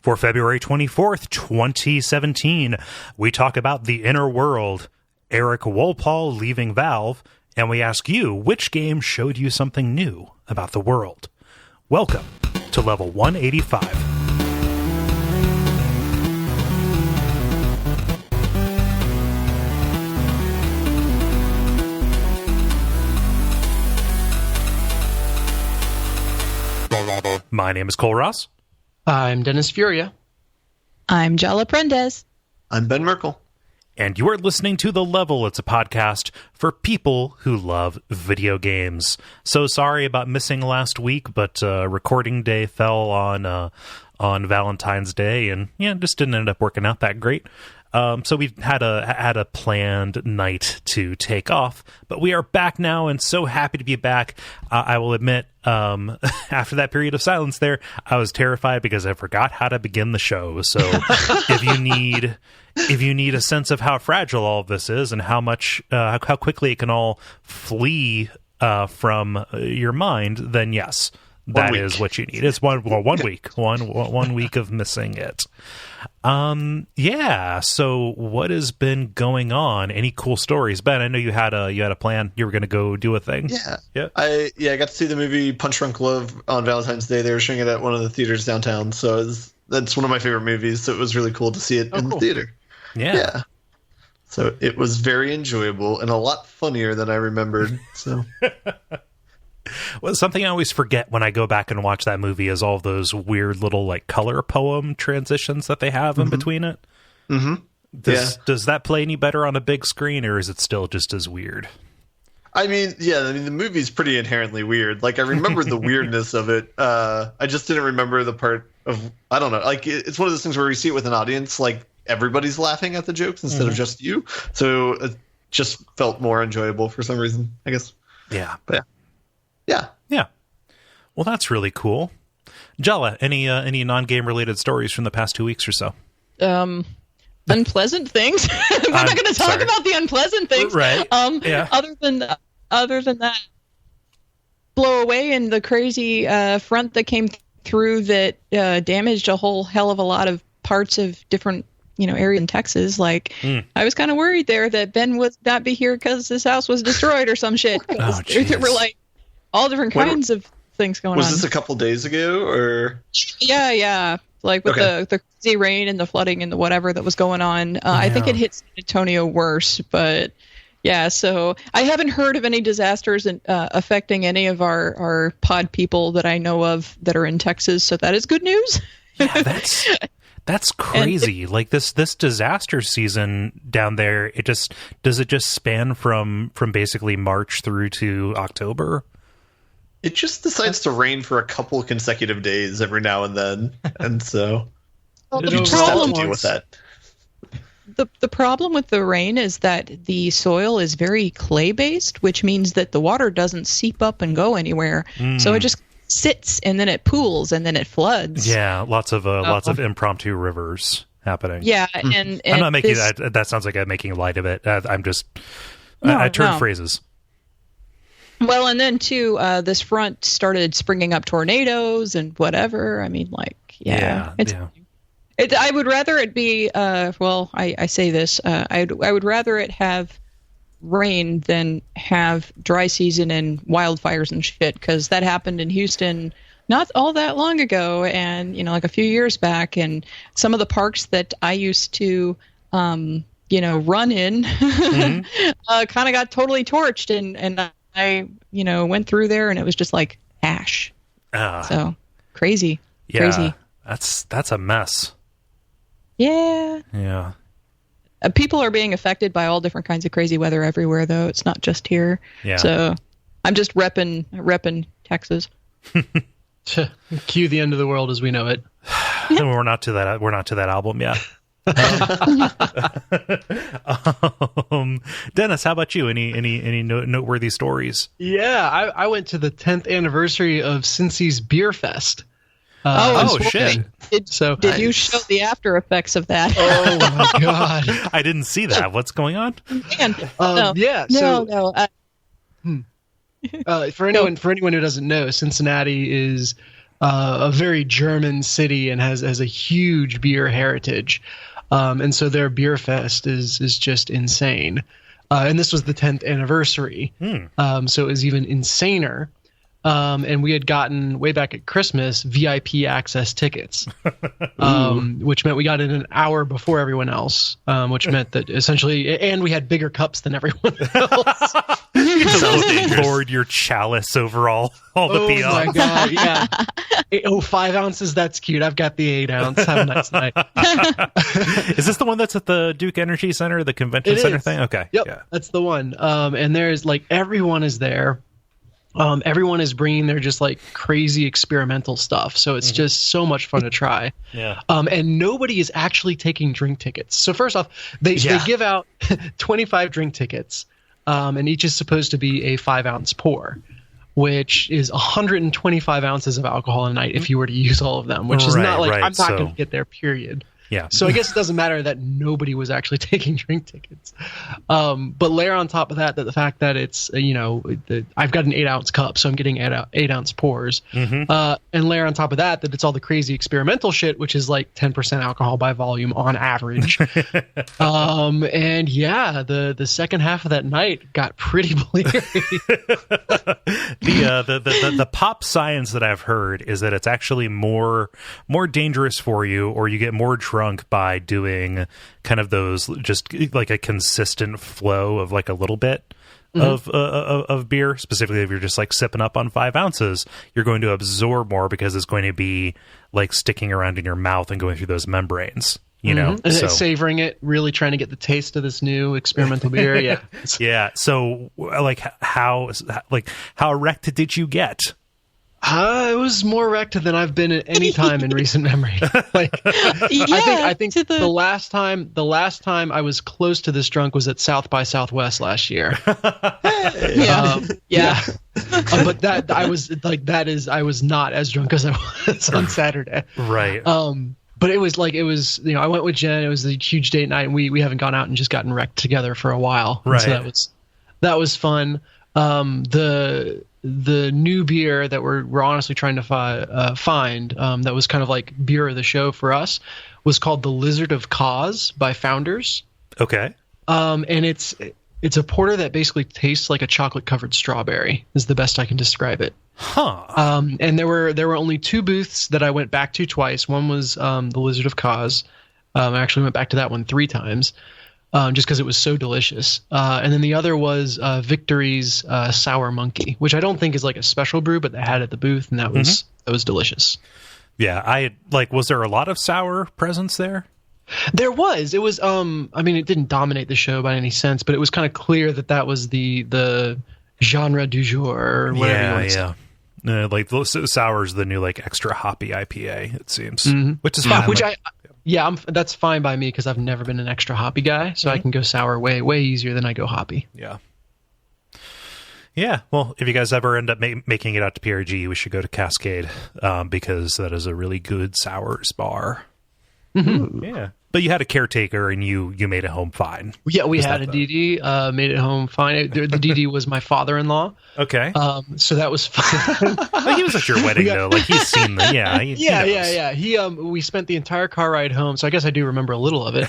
For February 24th, 2017, we talk about The Inner World, Eric Wolpaw leaving Valve, and we ask you, which game showed you something new about the world? Welcome to Level 185. My name is Cole Ross. I'm Dennis Furia. I'm Jala Prendez. I'm Ben Merkel. And you are listening to The Level. It's a podcast for people who love video games. So sorry about missing last week, but recording day fell on Valentine's Day, and just didn't end up working out that great. So we had a planned night to take off, but we are back now, and so happy to be back. I will admit, after that period of silence there, I was terrified because I forgot how to begin the show. So if you need a sense of how fragile all of this is and how quickly it can all flee from your mind, then yes, that is what you need. It's one week of missing it. So what has been going on? Any cool stories? Ben, I know you had a plan. You were going to go do a thing. Yeah. I got to see the movie Punch Drunk Love on Valentine's Day. They were showing it at one of the theaters downtown. So that's one of my favorite movies. So it was really cool to see it in the theater. Yeah. So it was very enjoyable and a lot funnier than I remembered. So. Well, something I always forget when I go back and watch that movie is all of those weird little like color poem transitions that they have in between it. Mm-hmm. Does that play any better on a big screen, or is it still just as weird? I mean, the movie's pretty inherently weird. Like, I remember the weirdness of it. I just didn't remember the part of, I don't know. Like, it's one of those things where you see it with an audience, like everybody's laughing at the jokes instead of just you. So it just felt more enjoyable for some reason, I guess. Yeah. But yeah. Well, that's really cool. Jala, any non-game related stories from the past 2 weeks or so? Unpleasant things. We're not going to talk about the unpleasant things. Right. Other than that, blow away and the crazy front that came through that damaged a whole hell of a lot of parts of different area in Texas. Like, I was kind of worried there that Ben would not be here because his house was destroyed or some shit. There were like all different kinds of things going on. Was this a couple days ago, or? Yeah. Like with the crazy rain and the flooding and the whatever that was going on. I think it hit San Antonio worse, but yeah. So I haven't heard of any disasters affecting any of our pod people that I know of that are in Texas. So that is good news. Yeah, that's crazy. Like this disaster season down there, does it just span from basically March through to October? It just decides to rain for a couple consecutive days every now and then, and so you just have to deal with that. The problem with the rain is that the soil is very clay-based, which means that the water doesn't seep up and go anywhere. So it just sits, and then it pools, and then it floods. Yeah, lots of impromptu rivers happening. Yeah, and I'm not making that. That sounds like I'm making light of it. I'm just I turn phrases. Well, and then too, this front started springing up tornadoes and whatever. I mean, like, I would rather it be. I say this. I would rather it have rain than have dry season and wildfires and shit, because that happened in Houston not all that long ago, and like a few years back, and some of the parks that I used to run in kind of got totally torched, and I went through there and it was just like ash. So crazy. That's a mess. Yeah. People are being affected by all different kinds of crazy weather everywhere, though. It's not just here. Yeah. So I'm just repping Texas. Cue the end of the world as we know it. We're not to that album yet. Dennis, how about you? Any noteworthy stories? Yeah, I went to the 10th anniversary of Cincy's Beer Fest. Shit! Did you show the after effects of that? Oh my god! I didn't see that. What's going on? For anyone who doesn't know, Cincinnati is a very German city and has a huge beer heritage. And so their beer fest is just insane. And this was the 10th anniversary. So it was even insaner. And we had gotten way back at Christmas VIP access tickets, which meant we got in an hour before everyone else, which meant that essentially, and we had bigger cups than everyone else. So poured your chalice over all the peons. Oh my god, yeah. 5 ounces, that's cute. I've got the 8 ounce. Have a nice night. Is this the one that's at the Duke Energy Center, the convention center thing? Okay. Yep, yeah. that's the one. And there's like everyone is there. Everyone is bringing their just like crazy experimental stuff. So it's just so much fun to try. Yeah. And nobody is actually taking drink tickets. So first off, they give out 25 drink tickets, and each is supposed to be a 5 ounce pour, which is 125 ounces of alcohol a night if you were to use all of them, which is not like, I'm not going to get there, period. Yeah. So I guess it doesn't matter that nobody was actually taking drink tickets. But layer on top of that the fact that it's, I've got an 8 ounce cup, so I'm getting 8 ounce pours. And layer on top of that it's all the crazy experimental shit, which is like 10% alcohol by volume on average. And yeah, the second half of that night got pretty bleary. The pop science that I've heard is that it's actually more dangerous for you, or you get more drunk by doing kind of those, just like a consistent flow of like a little bit of beer. Specifically, if you're just like sipping up on 5 ounces, you're going to absorb more because it's going to be like sticking around in your mouth and going through those membranes. Savoring it, really trying to get the taste of this new experimental beer. Yeah. Yeah. So like how wrecked did you get? It was more wrecked than I've been at any time in recent memory. I think the last time I was close to this drunk was at South by Southwest last year. But that I was not as drunk as I was on Saturday. Right. But it was I went with Jen. It was a huge date night, and we haven't gone out and just gotten wrecked together for a while. Right. So that was fun. The new beer that we're honestly trying to find that was kind of like beer of the show for us was called the Lizard of Cause by Founders. Okay. And it's a porter that basically tastes like a chocolate covered strawberry is the best I can describe it. Huh. And there were only 2 booths that I went back to twice. One was the Lizard of Cause. I actually went back to that one 3 times. Just because it was so delicious. And then the other was Victory's Sour Monkey, which I don't think is like a special brew, but they had at the booth, and that was delicious. Yeah, was there a lot of sour presence there? There was. It was it didn't dominate the show by any sense, but it was kind of clear that was the genre du jour or whatever you want to say. Sour is the new like extra hoppy IPA, it seems, which is fine. That's fine by me because I've never been an extra hoppy guy, so I can go sour way easier than I go hoppy. Yeah. Yeah, well, if you guys ever end up making it out to PRG, we should go to Cascade because that is a really good sours bar. Yeah. But you had a caretaker and you made it home fine. Yeah, we had a DD, made it home fine. The DD was my father-in-law. Okay. So that was fun. He was at your wedding, though. Like, he's seen the... Yeah. He knows. We spent the entire car ride home, so I guess I do remember a little of it.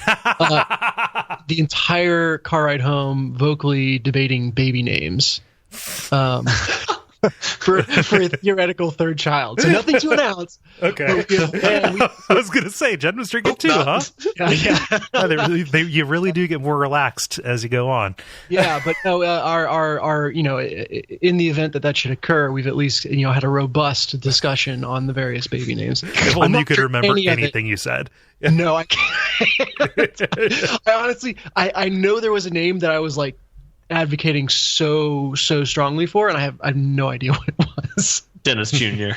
The entire car ride home vocally debating baby names. For a theoretical third child. So nothing to announce. Okay. I was going to say, Jen was drinking too, huh? Yeah. You really do get more relaxed as you go on. Yeah, but no, our in the event that should occur, we've at least had a robust discussion on the various baby names. If only you could remember anything you said. No, I can't. I honestly, I know there was a name that I was like advocating so strongly for, and I have no idea what it was. Dennis Jr.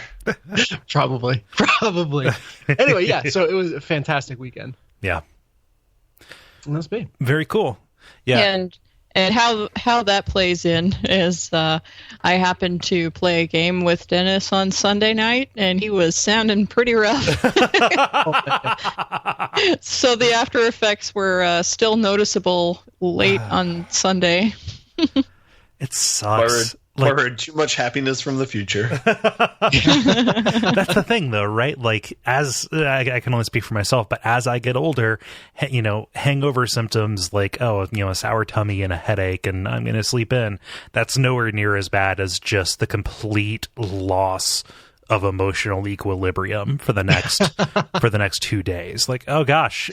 Probably. Anyway, yeah, so it was a fantastic weekend. Yeah. And that's me. Very cool. Yeah. And how that plays in is I happened to play a game with Dennis on Sunday night, and he was sounding pretty rough. So the after effects were still noticeable late on Sunday. It sucks. or too much happiness from the future. That's the thing, though, right? Like, as I can only speak for myself, but as I get older, hangover symptoms like, a sour tummy and a headache and I'm going to sleep in, that's nowhere near as bad as just the complete loss of emotional equilibrium for the next 2 days. Like, oh gosh,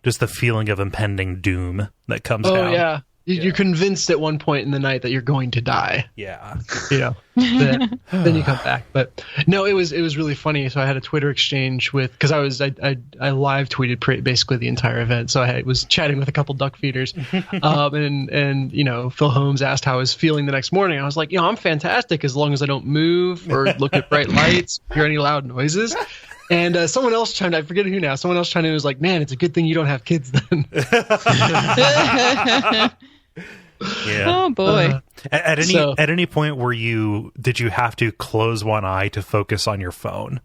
just the feeling of impending doom that comes down. Oh yeah. You're convinced at one point in the night that you're going to die. Yeah. Then you come back. But no, it was really funny. So I had a Twitter exchange because I live tweeted basically the entire event. So I was chatting with a couple duck feeders, and Phil Holmes asked how I was feeling the next morning. I was like, I'm fantastic as long as I don't move or look at bright lights, hear any loud noises. And someone else chimed in, I forget who now, someone else chimed in and was like, man, it's a good thing you don't have kids then. Yeah. Oh boy. At any point did you have to close one eye to focus on your phone?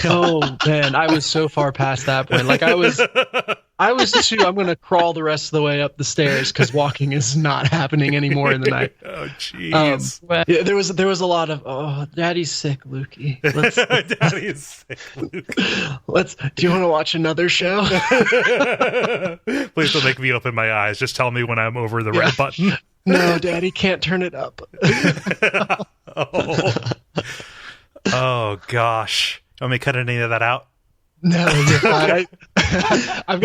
Oh man, I was so far past that point. Like I was too. I'm going to crawl the rest of the way up the stairs because walking is not happening anymore in the night. Oh jeez. Yeah, there was a lot of Daddy's sick, Lukey. Daddy's sick, Luke. Do you want to watch another show? Please don't make me open my eyes. Just tell me when I'm over the red button. No, Daddy can't turn it up. Oh gosh. Want me to cut any of that out? No, you're fine. I've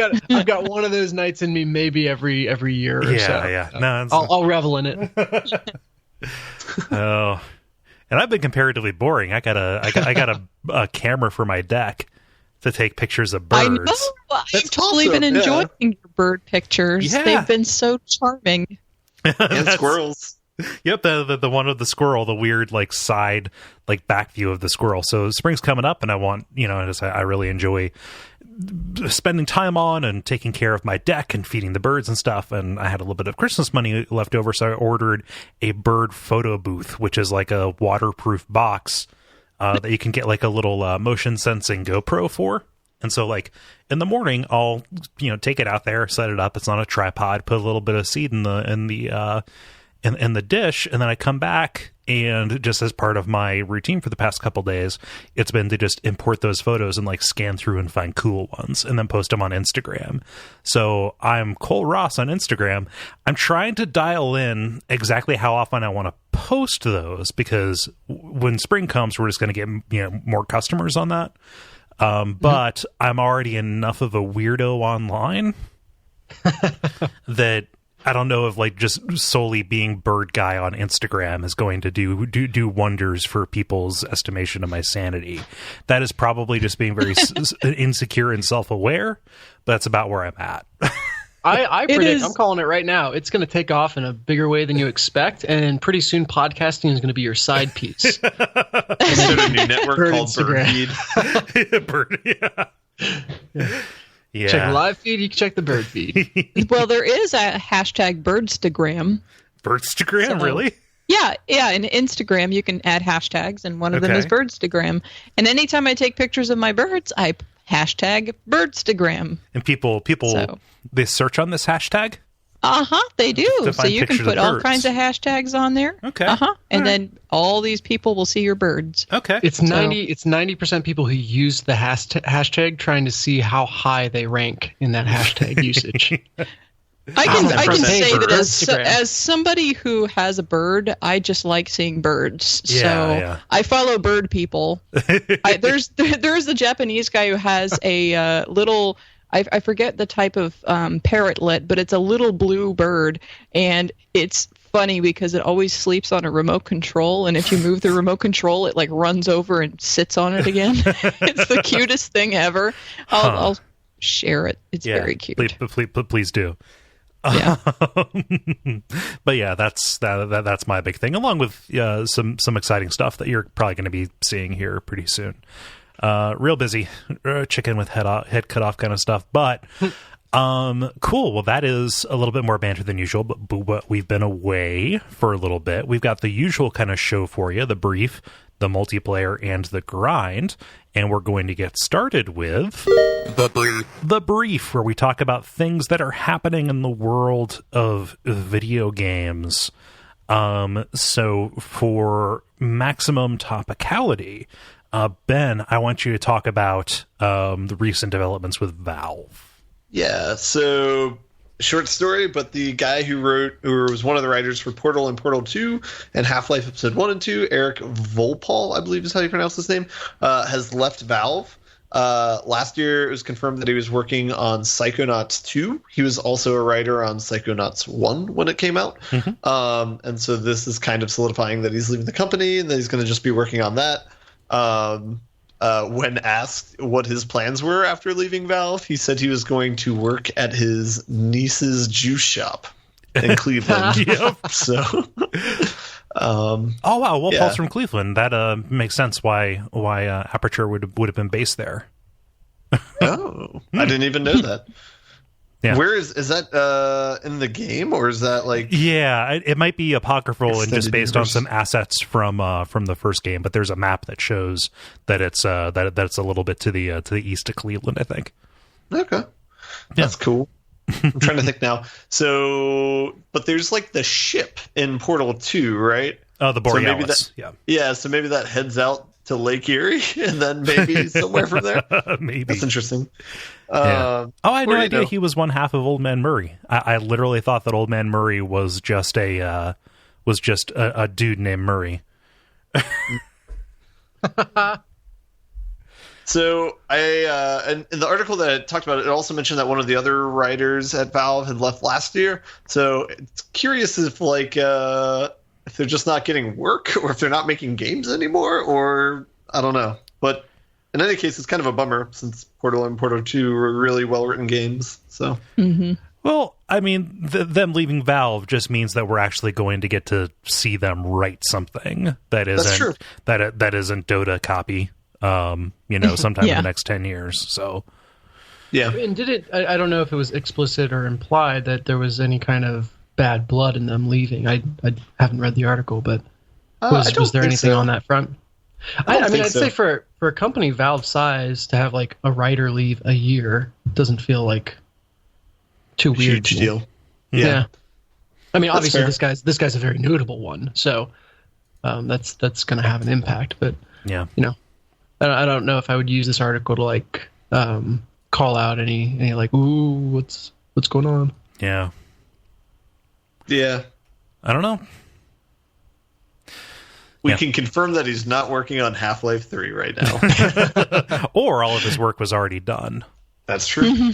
got one of those nights in me maybe every year or so. Yeah. No, I'll revel in it. Oh, and I've been comparatively boring. I got a camera for my deck to take pictures of birds. I know. I've totally been enjoying your bird pictures. Yeah. They've been so charming. And squirrels. Yep, the one of the squirrel, the weird side back view of the squirrel. So spring's coming up, and I want I really enjoy spending time on and taking care of my deck and feeding the birds and stuff. And I had a little bit of Christmas money left over, so I ordered a bird photo booth, which is like a waterproof box that you can get a little motion sensing GoPro for. And so in the morning, I'll take it out there, set it up. It's on a tripod, put a little bit of seed in the dish, and then I come back, and just as part of my routine for the past couple days, it's been to just import those photos and scan through and find cool ones and then post them on Instagram. So I'm Kole Ross on Instagram. I'm trying to dial in exactly how often I want to post those, because when spring comes, we're just going to get more customers on that. But I'm already enough of a weirdo online that I don't know if just solely being bird guy on Instagram is going to do wonders for people's estimation of my sanity. That is probably just being very insecure and self-aware, but that's about where I'm at. I predict, I'm calling it right now, it's going to take off in a bigger way than you expect, and pretty soon podcasting is going to be your side piece. Start a new network called Birdfeed. Bird, yeah. Yeah. Check the live feed, you can check the bird feed. Well, there is a hashtag Birdstagram. Birdstagram, really? Yeah. In Instagram, you can add hashtags, and one of them is Birdstagram. And anytime I take pictures of my birds, I hashtag Birdstagram. And people, they search on this hashtag? They do. So you can put all kinds of hashtags on there. Okay. And then all these people will see your birds. Okay. It's 90% people who use the hashtag trying to see how high they rank in that hashtag usage. I can say that as somebody who has a bird, I just like seeing birds. I follow bird people. There's a Japanese guy who has a little, I forget the type of parrotlet, but it's a little blue bird, and it's funny because it always sleeps on a remote control, and if you move the remote control, it runs over and sits on it again. It's the cutest thing ever. I'll share it. It's very cute. Please do. Yeah. But yeah, that's my big thing, along with some exciting stuff that you're probably going to be seeing here pretty soon. Real busy, chicken with head cut off kind of stuff, but cool. Well, that is a little bit more banter than usual, but we've been away for a little bit. We've got the usual kind of show for you: the brief, the multiplayer, and the grind. And we're going to get started with the brief, where we talk about things that are happening in the world of video games. So for maximum topicality, Ben, I want you to talk about the recent developments with Valve. Yeah, so short story, but the guy who was one of the writers for Portal and Portal 2 and Half-Life Episode 1 and 2, Eric Wolpaw, I believe is how you pronounce his name, has left Valve. Last year, it was confirmed that he was working on Psychonauts 2. He was also a writer on Psychonauts 1 when it came out. And so this is kind of solidifying that he's leaving the company and that he's going to just be working on that. When asked what his plans were after leaving Valve, he said he was going to work at his niece's juice shop in Cleveland. So, oh wow, Wolpaw's from Cleveland. That makes sense why Aperture would have been based there. Oh, I didn't even know that. Yeah. Where is that in the game, or is that like? Yeah, it might be apocryphal and just based universe. on some assets from the first game, but there's a map that shows that it's that's a little bit to the east of Cleveland, I think. Okay, that's cool. I'm trying to think now. So, but there's like the ship in Portal 2, right? Oh, the Borealis. So yeah. So maybe that heads out to Lake Erie and then maybe somewhere from there. Maybe that's interesting. Yeah. I had no idea he was one half of Old Man Murray. I literally thought that Old Man Murray was just a dude named Murray. So and in the article that I talked about, it also mentioned that one of the other writers at Valve had left last year. So it's curious if if they're just not getting work, or if they're not making games anymore, or I don't know. But in any case, it's kind of a bummer since Portal and Portal 2 were really well-written games. So, Well, I mean, them leaving Valve just means that we're actually going to get to see them write something that isn't that isn't Dota copy. Sometime in the next 10 years. So, yeah. And did it? I don't know if it was explicit or implied that there was any kind of bad blood in them leaving. I haven't read the article, but was there anything on that front? I mean, I'd say for a company Valve size to have like a writer leave a year doesn't feel like too weird. Huge deal. Yeah. I mean, obviously this guy's a very notable one, so that's going to have an impact. But I don't know if I would use this article to like call out any like, ooh, what's going on? Yeah. Yeah. I don't know. We can confirm that he's not working on Half-Life 3 right now. Or all of his work was already done. That's true.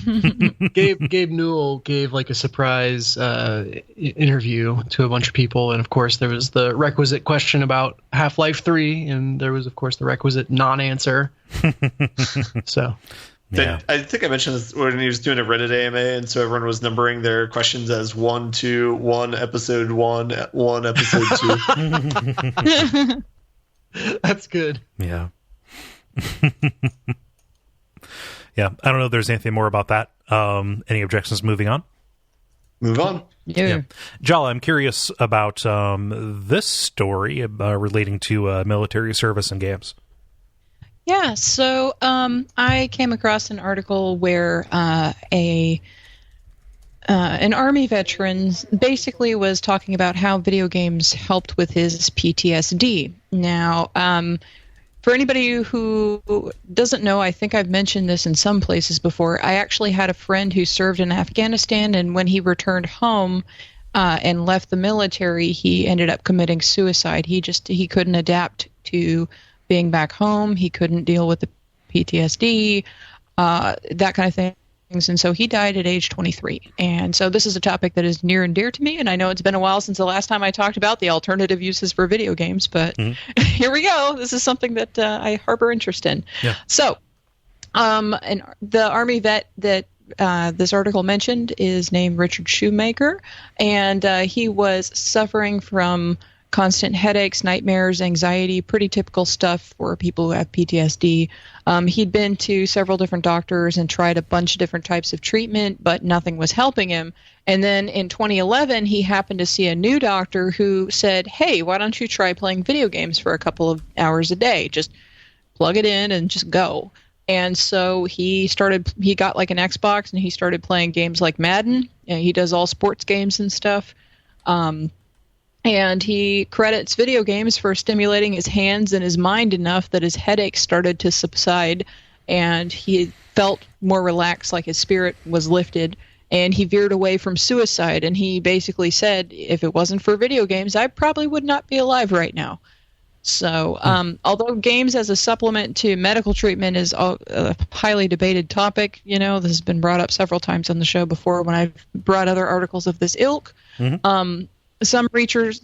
Gabe Newell gave like a surprise interview to a bunch of people, and of course there was the requisite question about Half-Life 3, and there was of course the requisite non-answer. So, yeah. I think I mentioned this when he was doing a Reddit AMA, and so everyone was numbering their questions as 1, 2, 1, episode 1, 1, episode 2. That's good. Yeah. Yeah, I don't know if there's anything more about that. Any objections moving on? Move on. Yeah. Jala, I'm curious about this story relating to military service and games. Yeah, so I came across an article where an Army veteran basically was talking about how video games helped with his PTSD. Now, for anybody who doesn't know, I think I've mentioned this in some places before. I actually had a friend who served in Afghanistan, and when he returned home and left the military, he ended up committing suicide. He couldn't adapt to being back home. He couldn't deal with the PTSD, that kind of thing. And so he died at age 23. And so this is a topic that is near and dear to me. And I know it's been a while since the last time I talked about the alternative uses for video games, but here we go. This is something that I harbor interest in. Yeah. So and the Army vet that this article mentioned is named Richard Shoemaker, and he was suffering from constant headaches, nightmares, anxiety, pretty typical stuff for people who have PTSD. He'd been to several different doctors and tried a bunch of different types of treatment, but nothing was helping him. And then in 2011, he happened to see a new doctor who said, hey, why don't you try playing video games for a couple of hours a day? Just plug it in and just go. And so he got like an Xbox, and he started playing games like Madden. He does all sports games and stuff. And he credits video games for stimulating his hands and his mind enough that his headache started to subside, and he felt more relaxed, like his spirit was lifted, and he veered away from suicide. And he basically said, if it wasn't for video games, I probably would not be alive right now. So, although games as a supplement to medical treatment is a highly debated topic, this has been brought up several times on the show before when I've brought other articles of this ilk. Some researchers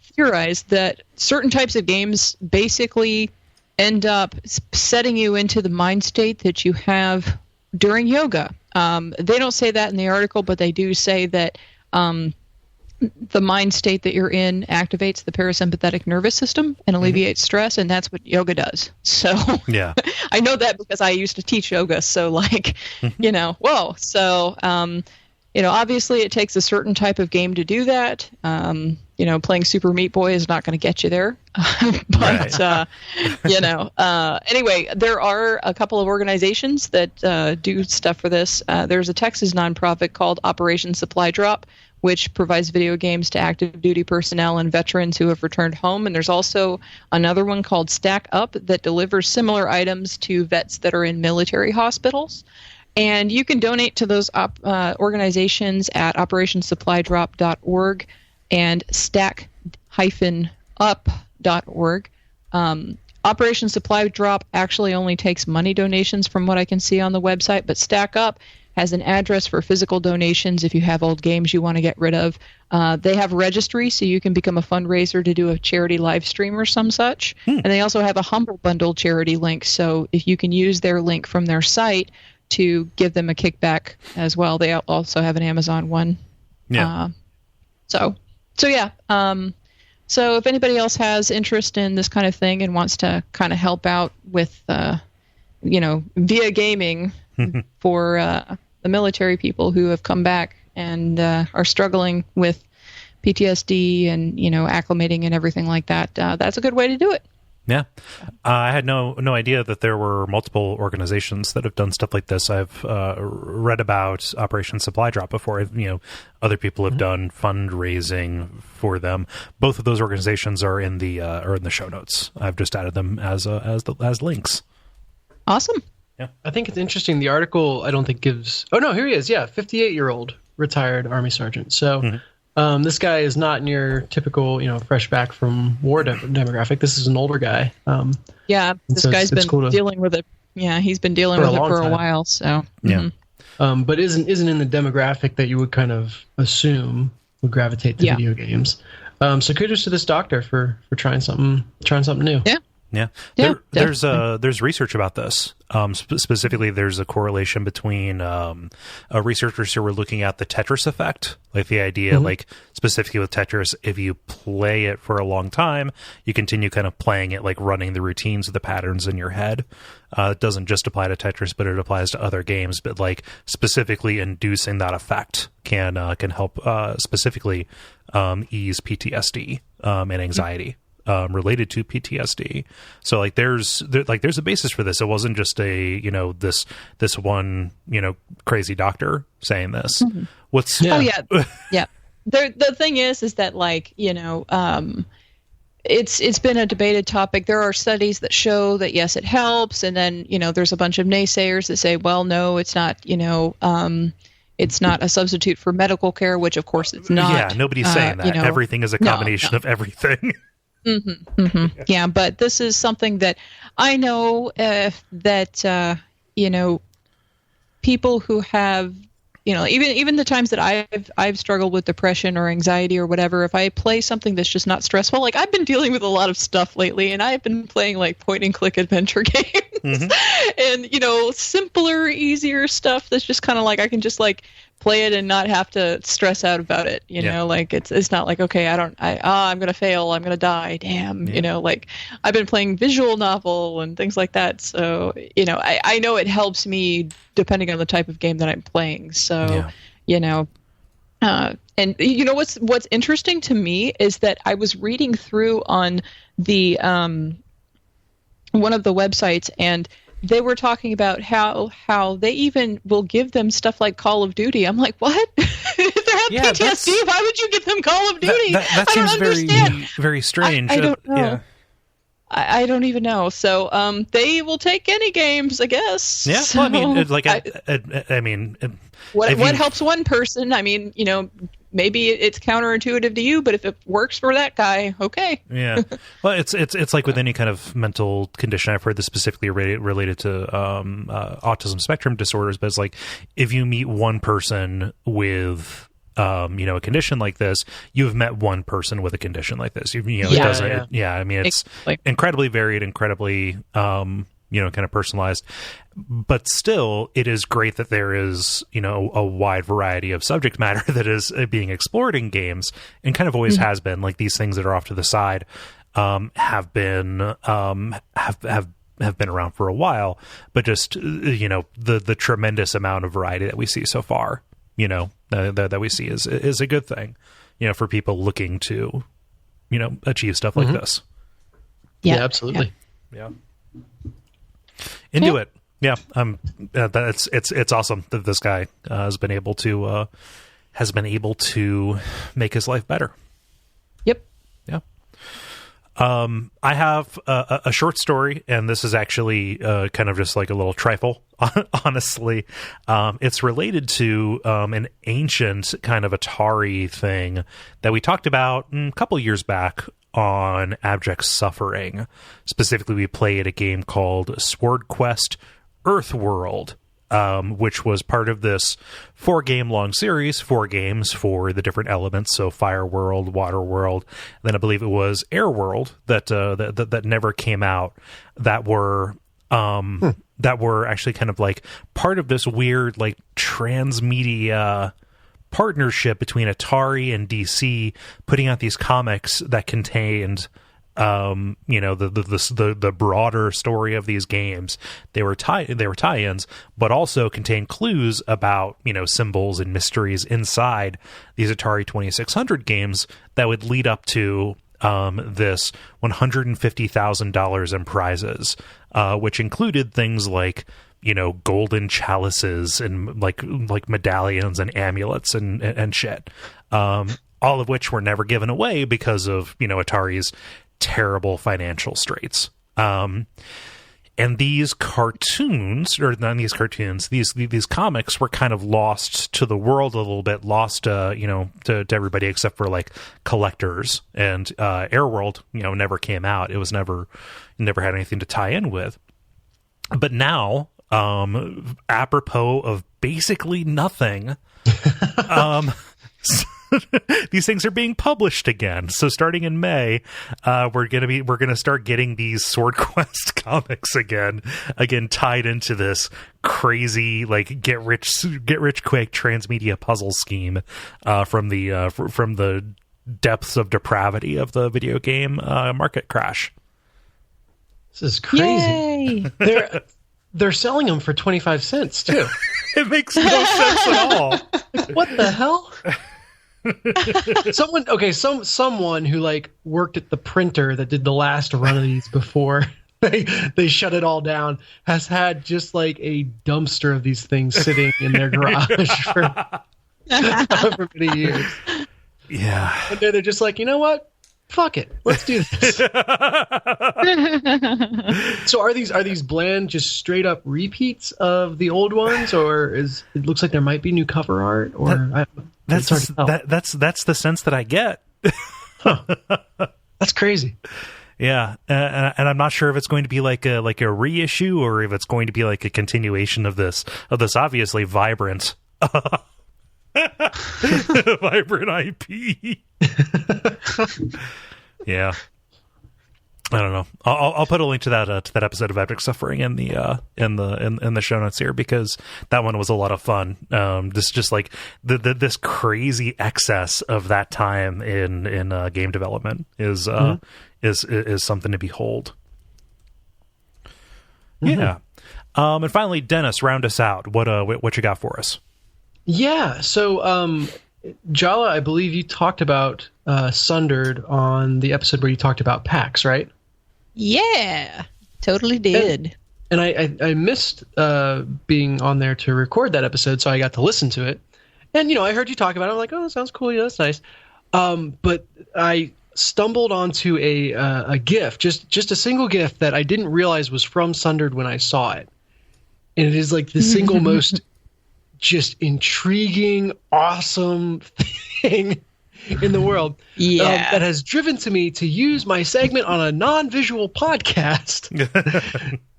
theorize that certain types of games basically end up setting you into the mind state that you have during yoga. They don't say that in the article, but they do say that the mind state that you're in activates the parasympathetic nervous system and alleviates stress, and that's what yoga does. So yeah, I know that because I used to teach yoga. So whoa. So, obviously it takes a certain type of game to do that. Playing Super Meat Boy is not going to get you there. But, anyway, there are a couple of organizations that do stuff for this. There's a Texas nonprofit called Operation Supply Drop, which provides video games to active duty personnel and veterans who have returned home. And there's also another one called Stack Up that delivers similar items to vets that are in military hospitals. And you can donate to those organizations at operationsupply.drop.org and stack-up.org. Operation Supply Drop actually only takes money donations from what I can see on the website, but Stack Up has an address for physical donations if you have old games you want to get rid of. They have registry, so you can become a fundraiser to do a charity live stream or some such. And they also have a Humble Bundle charity link, so if you can use their link from their site to give them a kickback as well. They also have an Amazon one. Yeah. So if anybody else has interest in this kind of thing and wants to kind of help out with, via gaming for the military people who have come back and are struggling with PTSD and, acclimating and everything like that, that's a good way to do it. Yeah. I had no idea that there were multiple organizations that have done stuff like this. I've read about Operation Supply Drop before. Other people have done fundraising for them. Both of those organizations are in the show notes. I've just added them as links. Awesome. Yeah. I think it's interesting. The article, I don't think gives... Oh, no, here he is. Yeah, 58-year-old retired Army sergeant. So this guy is not in your typical, fresh back from war demographic. This is an older guy. This guy's been dealing with it. Yeah, he's been dealing with it for a while. So yeah. But isn't in the demographic that you would kind of assume would gravitate to video games. So kudos to this doctor for trying something new. Yeah. There's research about this. Specifically, there's a correlation between researchers who were looking at the Tetris effect, like the idea, like specifically with Tetris, if you play it for a long time, you continue kind of playing it, like running the routines of the patterns in your head. It doesn't just apply to Tetris, but it applies to other games. But like specifically inducing that effect can help specifically ease PTSD and anxiety. Related to PTSD. So like there's a basis for this. It wasn't just a, this one, crazy doctor saying this. The thing is that like, it's been a debated topic. There are studies that show that yes, it helps. And then, there's a bunch of naysayers that say, well, no, it's not, it's not a substitute for medical care, which of course it's not. Yeah. Nobody's saying that. Everything is a combination of everything. Yeah, but this is something that I know that people who have even the times that I've struggled with depression or anxiety or whatever, if I play something that's just not stressful, like I've been dealing with a lot of stuff lately, and I've been playing like point and click adventure games, and simpler, easier stuff that's just kind of like I can just like play it and not have to stress out about it. Like it's not like, okay, I'm gonna fail, I'm gonna die, damn. Like I've been playing visual novel and things like that, so I know it helps me depending on the type of game that I'm playing. So and what's interesting to me is that I was reading through on the one of the websites, and they were talking about how they even will give them stuff like Call of Duty. I'm like, what? they have PTSD, why would you give them Call of Duty? That seems very strange. I don't know. Yeah. I don't even know. So they will take any games, I guess. Yeah, so, well, I mean, what helps one person? I mean, maybe it's counterintuitive to you, but if it works for that guy, okay. Yeah. Well, it's like with any kind of mental condition. I've heard this specifically related to autism spectrum disorders, but it's like if you meet one person with a condition like this, you've met one person with a condition like this. It doesn't. I mean, it's incredibly varied, incredibly kind of personalized, but still, it is great that there is a wide variety of subject matter that is being explored in games, and kind of always has been. Like these things that are off to the side have been around for a while, but just the tremendous amount of variety that we see so far. That we see is a good thing, for people looking to, achieve stuff like this. Yeah, absolutely. Yeah. Into it. Yeah. It's awesome that this guy has been able to make his life better. Yep. Yeah. I have a short story, and this is actually kind of just like a little trifle, honestly. It's related to an ancient kind of Atari thing that we talked about a couple years back on Abject Suffering. Specifically, we played a game called SwordQuest Earthworld, which was part of this 4-game long series, 4 games for the different elements. So Fire World, Water World, then I believe it was Air World that never came out, that were actually kind of like part of this weird like transmedia partnership between Atari and DC, putting out these comics that contained the broader story of these games. They were tie-ins, but also contained clues about symbols and mysteries inside these Atari 2600 games that would lead up to this $150,000 in prizes, which included things like golden chalices and like medallions and amulets and shit, all of which were never given away because of Atari's terrible financial straits. And these cartoons, or not these cartoons, these comics were kind of lost to the world a little bit, lost to everybody except for like collectors. And Airworld never came out. It was never had anything to tie in with. But now, apropos of basically nothing, these things are being published again. So starting in May, we're gonna start getting these SwordQuest comics again tied into this crazy like get rich quick transmedia puzzle scheme from the depths of depravity of the video game market crash. This is crazy. They're selling them for 25 cents too. It makes no sense at all. Like, what the hell? Someone who like worked at the printer that did the last run of these before they shut it all down has had just like a dumpster of these things sitting in their garage for however many years. Yeah. And they're just like, you know what? Fuck it. Let's do this. So are these bland, just straight up repeats of the old ones, or it looks like there might be new cover art, or that's the sense that I get. Huh. That's crazy. Yeah, and I'm not sure if it's going to be like a reissue, or if it's going to be like a continuation of this obviously vibrant vibrant IP. Yeah, I don't know. I'll put a link to that episode of Abject Suffering in the show notes here, because that one was a lot of fun. Just like this crazy excess of that time in game development is something to behold. Mm-hmm. Yeah. And finally, Dennis, round us out. What you got for us? Yeah. So, Jala, I believe you talked about Sundered on the episode where you talked about PAX, right? Yeah, totally did. And I missed being on there to record that episode, so I got to listen to it. And I heard you talk about it. I'm like, oh, that sounds cool. Yeah, that's nice. But I stumbled onto a GIF, just a single GIF that I didn't realize was from Sundered when I saw it, and it is like the single most just intriguing, awesome thing in the world. Yeah, that has driven to me to use my segment on a non-visual podcast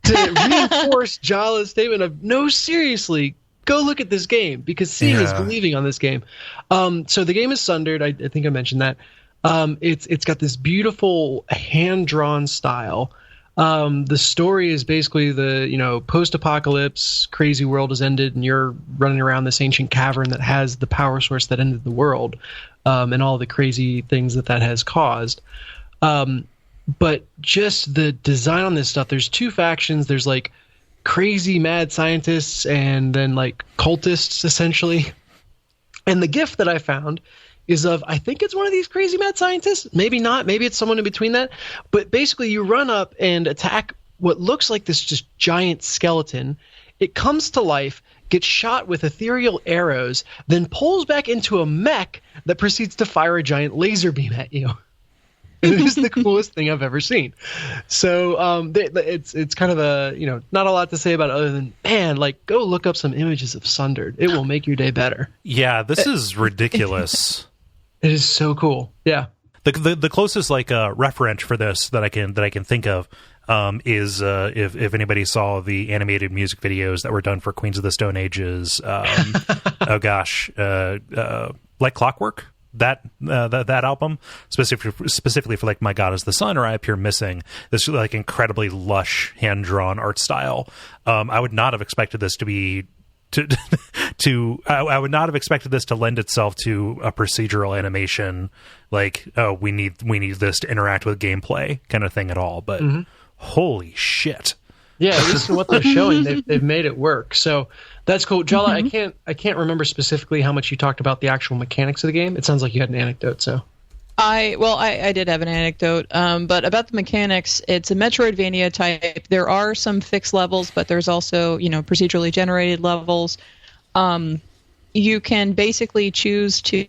to reinforce Jala's statement of no, seriously. Go look at this game, because seeing is believing on this game. So the game is Sundered. I think I mentioned that. It's got this beautiful hand-drawn style. The story is basically the post-apocalypse, crazy world has ended, and you're running around this ancient cavern that has the power source that ended the world, and all the crazy things that has caused. But just the design on this stuff. There's two factions. There's like crazy mad scientists and then like cultists, essentially. And the GIF that I found is of, I think it's one of these crazy mad scientists, maybe not, maybe it's someone in between that, but basically you run up and attack what looks like this just giant skeleton. It comes to life, gets shot with ethereal arrows, then pulls back into a mech that proceeds to fire a giant laser beam at you. It is the coolest thing I've ever seen. So it's kind of a, not a lot to say about it other than, man, like, go look up some images of Sundered. It will make your day better. Yeah, this is ridiculous. It is so cool. Yeah. The closest reference for this that I can think of is if anybody saw the animated music videos that were done for Queens of the Stone Age's Like Clockwork. That album specifically for like My God Is the Sun or I Appear Missing, this like incredibly lush hand drawn art style. I would not have expected this to be I would not have expected this to lend itself to a procedural animation, like, oh, we need this to interact with gameplay kind of thing at all. But holy shit. Yeah, at least in what they're showing, they've made it work. So that's cool. Jala, I can't remember specifically how much you talked about the actual mechanics of the game. It sounds like you had an anecdote. So I did have an anecdote, but about the mechanics, it's a Metroidvania type. There are some fixed levels, but there's also procedurally generated levels. You can basically choose to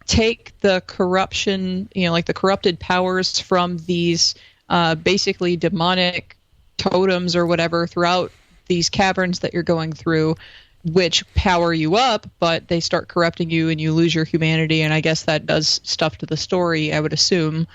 take the corruption, like the corrupted powers from these basically demonic totems or whatever throughout these caverns that you're going through, which power you up, but they start corrupting you and you lose your humanity, and I guess that does stuff to the story, I would assume.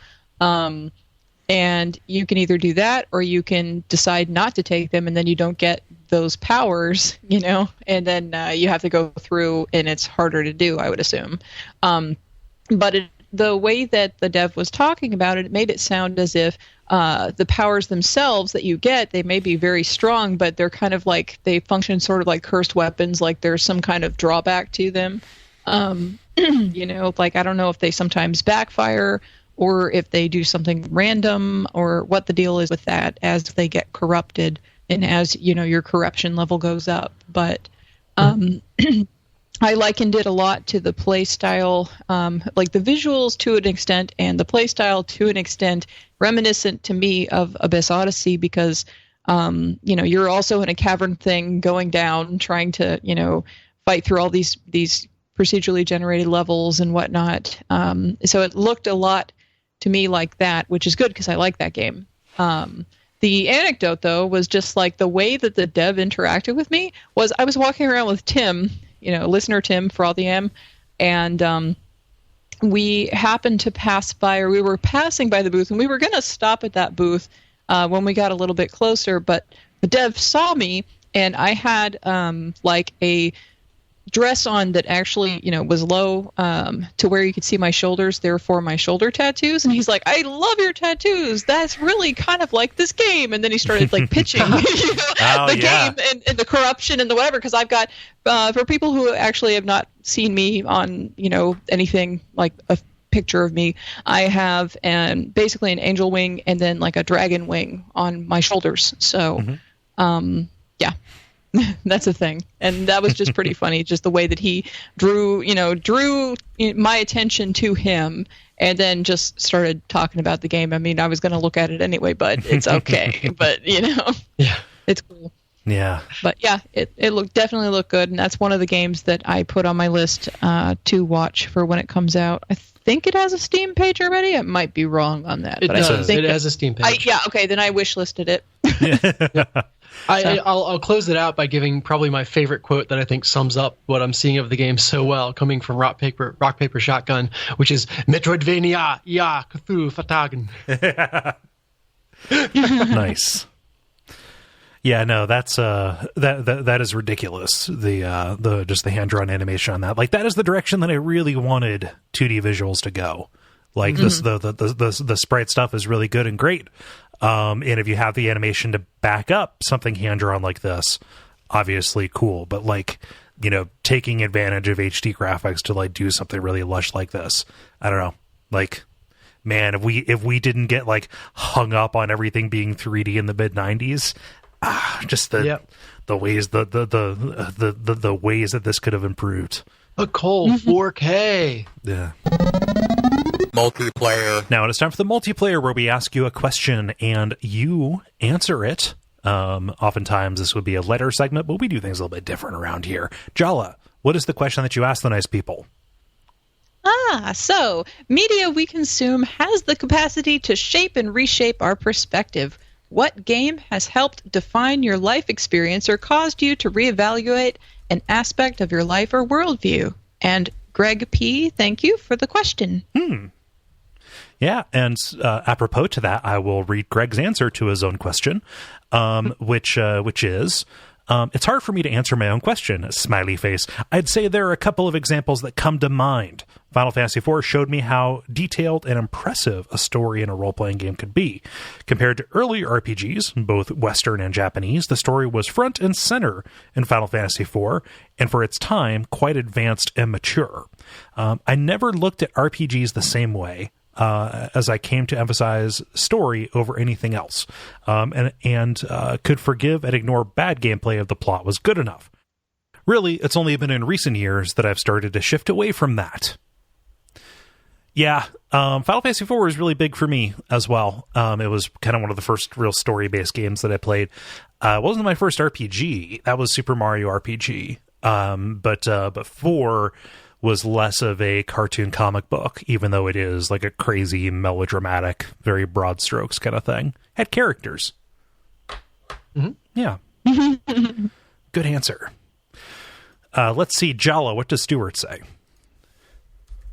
And you can either do that or you can decide not to take them, and then you don't get those powers, and then you have to go through, and it's harder to do, I would assume. But the way that the dev was talking about it, it made it sound as if the powers themselves that you get, they may be very strong, but they're kind of like, they function sort of like cursed weapons, like there's some kind of drawback to them. Like I don't know if they sometimes backfire or if they do something random or what the deal is with that as they get corrupted and as, your corruption level goes up. But I likened it a lot to the play style, like the visuals to an extent and the play style to an extent, reminiscent to me of Abyss Odyssey, because, you're also in a cavern thing going down, trying to, fight through all these procedurally generated levels and whatnot. So it looked a lot to me like that, which is good because I like that game. The anecdote, though, was just like the way that the dev interacted with me was I was walking around with Tim, listener Tim for all the M, and we happened to pass by, or we were passing by the booth, and we were going to stop at that booth when we got a little bit closer, but the dev saw me, and I had like a dress on that actually, was low to where you could see my shoulders, therefore my shoulder tattoos. And he's like, I love your tattoos. That's really kind of like this game. And then he started like pitching the game and the corruption and the whatever. Because I've got, for people who actually have not seen me on, anything like a picture of me, I have basically an angel wing and then like a dragon wing on my shoulders. So, yeah. That's a thing, and that was just pretty funny. Just the way that he drew my attention to him, and then just started talking about the game. I mean, I was going to look at it anyway, but it's okay. But yeah, it's cool. Yeah. But yeah, it definitely looked good, and that's one of the games that I put on my list to watch for when it comes out. I think it has a Steam page already. I might be wrong on that. It but does. I think It has a Steam page. Okay, then I wish listed it. I'll close it out by giving probably my favorite quote that I think sums up what I'm seeing of the game so well, coming from Rock Paper Shotgun, which is Metroidvania, ja, Cthulhu Fatagen. Nice. Yeah, no, that's that is ridiculous. The just the hand drawn animation on that, like that is the direction that I really wanted 2D visuals to go. Like this, the sprite stuff is really good and great. And if you have the animation to back up something hand drawn like this, obviously cool. But like, you know, taking advantage of HD graphics to like do something really lush like this, I don't know. Like, man, if we didn't get like hung up on everything being 3D in the mid 90s. Just the ways the ways that this could have improved. A Kole 4K. Yeah. Multiplayer. Now it is time for the multiplayer, where we ask you a question and you answer it. Oftentimes this would be a letter segment, but we do things a little bit different around here. Jala, what is the question that you ask the nice people? So media we consume has the capacity to shape and reshape our perspective. What game has helped define your life experience or caused you to reevaluate an aspect of your life or worldview? And Greg P., thank you for the question. Yeah, and apropos to that, I will read Greg's answer to his own question, which is, it's hard for me to answer my own question, smiley face. I'd say there are a couple of examples that come to mind. Final Fantasy IV showed me how detailed and impressive a story in a role-playing game could be. Compared to earlier RPGs, both Western and Japanese, the story was front and center in Final Fantasy IV, and for its time, quite advanced and mature. I never looked at RPGs the same way, as I came to emphasize story over anything else, and could forgive and ignore bad gameplay if the plot was good enough. Really, it's only been in recent years that I've started to shift away from that. Yeah, Final Fantasy IV was really big for me as well. It was kind of one of the first real story-based games that I played. It wasn't my first RPG. That was Super Mario RPG. But 4 was less of a cartoon comic book, even though it is like a crazy, melodramatic, very broad strokes kind of thing. Had characters. Mm-hmm. Yeah. Good answer. Let's see, Jala, what does Stuart say?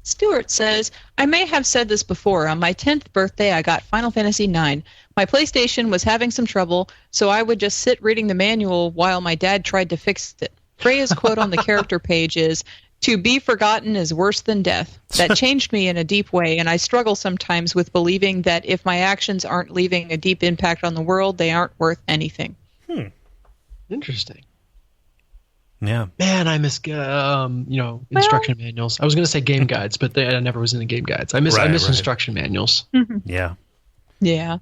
Stuart says, I may have said this before. On my 10th birthday, I got Final Fantasy IX. My PlayStation was having some trouble, so I would just sit reading the manual while my dad tried to fix it. Freya's quote on the character page is, "To be forgotten is worse than death." That changed me in a deep way, and I struggle sometimes with believing that if my actions aren't leaving a deep impact on the world, they aren't worth anything. Interesting. Yeah. Man, I miss instruction manuals. I was going to say game guides, but I never was into game guides. I miss instruction manuals. Yeah. Yeah.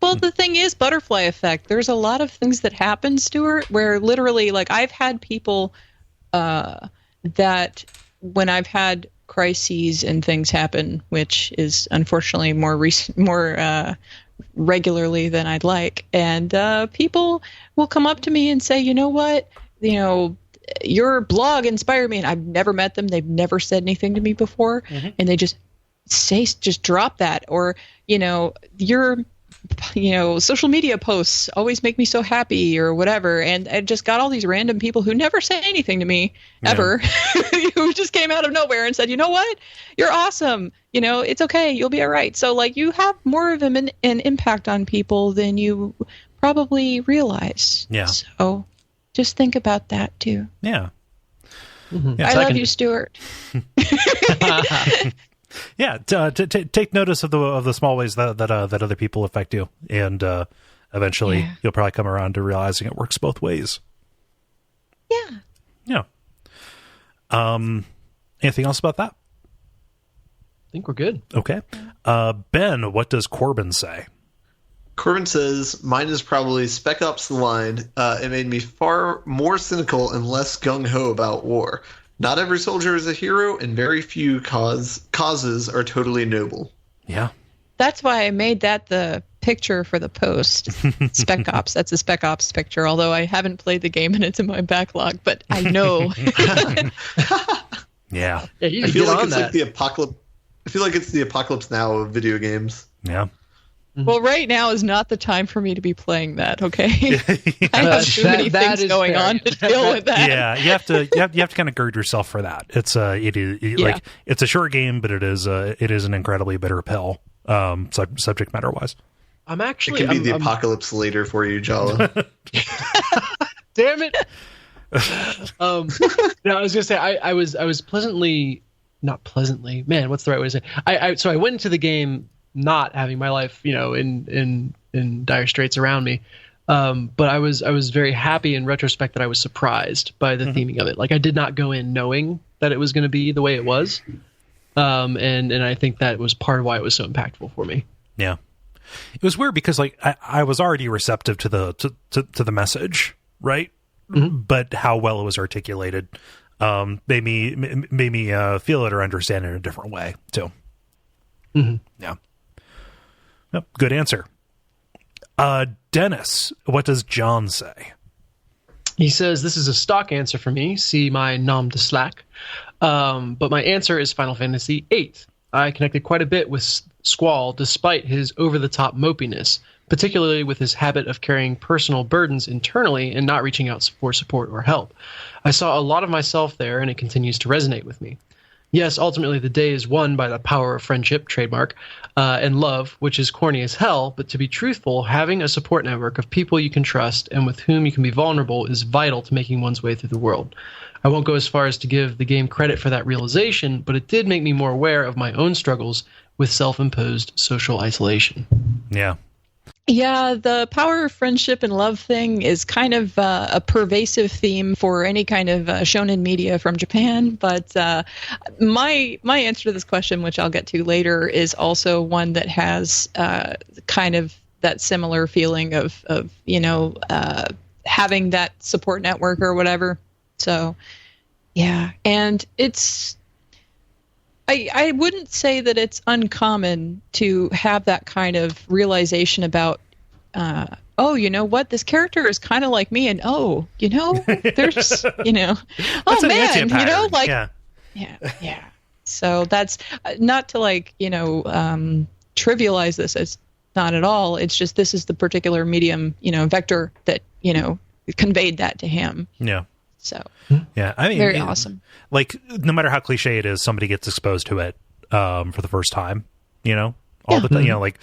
Well, the thing is, butterfly effect. There's a lot of things that happen, Stuart, where literally, like, I've had people that when I've had crises and things happen, which is unfortunately more regularly than I'd like, and people will come up to me and say, you know what, your blog inspired me, and I've never met them, they've never said anything to me before, and they just drop that, or your social media posts always make me so happy, or whatever, and I just got all these random people who never say anything to me ever, who just came out of nowhere and said, you know what, you're awesome, it's okay, you'll be all right. So like, you have more of an impact on people than you probably realize. Yeah. So just think about that too. Yeah. I love you, Stuart. Yeah, take notice of the small ways that other people affect you, and eventually you'll probably come around to realizing it works both ways. Yeah. Anything else about that? I think we're good. Okay. Ben, what does Corbin say? Corbin says, mine is probably Spec Ops: The Line. It made me far more cynical and less gung-ho about war. Not every soldier is a hero, and very few causes are totally noble. Yeah. That's why I made that the picture for the post. Spec Ops. That's a Spec Ops picture, although I haven't played the game and it's in my backlog, but I know. Yeah. You I feel get like on it's that. like the apocalypse. I feel like it's the apocalypse now of video games. Yeah. Well, right now is not the time for me to be playing that. Okay, I have too many that things is going fair. on to deal with that. Yeah, you have to kind of gird yourself for that. It's like it's a short game, but it is an incredibly bitter pill, subject matter wise. I'm It actually. can be the I'm- apocalypse later for you, Jala. Damn it. No, I was gonna say I was pleasantly, not pleasantly. Man, what's the right way to say? So I went into the game not having my life, in dire straits around me. But I was very happy in retrospect that I was surprised by the theming of it. Like I did not go in knowing that it was going to be the way it was. And I think that was part of why it was so impactful for me. Yeah. It was weird because like I was already receptive to the message, right? But how well it was articulated made me feel it or understand it in a different way too. Yeah. Yep, good answer. Dennis, what does John say? He says, this is a stock answer for me. See my nom de slack. But my answer is Final Fantasy VIII. I connected quite a bit with Squall despite his over-the-top mopiness, particularly with his habit of carrying personal burdens internally and not reaching out for support or help. I saw a lot of myself there, and it continues to resonate with me. Yes, ultimately the day is won by the power of friendship, trademark, and love, which is corny as hell, but to be truthful, having a support network of people you can trust and with whom you can be vulnerable is vital to making one's way through the world. I won't go as far as to give the game credit for that realization, but it did make me more aware of my own struggles with self-imposed social isolation. Yeah. Yeah, the power of friendship and love thing is kind of a pervasive theme for any kind of shonen media from Japan. But my answer to this question, which I'll get to later, is also one that has kind of that similar feeling of having that support network or whatever. So, yeah, and it's. I wouldn't say that it's uncommon to have that kind of realization about, you know what, this character is kind of like me, and there's, That's oh an man, anti-pattern. like, yeah. yeah. So that's not to trivialize this. It's not at all. It's just this is the particular medium, vector that conveyed that to him. Yeah. So yeah, I mean, very awesome. Like, no matter how cliche it is, somebody gets exposed to it for the first time. The time, like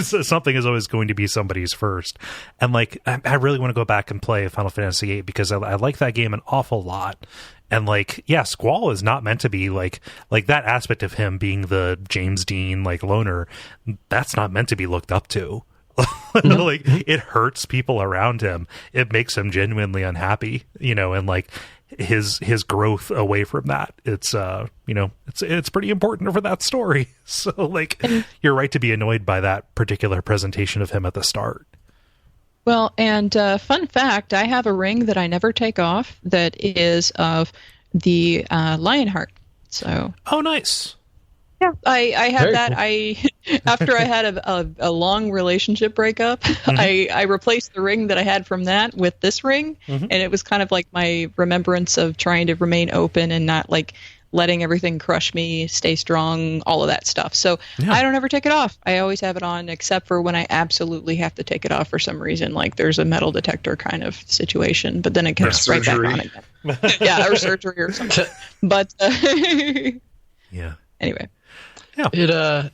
something is always going to be somebody's first. And like, I really want to go back and play Final Fantasy VIII because I like that game an awful lot. And like, yeah, Squall is not meant to be like that aspect of him being the James Dean like loner. That's not meant to be looked up to. Like, it hurts people around him. It makes him genuinely unhappy, and like his growth away from that. It's it's pretty important for that story. So like, you're right to be annoyed by that particular presentation of him at the start. Well, and fun fact, I have a ring that I never take off that is of the Lionheart. So. Oh, nice. Yeah, I had Very that. cool. After I had a long relationship breakup, I replaced the ring that I had from that with this ring, and it was kind of like my remembrance of trying to remain open and not like letting everything crush me, stay strong, all of that stuff. So Yeah. I don't ever take it off. I always have it on, except for when I absolutely have to take it off for some reason, like there's a metal detector kind of situation, but then it comes right back on again. Yeah, or surgery or something. But Yeah. anyway. Yeah.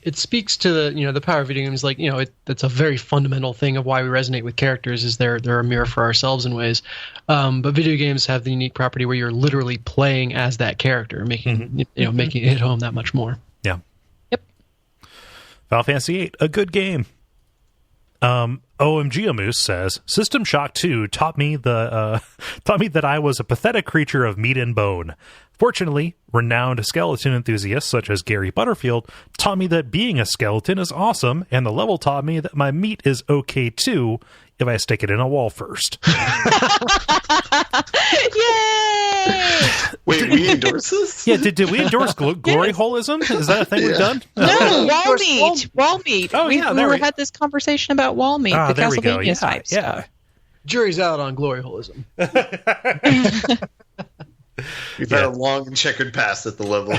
It speaks to the power of video games. Like, it's a very fundamental thing of why we resonate with characters is they're a mirror for ourselves in ways. But video games have the unique property where you're literally playing as that character, making making it hit home that much more. Yeah. Yep. Final Fantasy VIII, a good game. OMG Moose says, System Shock 2 taught me that I was a pathetic creature of meat and bone. Fortunately, renowned skeleton enthusiasts such as Gary Butterfield taught me that being a skeleton is awesome, and the level taught me that my meat is okay too if I stick it in a wall first. Yay! Wait, we endorse this? Yeah, did we endorse glory holism? Is that a thing we've done? No, wall meat. Wall meat. Oh, yeah, we had this conversation about wall meat, the there we go. Castlevania type stuff. Jury's out on glory holism. We've had a long and checkered past at the level.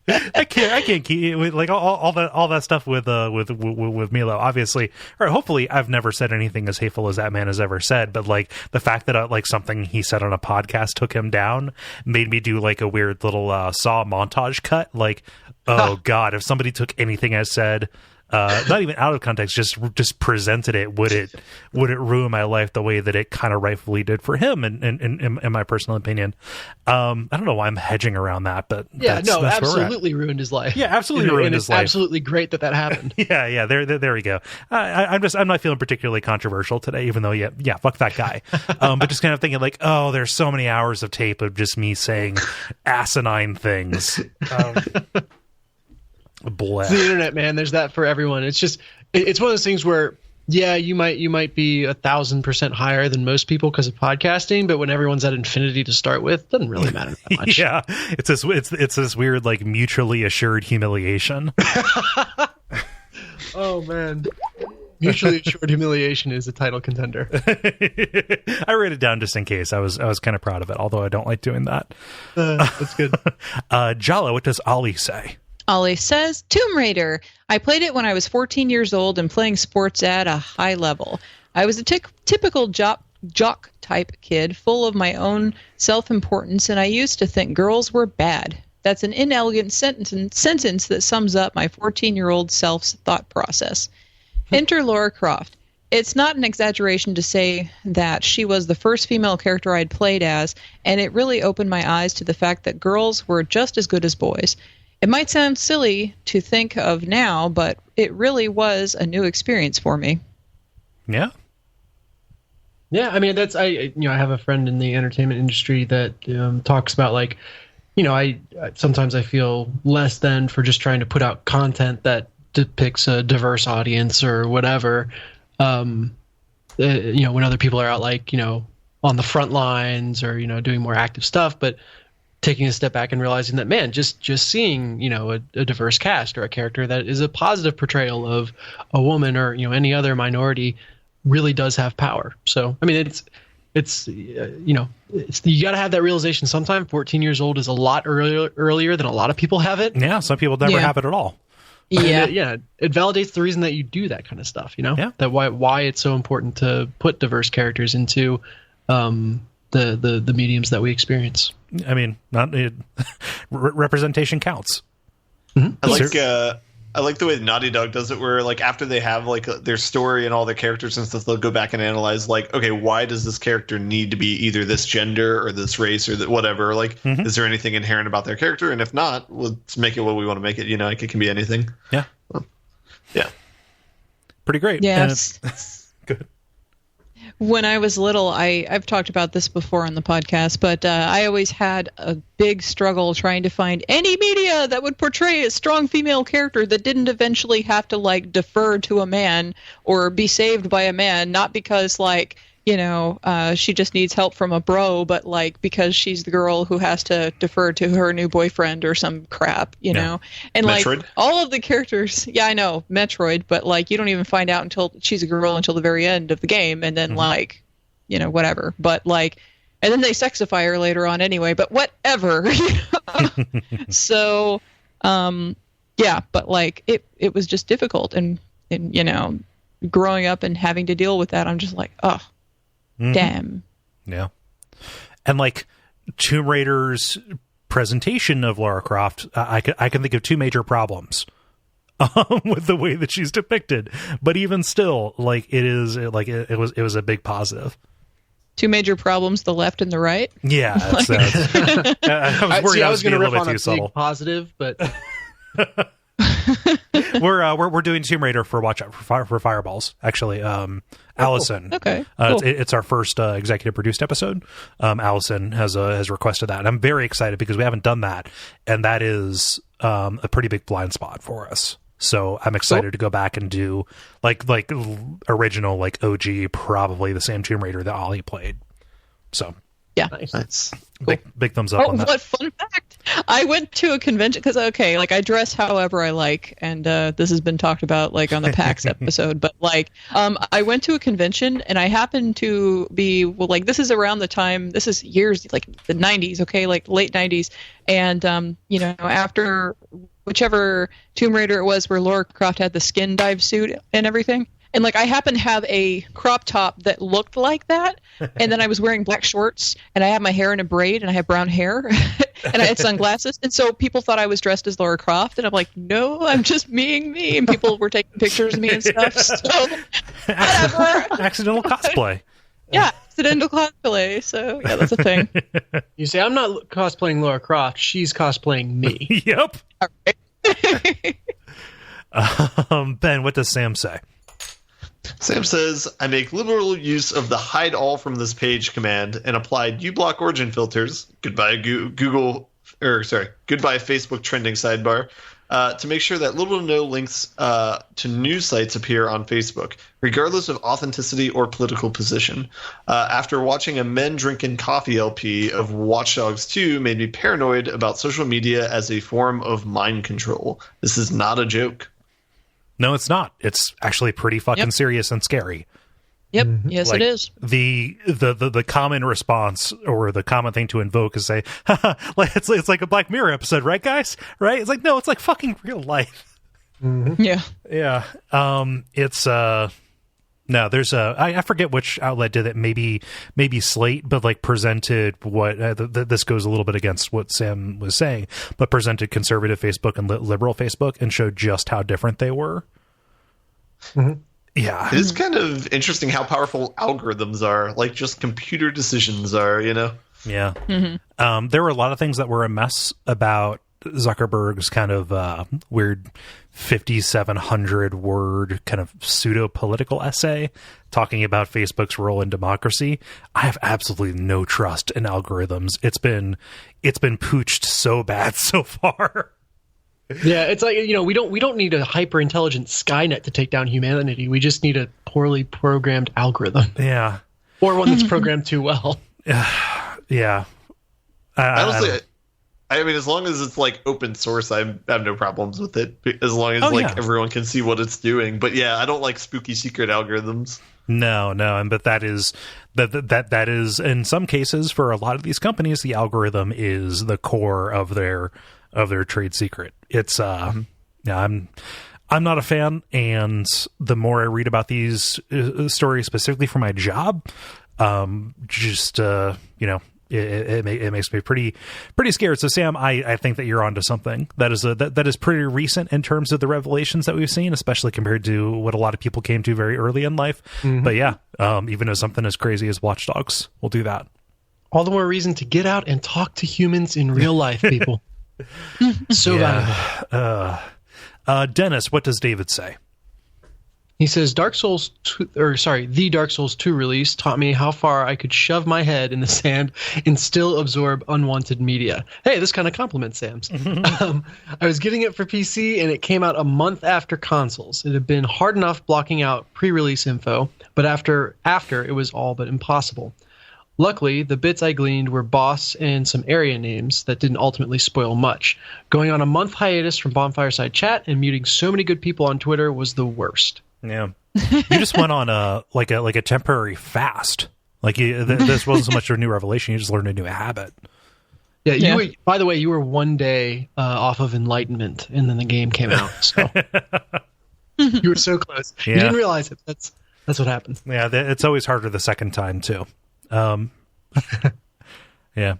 I can't keep like all that stuff with Milo. Obviously, or hopefully, I've never said anything as hateful as that man has ever said. But like the fact that like something he said on a podcast took him down made me do like a weird little Saw montage cut. Like, oh God, if somebody took anything I said. Not even out of context, just presented it. Would it ruin my life the way that it kind of rightfully did for him? In my personal opinion, I don't know why I'm hedging around that, but that's absolutely ruined his life. Yeah, absolutely ruined his life. Absolutely great that happened. Yeah. There we go. I'm not feeling particularly controversial today, even though fuck that guy. But just kind of thinking like, oh, there's so many hours of tape of just me saying asinine things. It's the internet, man. There's that for everyone. It's just it's one of those things where you might be 1,000% higher than most people because of podcasting, but when everyone's at infinity to start with, it doesn't really matter that much. Yeah, it's this weird like mutually assured humiliation. Oh man. Mutually assured humiliation is a title contender. I wrote it down just in case. I was kind of proud of it, although I don't like doing that. That's good. Jala, what does Ollie say? Ollie says, Tomb Raider. I played it when I was 14 years old and playing sports at a high level. I was a typical jock type kid, full of my own self-importance, and I used to think girls were bad. That's an inelegant sentence that sums up my 14-year-old self's thought process. Enter Lara Croft. It's not an exaggeration to say that she was the first female character I'd played as, and it really opened my eyes to the fact that girls were just as good as boys. It might sound silly to think of now, but it really was a new experience for me. Yeah. Yeah, I mean I have a friend in the entertainment industry that talks about like, I sometimes I feel less than for just trying to put out content that depicts a diverse audience or whatever. When other people are out like on the front lines or doing more active stuff, but taking a step back and realizing that, man, just seeing, a diverse cast or a character that is a positive portrayal of a woman or, any other minority really does have power. So, I mean, it's you got to have that realization sometime. 14 years old is a lot earlier than a lot of people have it. Yeah. Some people never have it at all. Yeah. It validates the reason that you do that kind of stuff, that why it's so important to put diverse characters into, the mediums that we experience. I mean, representation counts. Mm-hmm. I like the way Naughty Dog does it, where like after they have like their story and all their characters and stuff, they'll go back and analyze like, okay, why does this character need to be either this gender or this race or whatever? Like, is there anything inherent about their character? And if not, let's make it what we want to make it. Like it can be anything. Yeah. Yeah. Pretty great. Yes. Good. When I was little, I've talked about this before on the podcast, but I always had a big struggle trying to find any media that would portray a strong female character that didn't eventually have to like defer to a man or be saved by a man, not because like, she just needs help from a bro, but like because she's the girl who has to defer to her new boyfriend or some crap, know. And Metroid? like all of the characters, yeah, I know, Metroid, but like you don't even find out until she's a girl until the very end of the game, and then like, whatever. But like, and then they sexify her later on anyway. But whatever. So, yeah, but like it was just difficult, and growing up and having to deal with that, I'm just like, oh. Damn. Yeah. And like Tomb Raider's presentation of Lara Croft, I can think of two major problems with the way that she's depicted. But even still, like it was a big positive. Two major problems: the left and the right. Yeah, I was worried I was going to riff on a subtle. Big positive, but. We're doing Tomb Raider for Watch Out for Fireballs. Actually, Allison. Cool. Okay. Cool. It's our first executive produced episode. Allison has requested that, and I'm very excited because we haven't done that, and that is a pretty big blind spot for us. So I'm excited to go back and do like original, like OG, probably the same Tomb Raider that Ollie played. So yeah, Nice. big thumbs up on that. What fun fact! I went to a convention because like I dress however I like, and this has been talked about like on the PAX episode. But like, I went to a convention and I happened to be like this is around the time, this is years like the 90s, okay, like late 90s, and after whichever Tomb Raider it was where Lara Croft had the skin dive suit and everything. And like I happen to have a crop top that looked like that, and then I was wearing black shorts, and I had my hair in a braid, and I had brown hair, and I had sunglasses, and so people thought I was dressed as Lara Croft, and I'm like, no, I'm just being me, and people were taking pictures of me and stuff. So Accidental cosplay. Yeah, accidental cosplay. So yeah, that's a thing. You say I'm not cosplaying Lara Croft; she's cosplaying me. Yep. All right. Ben, what does Sam say? Sam says, I make liberal use of the hide all from this page command and applied uBlock origin filters, goodbye goodbye Facebook trending sidebar, to make sure that little to no links to news sites appear on Facebook, regardless of authenticity or political position. After watching a Men Drinking Coffee LP of Watch Dogs 2 made me paranoid about social media as a form of mind control. This is not a joke. No, it's not. It's actually pretty fucking serious and scary. Yep. Yes, like, it is. The common response or the common thing to invoke is say, like it's like a Black Mirror episode, right, guys? Right? It's like, no, it's like fucking real life. Mm-hmm. Yeah. Yeah. It's no, there's I forget which outlet did it. Maybe Slate, but like presented what this goes a little bit against what Sam was saying, but presented conservative Facebook and liberal Facebook and showed just how different they were. Mm-hmm. Yeah, it is kind of interesting how powerful algorithms are, like just computer decisions are. Yeah. Mm-hmm. There were a lot of things that were a mess about Zuckerberg's kind of weird 5,700 word kind of pseudo political essay talking about Facebook's role in democracy. I have absolutely no trust in algorithms. It's been pooched so bad so far. Yeah, it's like, we don't need a hyper intelligent Skynet to take down humanity. We just need a poorly programmed algorithm. Yeah, or one that's programmed too well. Yeah. Honestly, I mean, as long as it's like open source, I have no problems with it. As long as everyone can see what it's doing. But yeah, I don't like spooky secret algorithms. No, and but that is in some cases for a lot of these companies, the algorithm is the core of their trade secret. It's I'm not a fan, and the more I read about these stories specifically for my job, it makes me pretty scared. So Sam, I think that you're onto something. That is pretty recent in terms of the revelations that we've seen, especially compared to what a lot of people came to very early in life. Mm-hmm. But yeah, even as something as crazy as Watch Dogs, we'll do that. All the more reason to get out and talk to humans in real life, people. So valuable. Dennis, what does David say? He says, the Dark Souls 2 release taught me how far I could shove my head in the sand and still absorb unwanted media. Hey, this kind of compliments Sam's. I was getting it for PC, and it came out a month after consoles. It had been hard enough blocking out pre-release info, but after it was all but impossible. Luckily, the bits I gleaned were boss and some area names that didn't ultimately spoil much. Going on a month hiatus from Bonfireside Chat and muting so many good people on Twitter was the worst. Yeah, you just went on a temporary fast. Like this wasn't so much a new revelation; you just learned a new habit. Yeah, you were, by the way, you were one day off of enlightenment, and then the game came out. So you were so close. Yeah. You didn't realize it. That's what happened. Yeah, it's always harder the second time too. Yeah.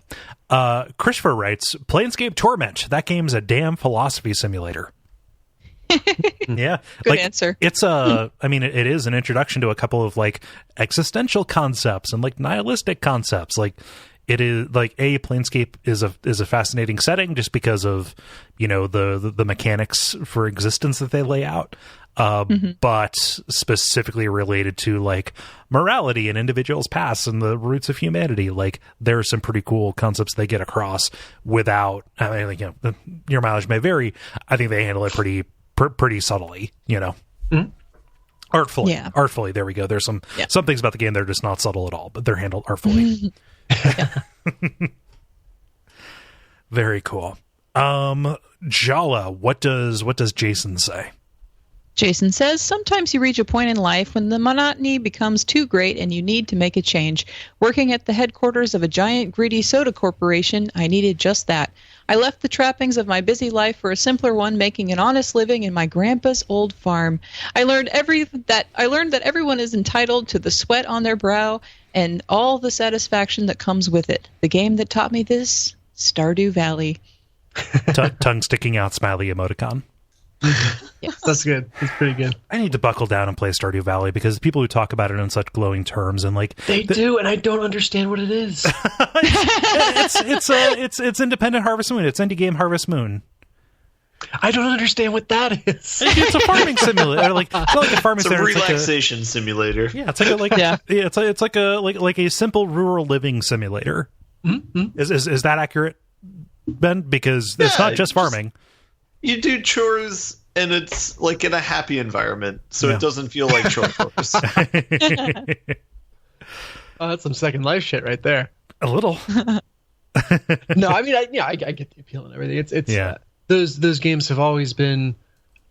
Christopher writes, Planescape Torment. That game's a damn philosophy simulator. Yeah. Good answer. It's it is an introduction to a couple of like existential concepts and like nihilistic concepts. Like it is like Planescape is a fascinating setting just because of, the mechanics for existence that they lay out. But specifically related to like morality and individuals' pasts and the roots of humanity. Like there are some pretty cool concepts they get across without, your mileage may vary. I think they handle it pretty subtly, artfully. Yeah. Artfully, there we go. There's some things about the game that are just not subtle at all, but they're handled artfully. Very cool. Jala, what does Jason say? Jason says, sometimes you reach a point in life when the monotony becomes too great and you need to make a change. Working at the headquarters of a giant greedy soda corporation, I needed just that. I left the trappings of my busy life for a simpler one, making an honest living in my grandpa's old farm. I learned that everyone is entitled to the sweat on their brow and all the satisfaction that comes with it. The game that taught me this, Stardew Valley. Tongue sticking out smiley emoticon. Yes. That's good. That's pretty good. I need to buckle down and play Stardew Valley because people who talk about it in such glowing terms and they do, and I don't understand what it is. it's independent Harvest Moon. It's indie game Harvest Moon. I don't understand what that is. It's a farming simulator. It's not like a farming simulator. It's a relaxation simulator. Yeah, it's like a simple rural living simulator. Mm-hmm. Is that accurate, Ben? Because it's not just farming. You do chores, and it's like in a happy environment, so it doesn't feel like chores. Oh, that's some Second Life shit right there. A little. No, I mean, I get the appeal and everything. It's those games have always been,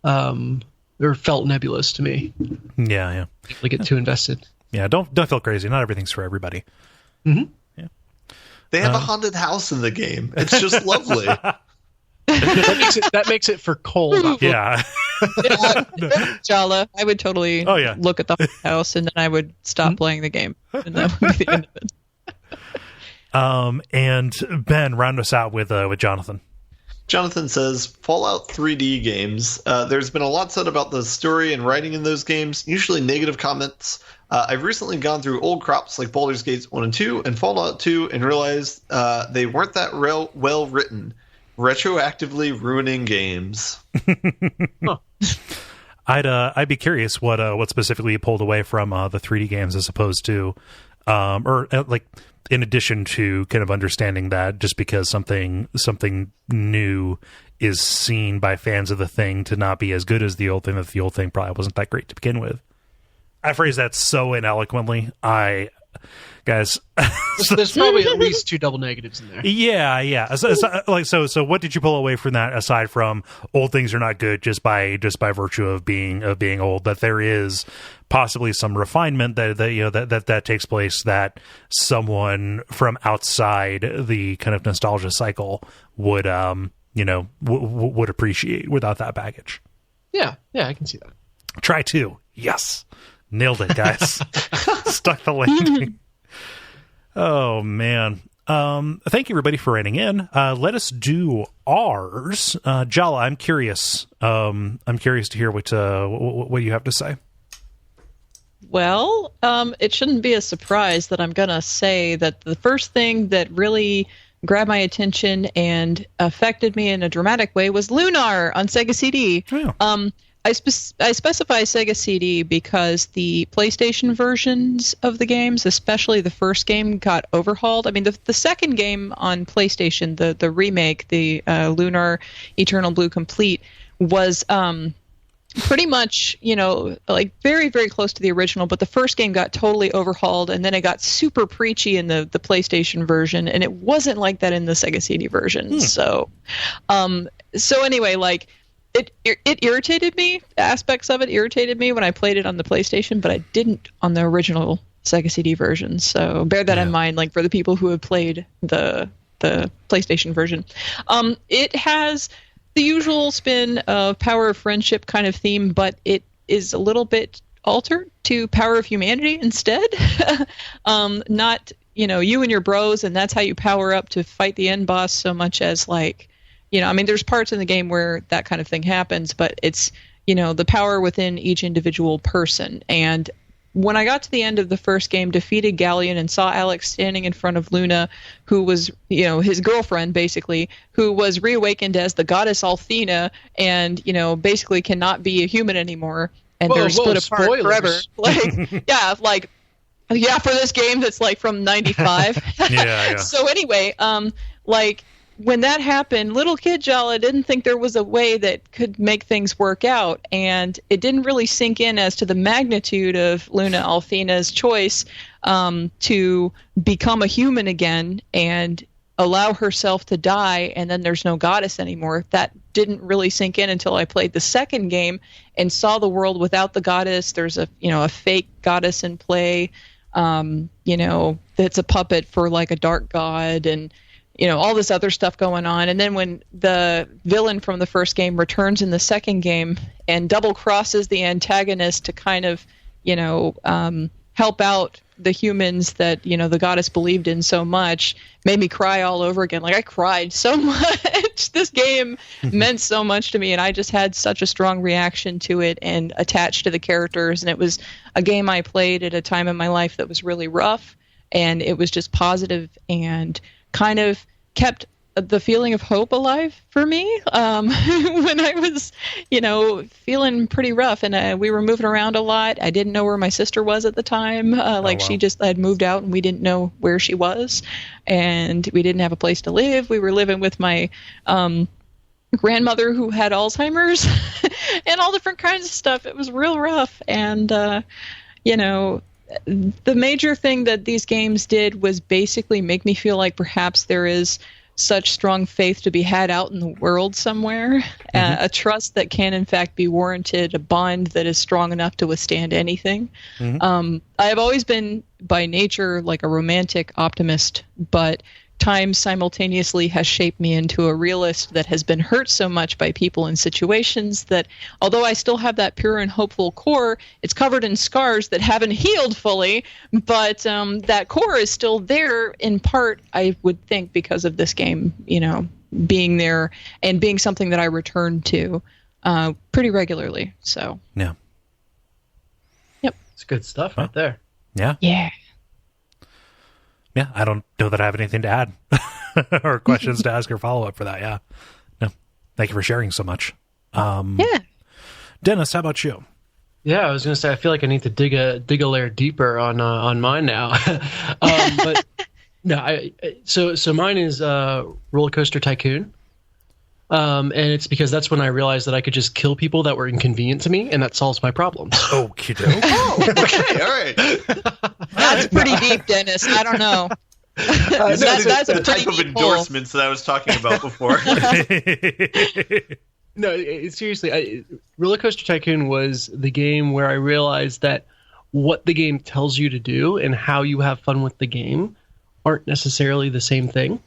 or felt nebulous to me. Yeah. I get too invested. Yeah, don't feel crazy. Not everything's for everybody. Mm-hmm. Yeah. They have a haunted house in the game. It's just lovely. That makes it for Kole. Yeah. Jala, I would totally look at the house and then I would stop playing the game. And that would be the end of it. And Ben, round us out with Jonathan. Jonathan says, Fallout 3D games. There's been a lot said about the story and writing in those games, usually negative comments. I've recently gone through old crops like Baldur's Gate 1 and 2 and Fallout 2 and realized they weren't that well written. Retroactively ruining games. Huh. I'd be curious what specifically you pulled away from the 3D games as opposed to in addition to kind of understanding that just because something new is seen by fans of the thing to not be as good as the old thing, that the old thing probably wasn't that great to begin with. I phrase that so ineloquently. Guys, there's probably at least 2 double negatives in there. Yeah. So what did you pull away from that aside from old things are not good just by virtue of being old? That there is possibly some refinement that takes place that someone from outside the kind of nostalgia cycle would would appreciate without that baggage. Yeah, I can see that. Try 2. Yes, nailed it, guys. Stuck the landing. Oh, man. Thank you, everybody, for writing in. Let us do ours. Jala, I'm curious. I'm curious to hear what you have to say. Well, it shouldn't be a surprise that I'm going to say that the first thing that really grabbed my attention and affected me in a dramatic way was Lunar on Sega CD. Yeah. I specify Sega CD because the PlayStation versions of the games, especially the first game, got overhauled. I mean, the second game on PlayStation, the remake, the Lunar Eternal Blue Complete, was pretty much, like very, very close to the original. But the first game got totally overhauled, and then it got super preachy in the PlayStation version, and it wasn't like that in the Sega CD version. So anyway, like. It irritated me. Aspects of it irritated me when I played it on the PlayStation, but I didn't on the original Sega CD version. So bear that in mind, like for the people who have played the PlayStation version. It has the usual spin of Power of Friendship kind of theme, but it is a little bit altered to Power of Humanity instead. Not you and your bros, and that's how you power up to fight the end boss, so much as like. There's parts in the game where that kind of thing happens, but it's, the power within each individual person. And when I got to the end of the first game, defeated Galleon and saw Alex standing in front of Luna, who was, his girlfriend, basically, who was reawakened as the goddess Althena and, basically cannot be a human anymore. And they're split apart forever. For this game that's like from 95. Yeah. So anyway, when that happened, little kid Jala didn't think there was a way that could make things work out, and it didn't really sink in as to the magnitude of Luna Alfina's choice to become a human again and allow herself to die, and then there's no goddess anymore. That didn't really sink in until I played the second game and saw the world without the goddess. There's a fake goddess in play, that's a puppet for like a dark god, and all this other stuff going on. And then when the villain from the first game returns in the second game and double crosses the antagonist to kind of help out the humans that the goddess believed in so much, made me cry all over again. Like, I cried so much. This game meant so much to me, and I just had such a strong reaction to it and attached to the characters. And it was a game I played at a time in my life that was really rough, and it was just positive and kind of kept the feeling of hope alive for me when I was, feeling pretty rough. And we were moving around a lot. I didn't know where my sister was at the time. She just had moved out, and we didn't know where she was. And we didn't have a place to live. We were living with my grandmother who had Alzheimer's and all different kinds of stuff. It was real rough. And, the major thing that these games did was basically make me feel like perhaps there is such strong faith to be had out in the world somewhere, a trust that can in fact be warranted, a bond that is strong enough to withstand anything. I have always been by nature like a romantic optimist, but time simultaneously has shaped me into a realist that has been hurt so much by people and situations that although I still have that pure and hopeful core, it's covered in scars that haven't healed fully, but that core is still there in part, I would think, because of this game, being there and being something that I return to pretty regularly. So yeah. Yep. It's good stuff right there. Yeah. Yeah. Yeah, I don't know that I have anything to add or questions to ask or follow up for that. Yeah. No, thank you for sharing so much. Yeah. Dennis, how about you? Yeah, I was going to say, I feel like I need to dig a layer deeper on mine now. But no, so mine is Roller Coaster Tycoon. And it's because that's when I realized that I could just kill people that were inconvenient to me, and that solves my problems. Okay. Oh, okay, all right. That's pretty deep, Dennis. I don't know. That's a the type of endorsements that I was talking about before. No, seriously, Roller Coaster Tycoon was the game where I realized that what the game tells you to do and how you have fun with the game aren't necessarily the same thing.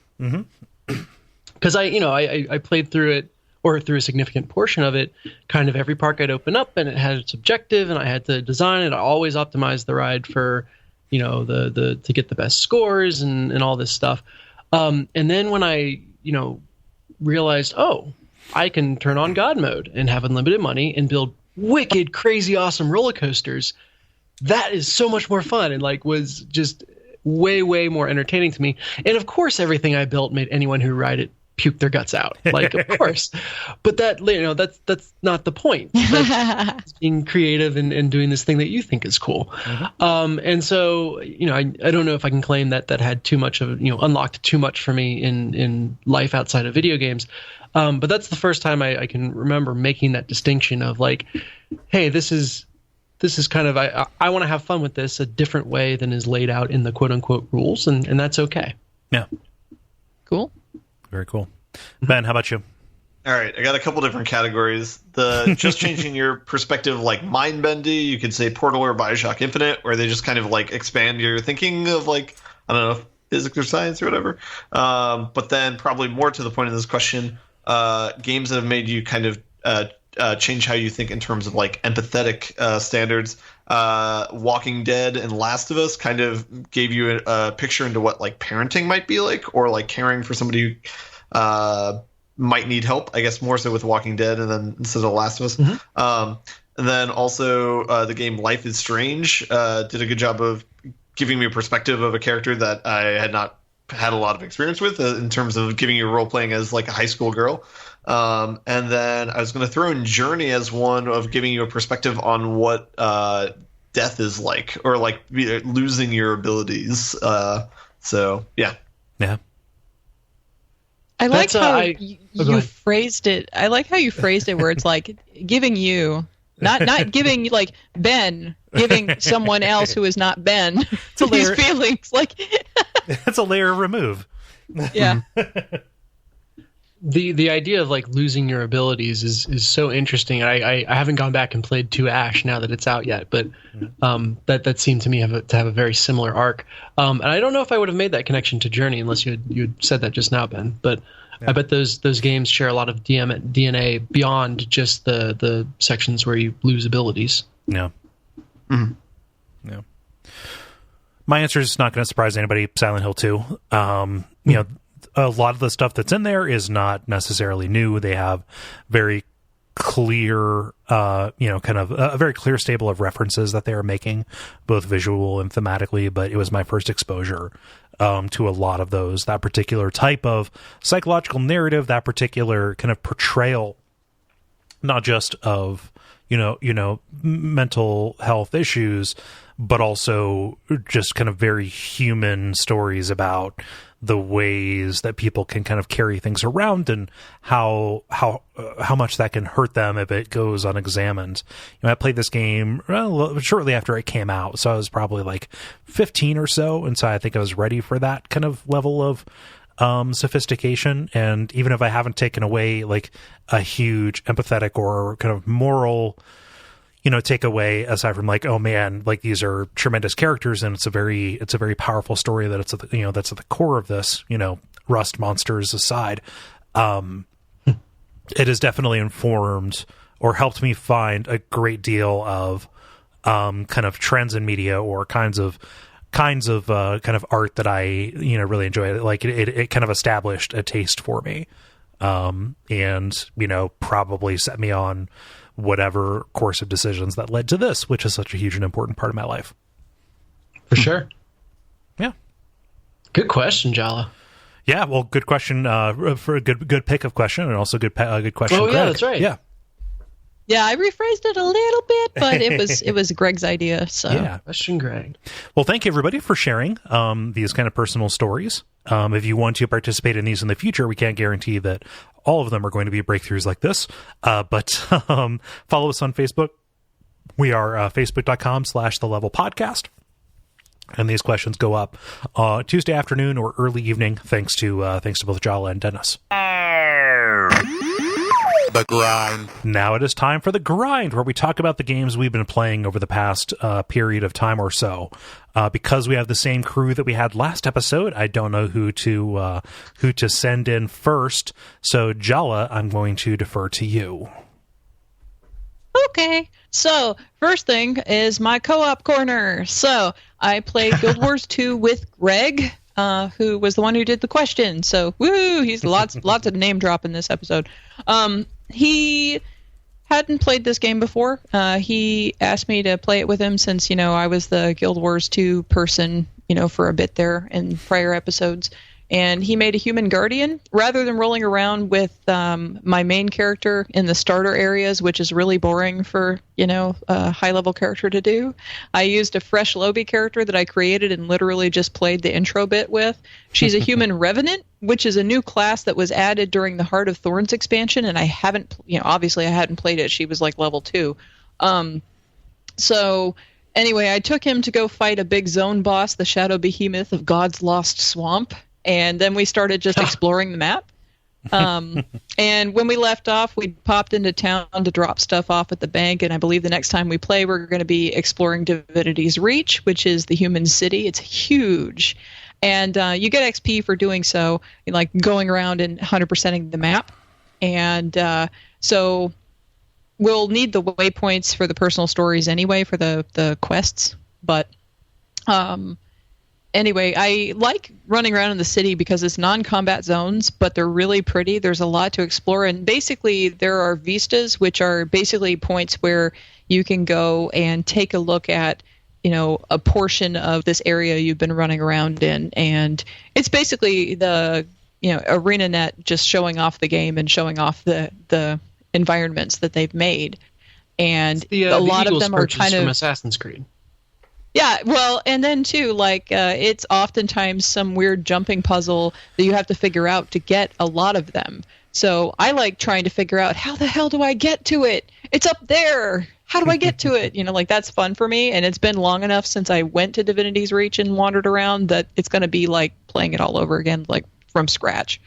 Because I played through it, or through a significant portion of it, kind of every park I'd open up, and it had its objective, and I had to design it. I always optimized the ride for, to get the best scores and all this stuff. And then when I, realized, I can turn on God mode and have unlimited money and build wicked, crazy, awesome roller coasters. That is so much more fun, and was just way, way more entertaining to me. And of course, everything I built made anyone who ride it puke their guts out. Of course. But that, that's not the point. That's being creative and doing this thing that you think is cool. And so, I don't know if I can claim that had too much of, unlocked too much for me in life outside of video games. But that's the first time I can remember making that distinction of hey, this is kind of, I want to have fun with this a different way than is laid out in the quote unquote rules. And that's okay. Yeah. Cool. Very cool. Ben, how about you? All right, I got a couple different categories. The just changing your perspective, like mind bendy, you could say Portal or Bioshock Infinite, where they just kind of expand your thinking of I don't know, physics or science or whatever. But then probably more to the point of this question, games that have made you kind of change how you think in terms of empathetic standards. Walking Dead and Last of Us kind of gave you a picture into what parenting might be like, or caring for somebody who might need help. I guess more so with Walking Dead, and then instead of Last of Us. And then also the game Life is Strange did a good job of giving me a perspective of a character that I had not had a lot of experience with in terms of giving you role playing as a high school girl. And then I was going to throw in Journey as one of giving you a perspective on what death is like, or losing your abilities. So yeah. Yeah. I like That's, how go you ahead. phrased it. I like how you phrased it, where it's like giving you, not giving like Ben, giving someone else who is not Ben these feelings. Like It's a layer of remove. yeah. The idea of like losing your abilities is so interesting. I haven't gone back and played 2 Ash now that it's out yet, but that seemed to me to have a very similar arc. And I don't know if I would have made that connection to Journey unless you had said that just now, Ben. But I bet those games share a lot of DNA beyond just the sections where you lose abilities. Yeah. Yeah. My answer is not going to surprise anybody. Silent Hill 2. You know, a lot of the stuff that's in there is not necessarily new. They have very clear, kind of a very clear stable of references that they are making, both visual and thematically. But it was my first exposure to a lot of those, that particular type of psychological narrative, that particular kind of portrayal, not just of, mental health issues, but also just kind of very human stories about the ways that people can kind of carry things around and how much that can hurt them if it goes unexamined. I played this game shortly after it came out, so I was probably like 15 or so, and so I think I was ready for that kind of level of sophistication. And even if I haven't taken away like a huge empathetic or kind of moral takeaway, aside from like, oh man, like these are tremendous characters and it's a very powerful story that it's at the, that's at the core of this, rust monsters aside, it has definitely informed or helped me find a great deal of kind of trends in media or kinds of kind of art that I really enjoy. Like it kind of established a taste for me, and probably set me on whatever course of decisions that led to this, which is such a huge and important part of my life. For sure. Yeah. Good question, Jala. Yeah, well, good question for a good pick of question, and also good question. Oh, Greg. yeah, that's right. Yeah. Yeah, I rephrased it a little bit, but it was Greg's idea. So yeah, question, Greg. Well, thank you everybody for sharing these kind of personal stories. If you want to participate in these in the future, we can't guarantee that all of them are going to be breakthroughs like this, but follow us on Facebook. We are facebook.com/thelevelpodcast. And these questions go up Tuesday afternoon or early evening, thanks to both Jala and Dennis. The grind. Now it is time for the grind, where we talk about the games we've been playing over the past period of time or so. Because we have the same crew that we had last episode, I don't know who to send in first. So Jala, I'm going to defer to you. Okay. So first thing is my co-op corner. So I played Guild Wars 2 with Greg, who was the one who did the question. So woo, he's lots of name drop in this episode. He hadn't played this game before. He asked me to play it with him since, I was the Guild Wars 2 person, for a bit there in prior episodes. And he made a human guardian rather than rolling around with my main character in the starter areas, which is really boring for, a high-level character to do. I used a fresh Lobby character that I created and literally just played the intro bit with. She's a human revenant, which is a new class that was added during the Heart of Thorns expansion, and I haven't, obviously I hadn't played it. She was like level 2. So anyway, I took him to go fight a big zone boss, the Shadow Behemoth of God's Lost Swamp. And then we started just exploring the map. And when we left off, we popped into town to drop stuff off at the bank. And I believe the next time we play, we're going to be exploring Divinity's Reach, which is the human city. It's huge. And you get XP for doing so, like going around and 100%ing the map. And so we'll need the waypoints for the personal stories anyway for the quests. But anyway, I like running around in the city because it's non-combat zones, but they're really pretty. There's a lot to explore, and basically there are vistas, which are basically points where you can go and take a look at, a portion of this area you've been running around in, and it's basically the, ArenaNet just showing off the game and showing off the environments that they've made, and a lot of them are kind of from Assassin's Creed. Yeah, well, and then too, like it's oftentimes some weird jumping puzzle that you have to figure out to get a lot of them. So I like trying to figure out, how the hell do I get to it? It's up there. How do I get to it? Like that's fun for me. And it's been long enough since I went to Divinity's Reach and wandered around that it's going to be like playing it all over again, like from scratch.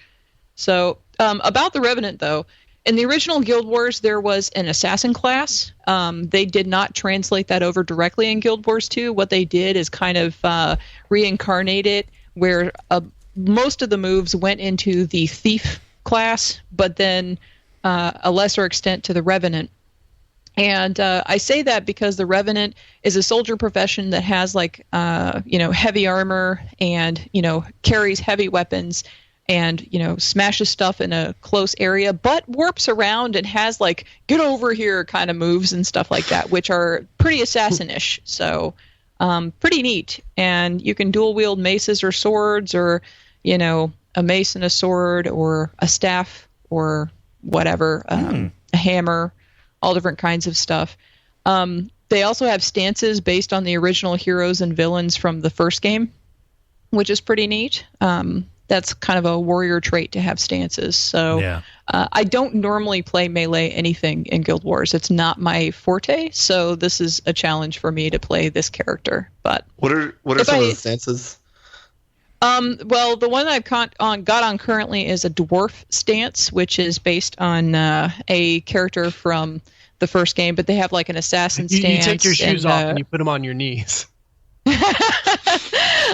So about the Revenant, though. In the original Guild Wars, there was an assassin class. They did not translate that over directly in Guild Wars 2. What they did is kind of reincarnate it, where most of the moves went into the thief class, but then a lesser extent to the Revenant. And I say that because the Revenant is a soldier profession that has like heavy armor and carries heavy weapons. And, smashes stuff in a close area, but warps around and has, like, get over here kind of moves and stuff like that, which are pretty assassin-ish. So, pretty neat. And you can dual-wield maces or swords or, a mace and a sword or a staff or whatever, a hammer, all different kinds of stuff. They also have stances based on the original heroes and villains from the first game, which is pretty neat. That's kind of a warrior trait to have stances. So yeah. I don't normally play melee anything in Guild Wars. It's not my forte, so this is a challenge for me to play this character. But what are some of the stances? Well, the one I've got on currently is a dwarf stance, which is based on a character from the first game, but they have like an assassin stance. You take your shoes off and you put them on your knees.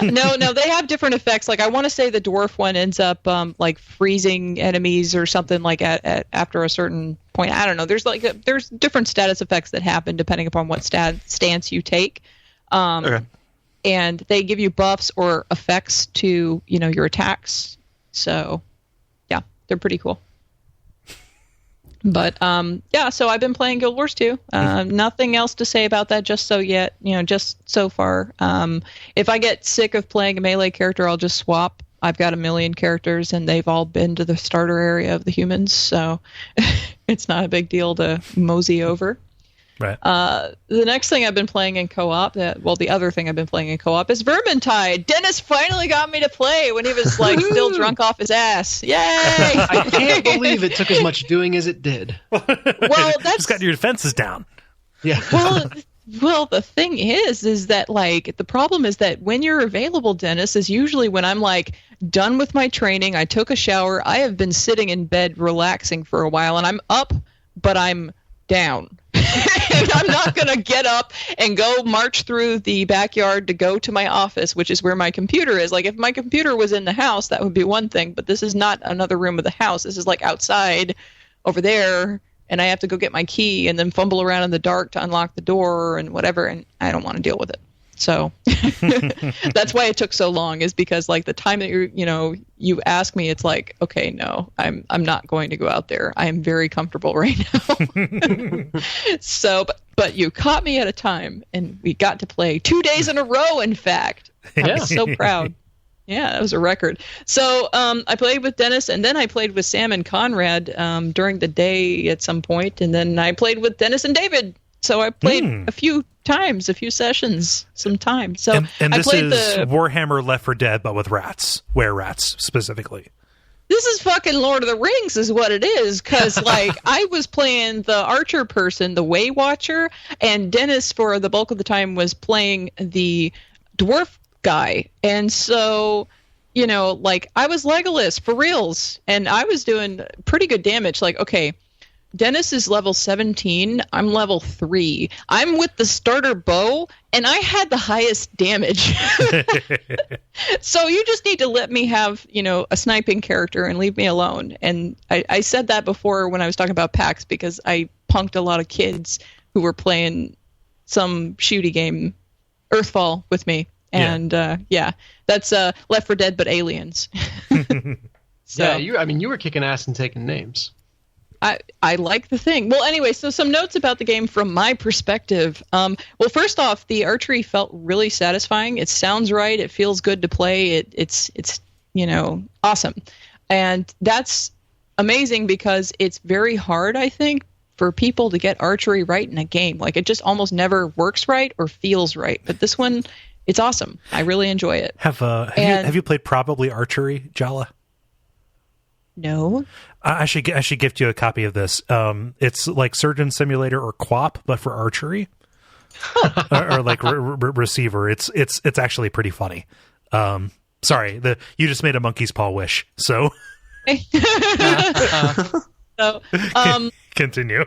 No, they have different effects. Like I want to say the dwarf one ends up like freezing enemies or something like at after a certain point. I don't know. There's different status effects that happen depending upon what stance you take. Okay. And they give you buffs or effects to your attacks. So yeah, they're pretty cool. But so I've been playing Guild Wars 2. Nothing else to say about that just so far. If I get sick of playing a melee character, I'll just swap. I've got 1 million characters, and they've all been to the starter area of the humans, so it's not a big deal to mosey over. Right. The next thing I've been playing in co-op, the other thing I've been playing in co-op is Vermintide. Dennis finally got me to play when he was like still drunk off his ass. Yay! I can't believe it took as much doing as it did. Well, that's just got your defenses down. Yeah. Well, the thing is that like the problem is that when you're available, Dennis, is usually when I'm like done with my training. I took a shower. I have been sitting in bed relaxing for a while, and I'm up, but I'm down. And I'm not going to get up and go march through the backyard to go to my office, which is where my computer is. Like, if my computer was in the house, that would be one thing, but this is not another room of the house. This is like outside over there, and I have to go get my key and then fumble around in the dark to unlock the door and whatever, and I don't want to deal with it. So that's why it took so long, is because like the time that you ask me, it's like, okay, no, I'm not going to go out there. I am very comfortable right now. So, but you caught me at a time, and we got to play 2 days in a row. In fact, I'm so proud. Yeah, that was a record. So I played with Dennis, and then I played with Sam and Conrad during the day at some point, and then I played with Dennis and David. So I played a few sessions, some time. So and I this played is Warhammer Left 4 Dead, but with rats, were-rats specifically. This is fucking Lord of the Rings is what it is, because like I was playing the archer person, the Way Watcher, and Dennis for the bulk of the time was playing the dwarf guy. And so, like I was Legolas for reals, and I was doing pretty good damage. Like, okay, Dennis is level 17. I'm level 3. I'm with the starter bow, and I had the highest damage. So you just need to let me have, a sniping character and leave me alone. And I said that before when I was talking about PAX, because I punked a lot of kids who were playing some shooty game, Earthfall, with me. And that's Left 4 Dead, but aliens. So, yeah, you were kicking ass and taking names. I like the thing. Well, anyway, so some notes about the game from my perspective. Well, first off, the archery felt really satisfying. It sounds right. It feels good to play. It's awesome. And that's amazing because it's very hard, I think, for people to get archery right in a game. Like, it just almost never works right or feels right. But this one, it's awesome. I really enjoy it. Have you played Probably Archery, Jala? No. I should gift you a copy of this. It's like Surgeon Simulator or QWOP, but for archery, or like receiver. It's actually pretty funny. Sorry, you just made a monkey's paw wish. So, continue.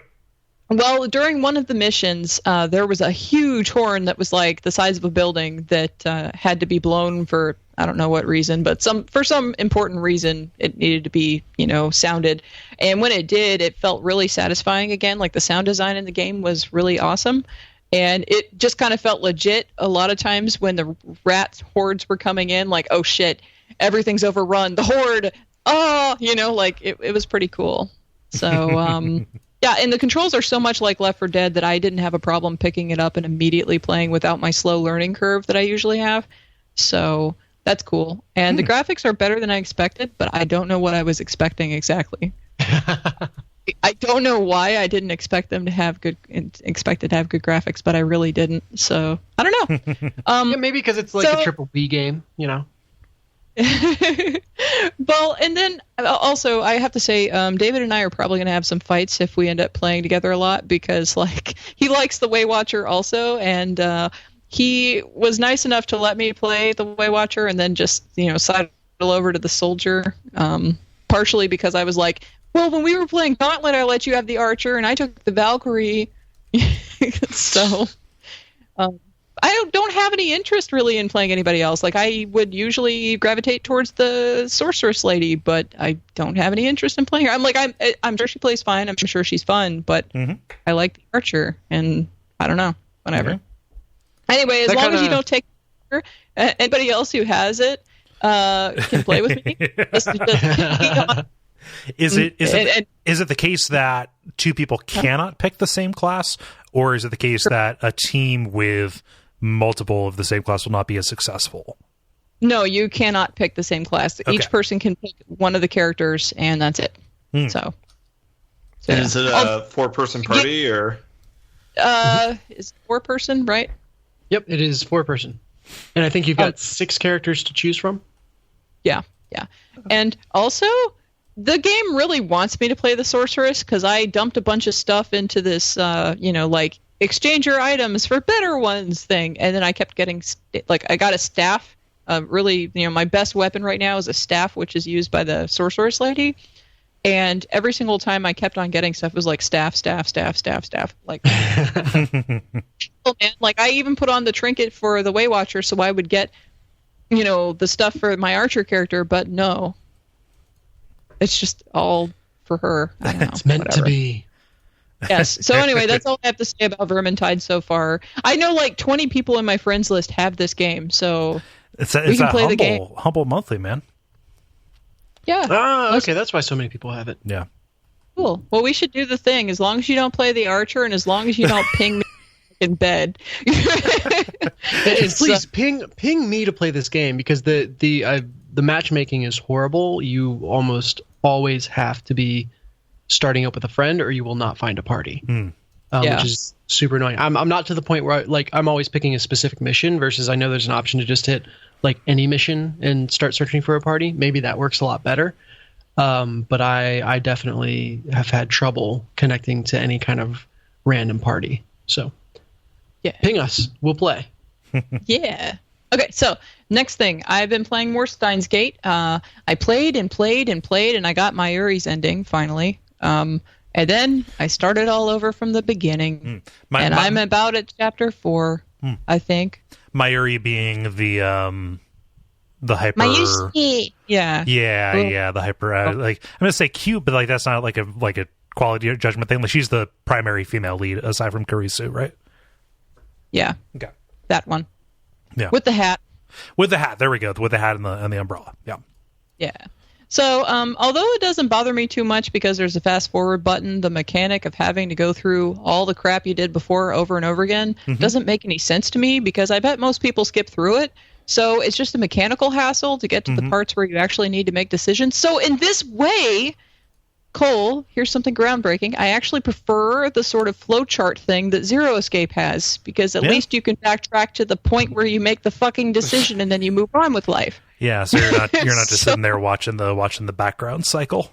Well, during one of the missions, there was a huge horn that was like the size of a building that had to be blown for, I don't know what reason, but for some important reason, it needed to be, sounded. And when it did, it felt really satisfying again. Like, the sound design in the game was really awesome. And it just kind of felt legit a lot of times when the rat hordes were coming in, like, oh shit, everything's overrun. The horde, it was pretty cool. So, yeah, and the controls are so much like Left 4 Dead that I didn't have a problem picking it up and immediately playing without my slow learning curve that I usually have. So that's cool. And the graphics are better than I expected, but I don't know what I was expecting exactly. I don't know why I didn't expect them to have expected to have good graphics, but I really didn't. So I don't know. Yeah, maybe because it's like a triple B game, Well, and then also I have to say, David and I are probably going to have some fights if we end up playing together a lot, because like he likes the Way Watcher also, and he was nice enough to let me play the Way Watcher and then just sidle over to the Soldier, partially because I was like, well, when we were playing Gauntlet, I let you have the Archer and I took the Valkyrie. So I don't have any interest really in playing anybody else. Like, I would usually gravitate towards the Sorceress Lady, but I don't have any interest in playing her. I'm sure she plays fine. I'm sure she's fun, but I like the Archer, and I don't know, whatever. Mm-hmm. Anyway, as long as you don't take her, anybody else who has it can play with me. Is it the case that two people cannot pick the same class, or is it the case that a team with multiple of the same class will not be as successful? No, you cannot pick the same class. Okay. Each person can pick one of the characters, and that's it. So is it a 4-person party, or? Is 4-person, right? Yep, it is 4-person. And I think you've got 6 characters to choose from. Yeah. And also, the game really wants me to play the Sorceress, because I dumped a bunch of stuff into this, like, exchange your items for better ones thing. And then I kept getting, I got a staff. Really, my best weapon right now is a staff, which is used by the Sorceress Lady. And every single time I kept on getting stuff, it was like staff. Like, oh man, like, I even put on the trinket for the Way Watcher so I would get, the stuff for my Archer character, but no. It's just all for her. I don't know. It's meant to be. Yes. So anyway, that's all I have to say about Vermintide so far. I know like 20 people in my friends list have this game, so we can play the game. Humble monthly, man. Yeah. Ah, okay. That's why so many people have it. Yeah. Cool. Well, we should do the thing. As long as you don't play the Archer, and as long as you don't ping me in bed. Please ping me to play this game, because the matchmaking is horrible. You almost always have to be starting up with a friend, or you will not find a party, which is super annoying. I'm not to the point where I'm always picking a specific mission, versus I know there's an option to just hit like any mission and start searching for a party. Maybe that works a lot better. But I definitely have had trouble connecting to any kind of random party. So ping us, we'll play. Yeah. Okay, so next thing, I've been playing more Steins Gate. I played, and I got my Uri's ending finally. And then I started all over from the beginning. I'm about at chapter 4, I think. Mayuri being the hyper. Yeah. The hyper. Like, I'm gonna say cute, but like that's not like a quality judgment thing. Like, she's the primary female lead aside from Kurisu, right? Yeah. Okay. That one. Yeah. With the hat. There we go. With the hat and the umbrella. Yeah. Yeah. So, although it doesn't bother me too much because there's a fast forward button, the mechanic of having to go through all the crap you did before over and over again doesn't make any sense to me, because I bet most people skip through it. So it's just a mechanical hassle to get to the parts where you actually need to make decisions. So in this way, Kole, here's something groundbreaking. I actually prefer the sort of flowchart thing that Zero Escape has, because at least you can backtrack to the point where you make the fucking decision and then you move on with life. Yeah, so you're not just sitting there watching the background cycle.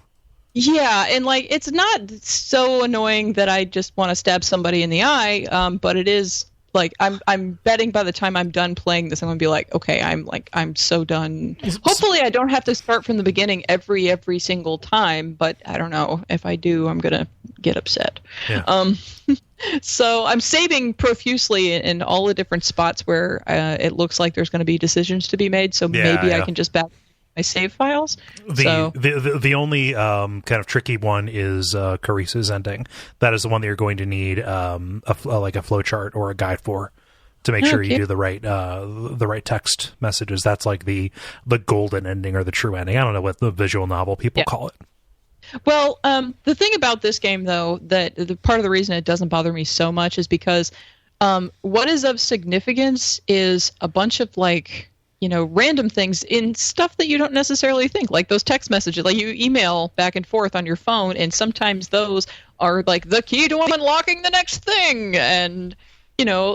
Yeah, and like it's not so annoying that I just want to stab somebody in the eye, but it is like I'm betting by the time I'm done playing this, I'm gonna be like, okay, I'm so done. Hopefully, I don't have to start from the beginning every single time, but I don't know. If I do, I'm gonna get upset. Yeah. So I'm saving profusely in all the different spots where it looks like there's going to be decisions to be made. So maybe I can just back my save files. The only kind of tricky one is Carice's ending. That is the one that you're going to need like a flowchart or a guide for to make sure you do the right text messages. That's like the golden ending or the true ending. I don't know what the visual novel people call it. Well, the thing about this game, though, that the part of the reason it doesn't bother me so much is because what is of significance is a bunch of random things in stuff that you don't necessarily think, like those text messages, like you email back and forth on your phone, and sometimes those are like the key to unlocking the next thing, and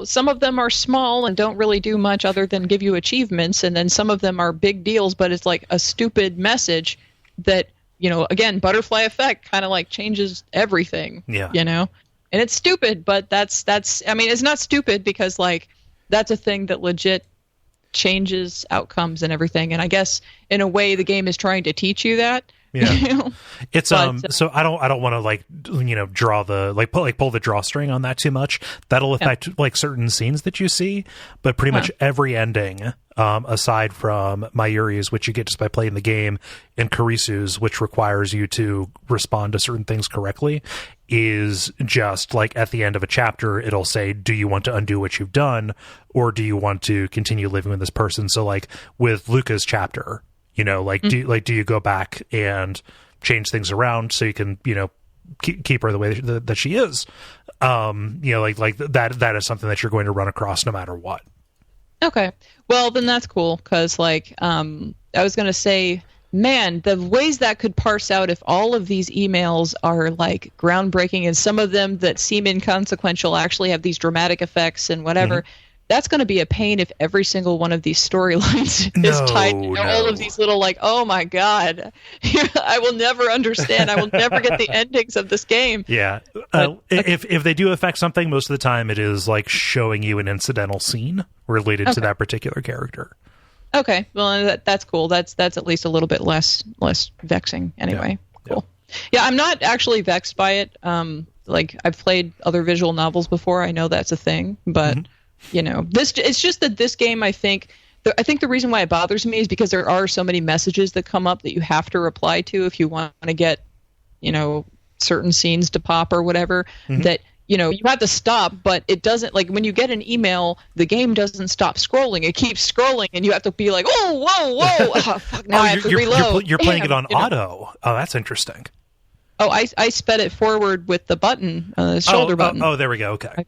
some of them are small and don't really do much other than give you achievements, and then some of them are big deals, but it's like a stupid message that again, butterfly effect kind of like changes everything. And it's stupid, but that's I mean, it's not stupid because like that's a thing that legit changes outcomes and everything, and I guess in a way the game is trying to teach you that. It's so I don't want to draw the pull the drawstring on that too much. That'll affect like certain scenes that you see, but pretty much every ending aside from Mayuri's, which you get just by playing the game, and Karisu's, which requires you to respond to certain things correctly, is just like at the end of a chapter it'll say, do you want to undo what you've done, or do you want to continue living with this person? So like with Luca's chapter, do you go back and change things around so you can keep her the way that she is? Like that is something that you're going to run across no matter what. Okay, well then that's cool, because I was going to say, man, the ways that could parse out if all of these emails are like groundbreaking and some of them that seem inconsequential actually have these dramatic effects and whatever. That's going to be a pain if every single one of these storylines is tied to all of these little oh my god, I will never understand. I will never get the endings of this game. Yeah. If they do affect something, most of the time it is like showing you an incidental scene related to that particular character. Okay. Well, that's cool. That's at least a little bit less vexing anyway. Yeah. Cool. Yeah, I'm not actually vexed by it. I've played other visual novels before. I know that's a thing, but it's just that this game, I think the reason why it bothers me is because there are so many messages that come up that you have to reply to if you want to get, certain scenes to pop or whatever, that, you have to stop, but it doesn't, like when you get an email, the game doesn't stop scrolling. It keeps scrolling and you have to be like, oh, whoa. Oh, fuck, now I have to reload. You're playing it on auto. Oh, that's interesting. Oh, I sped it forward with the button, shoulder button. Oh, there we go. Okay.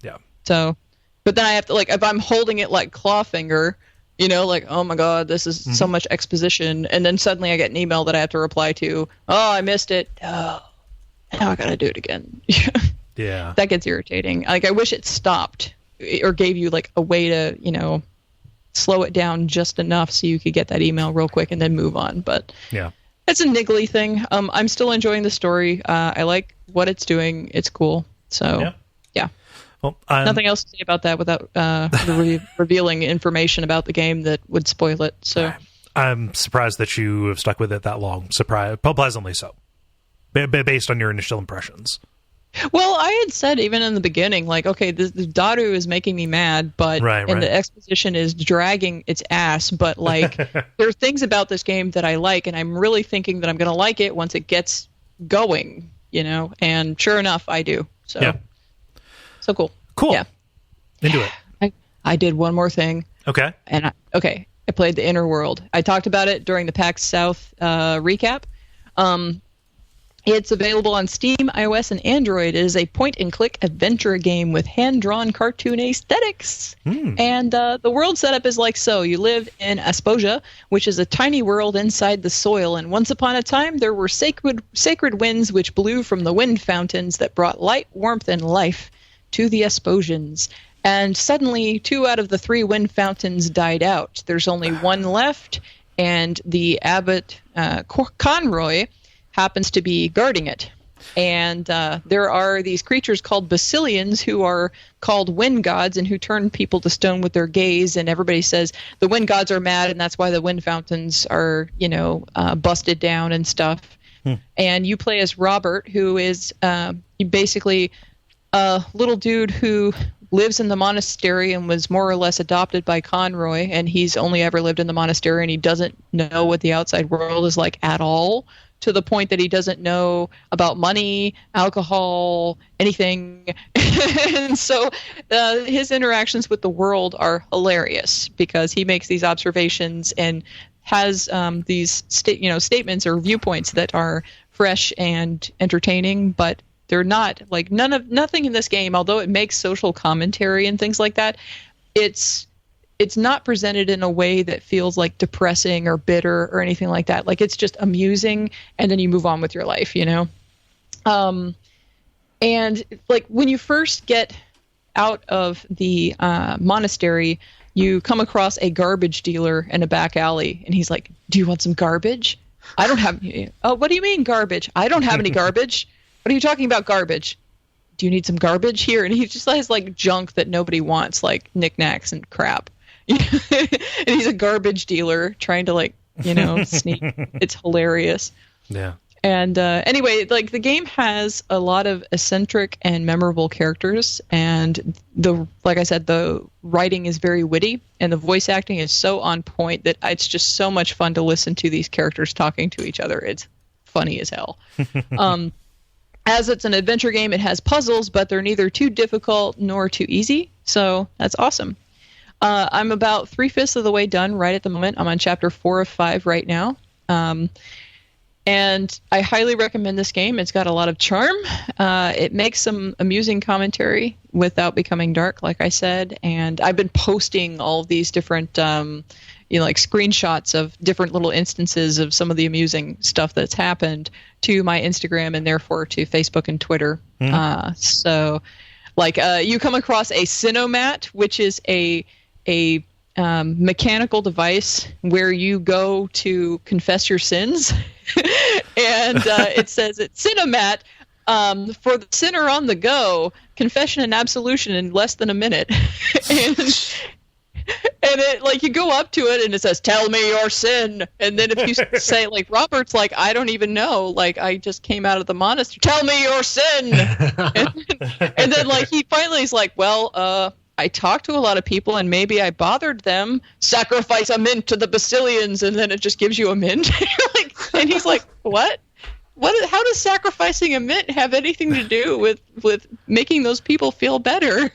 Yeah. So... But then I have to, if I'm holding it like claw finger, oh my god, this is so much exposition. And then suddenly I get an email that I have to reply to. Oh, I missed it. Oh, now I got to do it again. Yeah. That gets irritating. I wish it stopped or gave you a way to, slow it down just enough so you could get that email real quick and then move on. But yeah, it's a niggly thing. I'm still enjoying the story. I like what it's doing. It's cool. So, yeah. Well, nothing else to say about that without revealing information about the game that would spoil it. So I'm surprised that you have stuck with it that long. Pleasantly so, based on your initial impressions. Well, I had said even in the beginning, okay, the Daru is making me mad, but and the exposition is dragging its ass. But there are things about this game that I like, and I'm really thinking that I'm going to like it once it gets going. And sure enough, I do. So. Yeah. So cool. Yeah. Into it. I did one more thing. Okay. And I played the Inner World. I talked about it during the PAX South recap. It's available on Steam, iOS, and Android. It is a point-and-click adventure game with hand-drawn cartoon aesthetics. And the world setup is like so. You live in Asposia, which is a tiny world inside the soil. And once upon a time, there were sacred winds which blew from the wind fountains that brought light, warmth, and life to the Asposians. And suddenly, 2 out of the 3 wind fountains died out. There's only one left, and the abbot, Conroy, happens to be guarding it. And there are these creatures called Basilians who are called wind gods and who turn people to stone with their gaze. And everybody says the wind gods are mad, and that's why the wind fountains are, busted down and stuff. And you play as Robert, who is basically a little dude who lives in the monastery and was more or less adopted by Conroy. And he's only ever lived in the monastery, and he doesn't know what the outside world is like at all, to the point that he doesn't know about money, alcohol, anything. And so his interactions with the world are hilarious because he makes these observations and has these statements or viewpoints that are fresh and entertaining, but they're not like nothing in this game, although it makes social commentary and things like that. It's not presented in a way that feels like depressing or bitter or anything like that. Like, it's just amusing, and then you move on with your life, And like when you first get out of the monastery, you come across a garbage dealer in a back alley, and he's like, "Do you want some garbage?" "I don't have." "Oh, what do you mean garbage?" "I don't have any garbage." "What are you talking about, garbage?" "Do you need some garbage here?" And he just has like junk that nobody wants, like knickknacks and crap. And he's a garbage dealer trying to sneak. It's hilarious. Yeah. And anyway, like the game has a lot of eccentric and memorable characters, and like I said, the writing is very witty, and the voice acting is so on point that it's just so much fun to listen to these characters talking to each other. It's funny as hell. As it's an adventure game, it has puzzles, but they're neither too difficult nor too easy, so that's awesome. I'm about 3/5 of the way done right at the moment. I'm on chapter 4 of 5 right now. And I highly recommend this game. It's got a lot of charm. It makes some amusing commentary without becoming dark, like I said. And I've been posting all of these different, screenshots of different little instances of some of the amusing stuff that's happened to my Instagram and therefore to Facebook and Twitter. So, you come across a Sinomat, which is a mechanical device where you go to confess your sins. And it says it's Sinomat for the sinner on the go, confession and absolution in less than a minute. And it you go up to it and it says, "Tell me your sin." And then if you say Robert's "I don't even know, I just came out of the monastery, tell me your sin." and then he finally is "Well, I talked to a lot of people and maybe I bothered them. Sacrifice a mint to the Basilians," and then it just gives you a mint. And he's like, "What? How does sacrificing a mint have anything to do with making those people feel better?"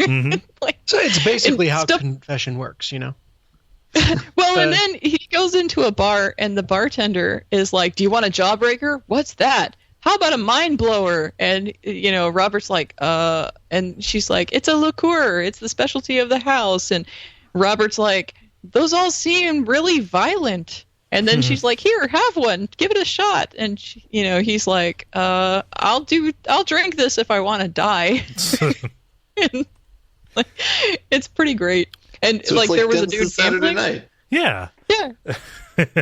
So it's basically how confession works, Well, and then he goes into a bar and the bartender is like, "Do you want a jawbreaker?" "What's that?" "How about a mind blower?" And Robert's like, and she's like, "It's a liqueur. It's the specialty of the house." And Robert's like, "Those all seem really violent." And then she's like, "Here, have one. Give it a shot." And he's like, I'll drink this if I want to die." And, it's pretty great. And so there was a dude gambling. Night. Yeah. Yeah.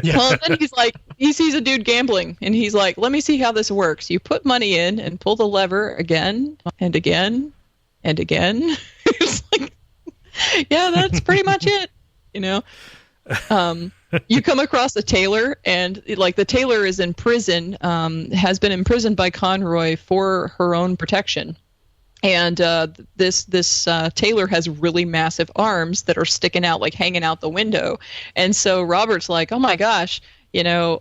Well, then he sees a dude gambling, and he's like, "Let me see how this works. You put money in and pull the lever again and again and again." It's like, yeah, that's pretty much it. You come across a tailor, and the tailor is in prison, has been imprisoned by Conroy for her own protection. And this tailor has really massive arms that are sticking out, hanging out the window. And so Robert's like, "Oh my gosh, you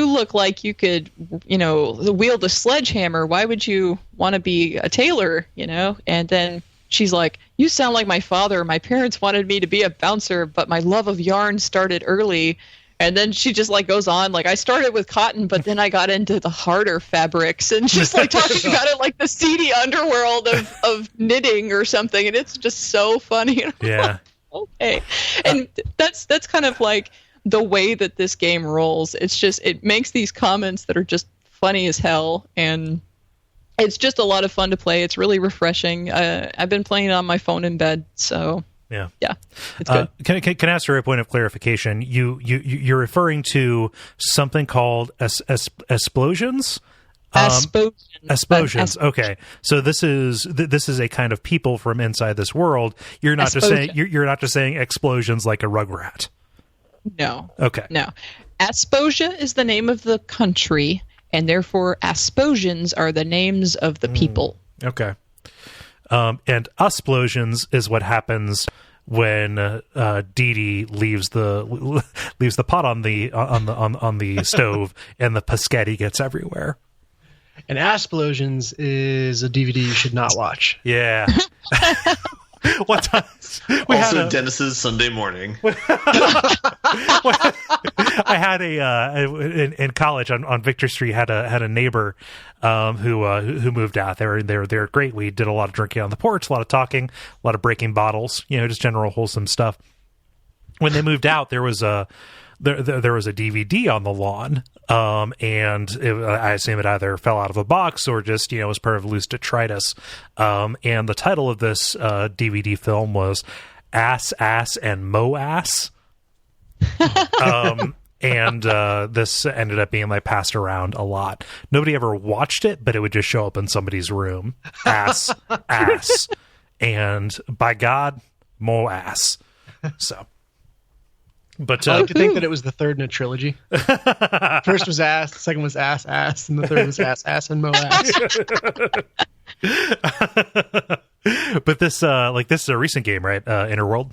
look like you could, wield a sledgehammer. Why would you want to be a tailor, And then she's like, "You sound like my father. My parents wanted me to be a bouncer, but my love of yarn started early." And then she just like goes on, like, I started with cotton, but then I got into the harder fabrics, and she's like talking about it like the seedy underworld of knitting or something, and it's just so funny. And I'm like, okay. And that's kind of like the way that this game rolls. It's just, it makes these comments that are just funny as hell, and it's just a lot of fun to play. It's really refreshing. I've been playing it on my phone in bed, so yeah, it's good. Can I ask for a point of clarification? You're referring to something called explosions? Explosions. Okay, so this is a kind of people from inside this world. You're not just saying you're not just saying explosions like a Rugrat. No. Okay. No. Asposia is the name of the country, and therefore Asposians are the names of the people. Okay. And explosions is what happens when Dee Dee leaves the pot on the stove and the pescetti gets everywhere. And Asplosions is a DVD you should not watch. Yeah. What time? Also, Dennis's Sunday morning. I had in college on Victor Street had a neighbor who moved out. They were great. We did a lot of drinking on the porch, a lot of talking, a lot of breaking bottles. Just general wholesome stuff. When they moved out, there was a DVD on the lawn, and I assume it either fell out of a box or just was part of loose detritus. And the title of this DVD film was Ass, and Mo Ass. And this ended up being like passed around a lot. Nobody ever watched it, but it would just show up in somebody's room. Ass, and by God, Mo Ass. So. But I like to think that it was the third in a trilogy. First was ass, the second was ass, and the third was ass, and Mo ass. But this is a recent game, right? Inner World.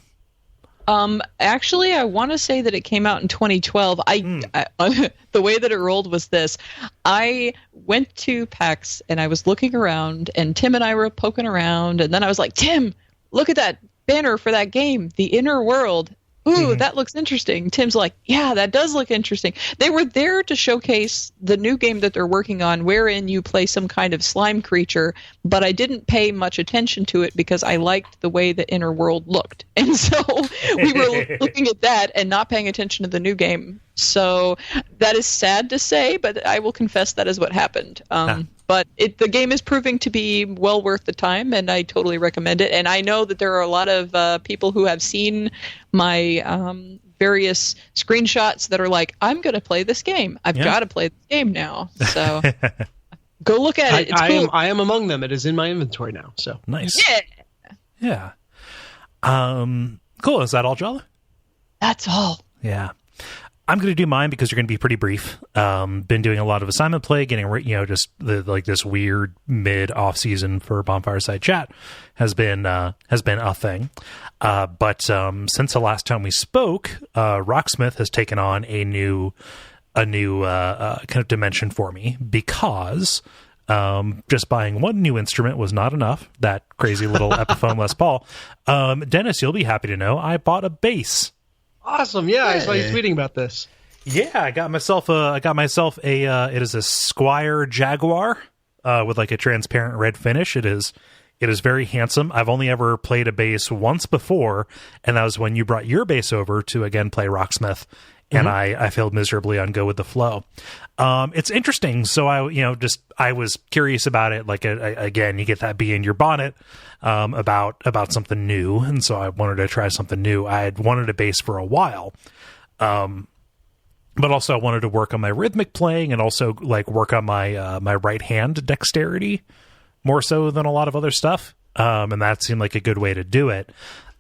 Actually, I want to say that it came out in 2012. The way that it rolled was this: I went to PAX and I was looking around, and Tim and I were poking around, and then I was like, Tim, look at that banner for that game, The Inner World. Ooh, that looks interesting. Tim's like, yeah, that does look interesting. They were there to showcase the new game that they're working on, wherein you play some kind of slime creature, but I didn't pay much attention to it because I liked the way the Inner World looked. And so we were looking at that and not paying attention to the new game. So that is sad to say, but I will confess that is what happened. But the game is proving to be well worth the time, and I totally recommend it. And I know that there are a lot of people who have seen my various screenshots that are like, I'm going to play this game. I've got to play this game now. So go look at it. It's cool. I am among them. It is in my inventory now. So nice. Yeah. Cool. Is that all, Jala? That's all. Yeah. I'm going to do mine because you're going to be pretty brief. Been doing a lot of assignment play, getting just this weird mid off season for Bonfireside Chat has been a thing. But since the last time we spoke, Rocksmith has taken on a new kind of dimension for me because just buying one new instrument was not enough. That crazy little Epiphone Les Paul. Dennis, you'll be happy to know I bought a bass. Awesome! Yeah, I saw you tweeting about this. Yeah, I got myself a. It is a Squire Jaguar with like a transparent red finish. It is very handsome. I've only ever played a bass once before, and that was when you brought your bass over to again play Rocksmith, and I failed miserably on Go with the Flow. It's interesting. So I was curious about it. Like again, you get that bee in your bonnet. About something new, and so I wanted to try something new. I had wanted a bass for a while, but also I wanted to work on my rhythmic playing and also like work on my my right hand dexterity more so than a lot of other stuff. And that seemed like a good way to do it.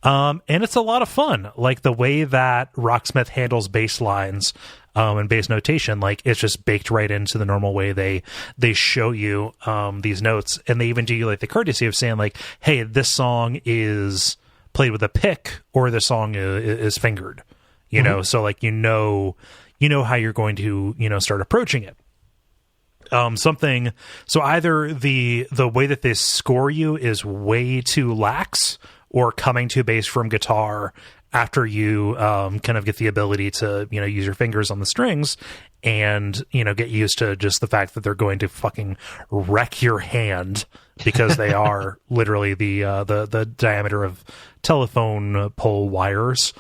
And it's a lot of fun, like the way that Rocksmith handles bass lines. And bass notation, like it's just baked right into the normal way they show you these notes, and they even do you like the courtesy of saying like, hey, this song is played with a pick or the song is fingered, you know, so like you know how you're going to start approaching it. So either the way that they score you is way too lax, or coming to bass from guitar after you kind of get the ability to, use your fingers on the strings and, get used to just the fact that they're going to fucking wreck your hand because they are literally the diameter of telephone pole wires.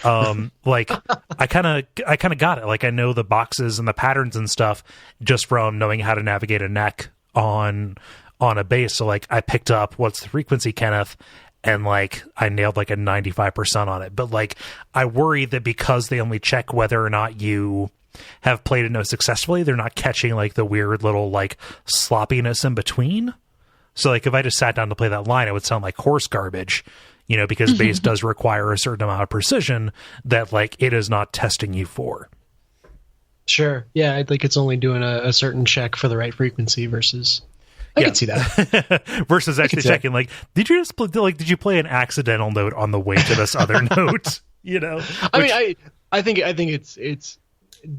Like I kind of got it. Like I know the boxes and the patterns and stuff just from knowing how to navigate a neck on a bass. So like I picked up what's the frequency, Kenneth, and like I nailed like a 95% on it. But like I worry that because they only check whether or not you have played a note successfully, they're not catching like the weird little like sloppiness in between. So like if I just sat down to play that line, it would sound like horse garbage, because bass does require a certain amount of precision that like it is not testing you for. Sure. Yeah, I think it's only doing a certain check for the right frequency versus... I can see that. Versus actually checking, like, did you play an accidental note on the way to this other note? I think it's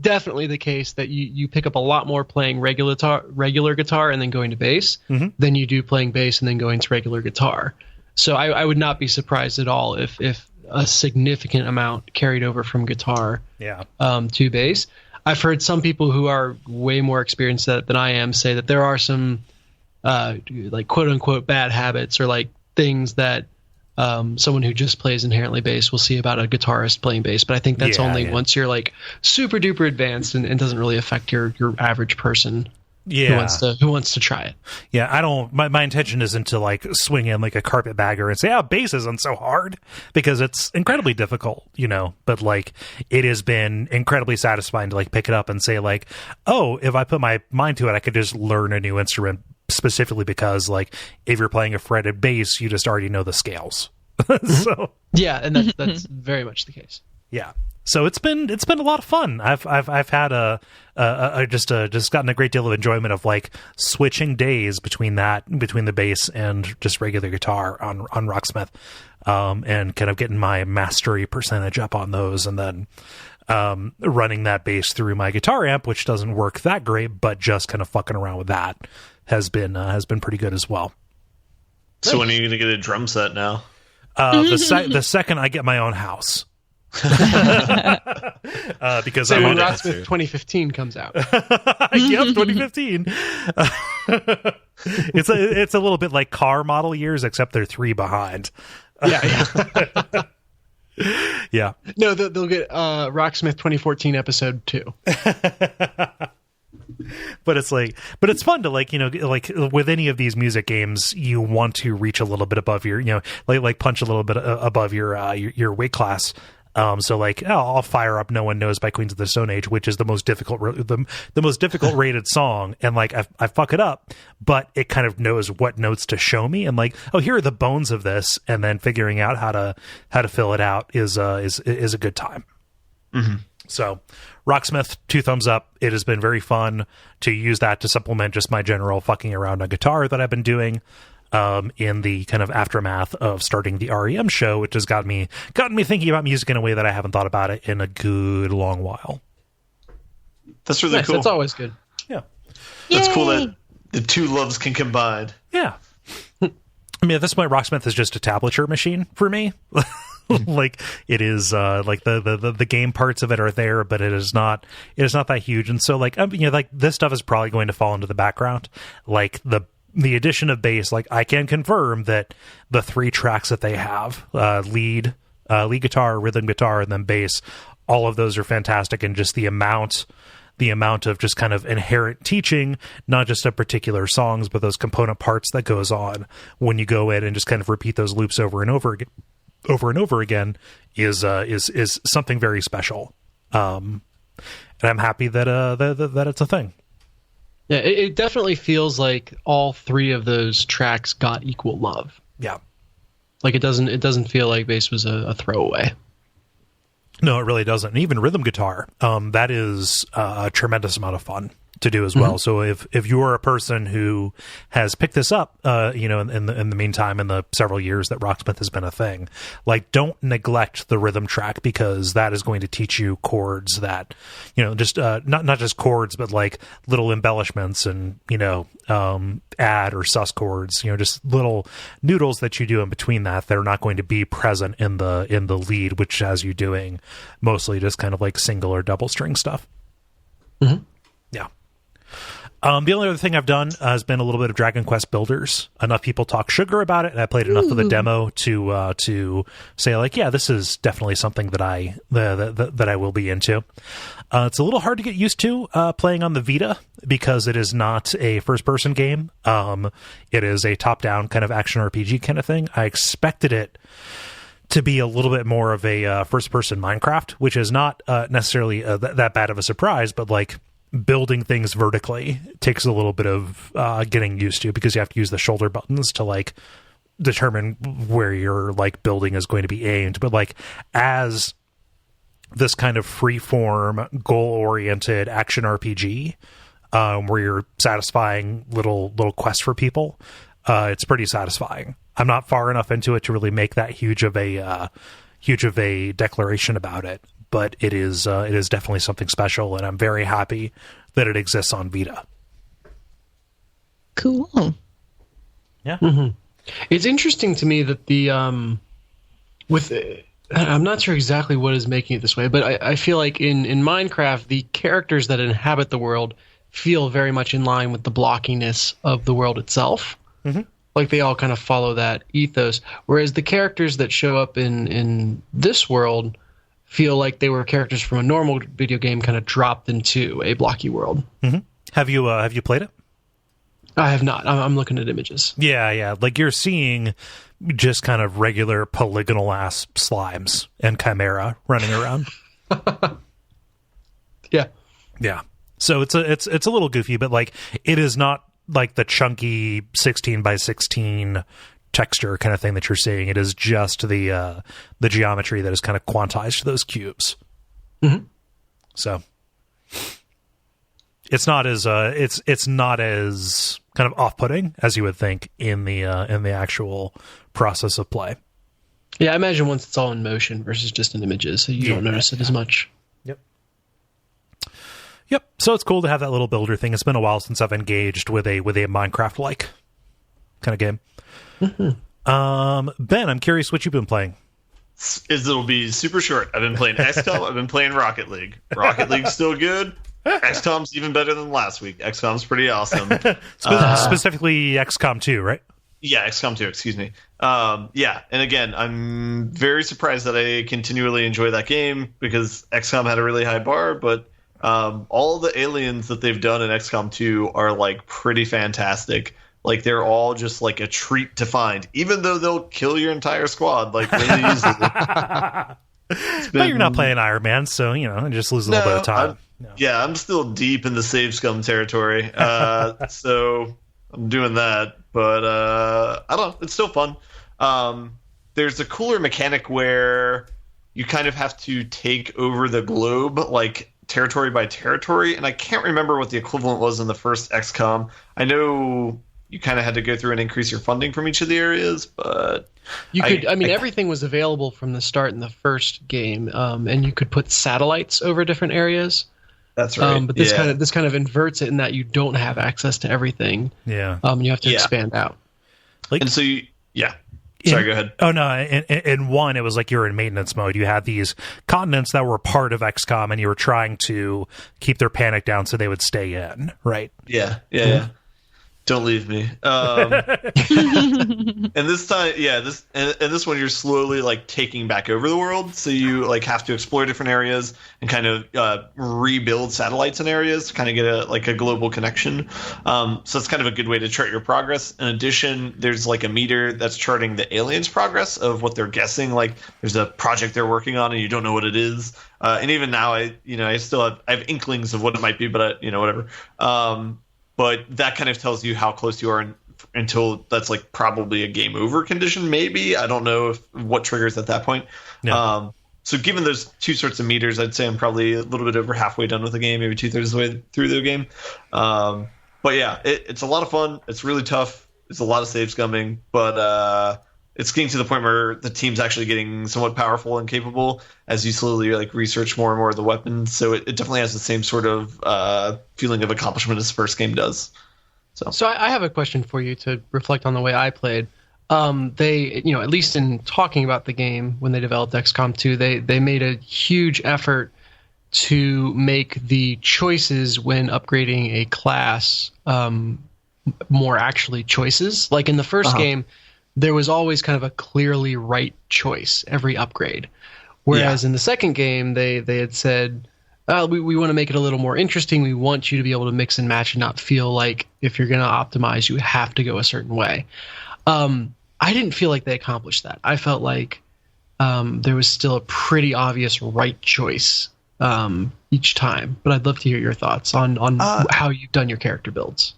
definitely the case that you pick up a lot more playing regular guitar and then going to bass than you do playing bass and then going to regular guitar. So I would not be surprised at all if a significant amount carried over from guitar to bass. I've heard some people who are way more experienced than I am say that there are some like quote unquote bad habits or like things that someone who just plays inherently bass will see about a guitarist playing bass. But I think that's once you're like super duper advanced and doesn't really affect your average person. Yeah. Who wants to try it? Yeah, I don't. My intention isn't to like swing in like a carpetbagger and say, bass isn't so hard, because it's incredibly difficult, But like, it has been incredibly satisfying to like pick it up and say like, oh, if I put my mind to it, I could just learn a new instrument, specifically because like if you're playing a fretted bass, you just already know the scales. So yeah, and that's very much the case. Yeah. So it's been a lot of fun. I've had just gotten a great deal of enjoyment of like switching days between the bass and just regular guitar on Rocksmith, and kind of getting my mastery percentage up on those, and then running that bass through my guitar amp, which doesn't work that great, but just kind of fucking around with that has been pretty good as well. So when are you going to get a drum set now? The second I get my own house. Because when Rocksmith 2015 comes out. Yep, 2015. It's a little bit like car model years, except they're 3 behind. Yeah. Yeah. No, they'll get Rocksmith 2014 episode 2. But it's fun to like with any of these music games, you want to reach a little bit above your, like punch a little bit above your weight class. So like, I'll fire up "No One Knows" by Queens of the Stone Age, which is the most difficult rated song, and like I fuck it up, but it kind of knows what notes to show me, and like, oh, here are the bones of this, and then figuring out how to fill it out is a good time. Mm-hmm. So Rocksmith, 2 thumbs up. It has been very fun to use that to supplement just my general fucking around on guitar that I've been doing. In the kind of aftermath of starting the REM show, which has gotten me thinking about music in a way that I haven't thought about it in a good long while. That's really cool. That's always good. Yeah. That's cool that the 2 loves can combine. Yeah. I mean, at this point, Rocksmith is just a tablature machine for me. Like it is, like the game parts of it are there, but it is not that huge. And so like, like this stuff is probably going to fall into the background. Like the addition of bass, like I can confirm that the 3 tracks that they have, lead guitar, rhythm guitar, and then bass, all of those are fantastic. And just the amount of just kind of inherent teaching, not just of particular songs, but those component parts that goes on when you go in and just kind of repeat those loops over and over again is something very special. And I'm happy that it's a thing. Yeah, it definitely feels like all 3 of those tracks got equal love. Yeah. Like it doesn't feel like bass was a throwaway. No, it really doesn't. And even rhythm guitar, that is a tremendous amount of fun to do as well. So if you're a person who has picked this up, in the meantime, in the several years that Rocksmith has been a thing, like, don't neglect the rhythm track, because that is going to teach you chords that, just not just chords, but like little embellishments and add or sus chords, just little noodles that you do in between that are not going to be present in the lead, which has you doing mostly just kind of like single or double string stuff. Yeah. The only other thing I've done has been a little bit of Dragon Quest Builders. Enough people talk sugar about it, and I played enough of the demo to say, like, yeah, this is definitely something that I will be into. It's a little hard to get used to playing on the Vita, because it is not a first-person game. It is a top-down kind of action RPG kind of thing. I expected it to be a little bit more of a first-person Minecraft, which is not necessarily that bad of a surprise, but like, building things vertically takes a little bit of getting used to, because you have to use the shoulder buttons to like determine where your like building is going to be aimed. But like, as this kind of freeform, goal-oriented action RPG, where you're satisfying little quests for people, it's pretty satisfying. I'm not far enough into it to really make that huge of a declaration about it, but it is definitely something special, and I'm very happy that it exists on Vita. Cool. Yeah. It's interesting to me that I'm not sure exactly what is making it this way, but I feel like in Minecraft, the characters that inhabit the world feel very much in line with the blockiness of the world itself. Like, they all kind of follow that ethos, whereas the characters that show up in this world feel like they were characters from a normal video game kind of dropped into a blocky world. Have you played it? I have not. I'm looking at images. Yeah. Like, you're seeing just kind of regular polygonal ass slimes and chimera running around. Yeah. So it's a little goofy, but like, it is not like the chunky 16 by 16 texture kind of thing that you're seeing. It is just the geometry that is kind of quantized to those cubes. So it's not as it's not as kind of off-putting as you would think in the actual process of play. Yeah, I imagine once it's all in motion versus just in images, so you don't notice it as much. Yep. So it's cool to have that little builder thing. It's been a while since I've engaged with a Minecraft-like kind of game. Ben, I'm curious what you've been playing. It'll be super short. I've been playing XCOM. I've been playing Rocket League. Rocket League's still good. XCOM's even better than last week. XCOM's pretty awesome. Specifically XCOM 2, right? Yeah, XCOM 2, excuse me. Yeah, and again, I'm very surprised that I continually enjoy that game, because XCOM had a really high bar, but all the aliens that they've done in XCOM 2 are like pretty fantastic. Like, they're all just like a treat to find, even though they'll kill your entire squad like really easily. But you're not playing Iron Man, so just lose a little bit of time. Yeah, I'm still deep in the save scum territory, so I'm doing that. But I don't know, it's still fun. There's a cooler mechanic where you kind of have to take over the globe, like territory by territory, and I can't remember what the equivalent was in the first XCOM. I know you kind of had to go through and increase your funding from each of the areas, but you could. Everything was available from the start in the first game, and you could put satellites over different areas. That's right. But this kind of inverts it in that you don't have access to everything. Yeah. You have to expand out. And so Sorry, go ahead. Oh, no. In one, it was like you were in maintenance mode. You had these continents that were part of XCOM, and you were trying to keep their panic down so they would stay in, right? Yeah. Don't leave me. And this time, this one, you're slowly like taking back over the world. So you like have to explore different areas and kind of rebuild satellites in areas to kind of get a global connection. So it's kind of a good way to chart your progress. In addition, there's like a meter that's charting the aliens' progress of what they're guessing. Like, there's a project they're working on and you don't know what it is. And even now, I still have inklings of what it might be, but whatever. But that kind of tells you how close you are until that's like probably a game over condition. Maybe, I don't know what triggers at that point. Yeah. So given those two sorts of meters, I'd say I'm probably a little bit over halfway done with the game, maybe 2/3 of the way through the game. But yeah, it's a lot of fun. It's really tough. There's a lot of save scumming, but it's getting to the point where the team's actually getting somewhat powerful and capable as you slowly like research more and more of the weapons. So it definitely has the same sort of feeling of accomplishment as the first game does. So I have a question for you to reflect on the way I played. They, at least in talking about the game when they developed XCOM 2, they made a huge effort to make the choices when upgrading a class more actually choices. Like in the first game, there was always kind of a clearly right choice every upgrade. Whereas in the second game, they had said, we want to make it a little more interesting. We want you to be able to mix and match and not feel like if you're going to optimize, you have to go a certain way. I didn't feel like they accomplished that. I felt like there was still a pretty obvious right choice each time. But I'd love to hear your thoughts on how you've done your character builds.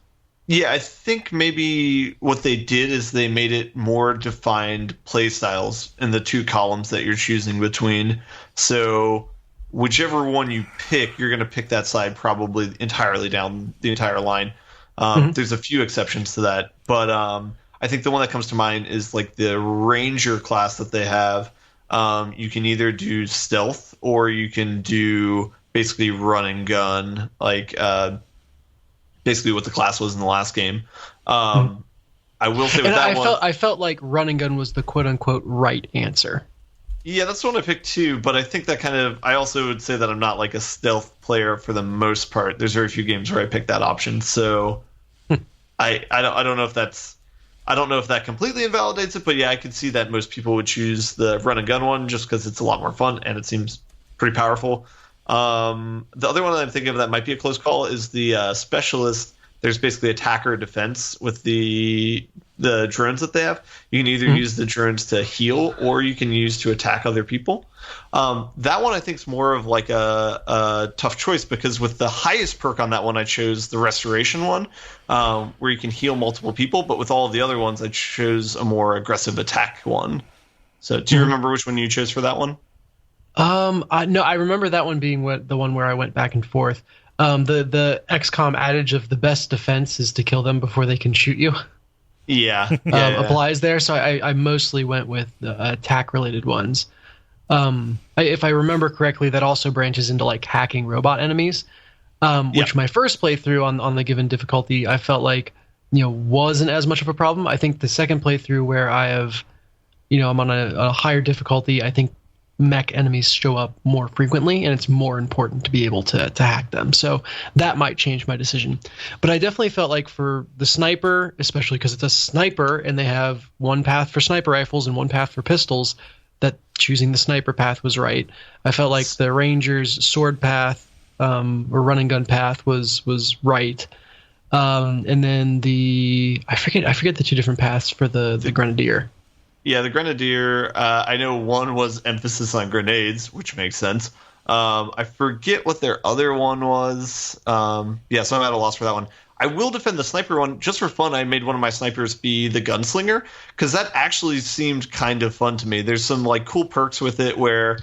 Yeah, I think maybe what they did is they made it more defined play styles in the two columns that you're choosing between. So whichever one you pick, you're going to pick that side probably entirely down the entire line. There's a few exceptions to that, but I think the one that comes to mind is like the Ranger class that they have. You can either do stealth or you can do basically run and gun, like basically what the class was in the last game. I will say with I felt like run and gun was the quote unquote right answer. Yeah, that's the one I picked too, but I think that I also would say that I'm not like a stealth player for the most part. There's very few games where I pick that option, so I don't know if that completely invalidates it, but yeah, I could see that most people would choose the run and gun one just because it's a lot more fun and it seems pretty powerful. The other one that I'm thinking of that might be a close call is the specialist. There's basically attack or defense with the drones that they have. You can either use the drones to heal or you can use to attack other people. That one I think is more of like a tough choice because with the highest perk on that one, I chose the restoration one, where you can heal multiple people. But with all of the other ones, I chose a more aggressive attack one. So do you remember which one you chose for that one? No, I remember that one being the one where I went back and forth. The XCOM adage of the best defense is to kill them before they can shoot you. Yeah, applies there. So I mostly went with the attack-related ones. If I remember correctly, that also branches into like hacking robot enemies, which my first playthrough on the given difficulty, I felt like wasn't as much of a problem. I think the second playthrough where I'm on a higher difficulty, I think mech enemies show up more frequently and it's more important to be able to hack them. So that might change my decision. But I definitely felt like for the sniper, especially because it's a sniper and they have one path for sniper rifles and one path for pistols, that choosing the sniper path was right. I felt like the ranger's sword path or run and gun path was right. And then I forget the two different paths for the grenadier. Yeah, the Grenadier, I know one was emphasis on grenades, which makes sense. I forget what their other one was. So I'm at a loss for that one. I will defend the sniper one. Just for fun, I made one of my snipers be the gunslinger, because that actually seemed kind of fun to me. There's some like cool perks with it where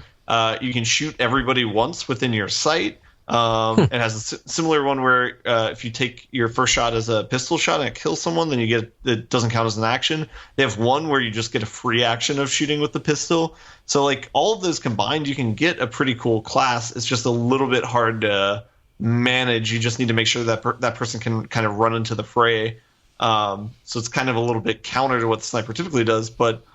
you can shoot everybody once within your sight. It has a similar one where if you take your first shot as a pistol shot and it kills someone, then it doesn't count as an action. They have one where you just get a free action of shooting with the pistol. So like all of those combined, you can get a pretty cool class. It's just a little bit hard to manage. You just need to make sure that that person can kind of run into the fray. So it's kind of a little bit counter to what the sniper typically does. But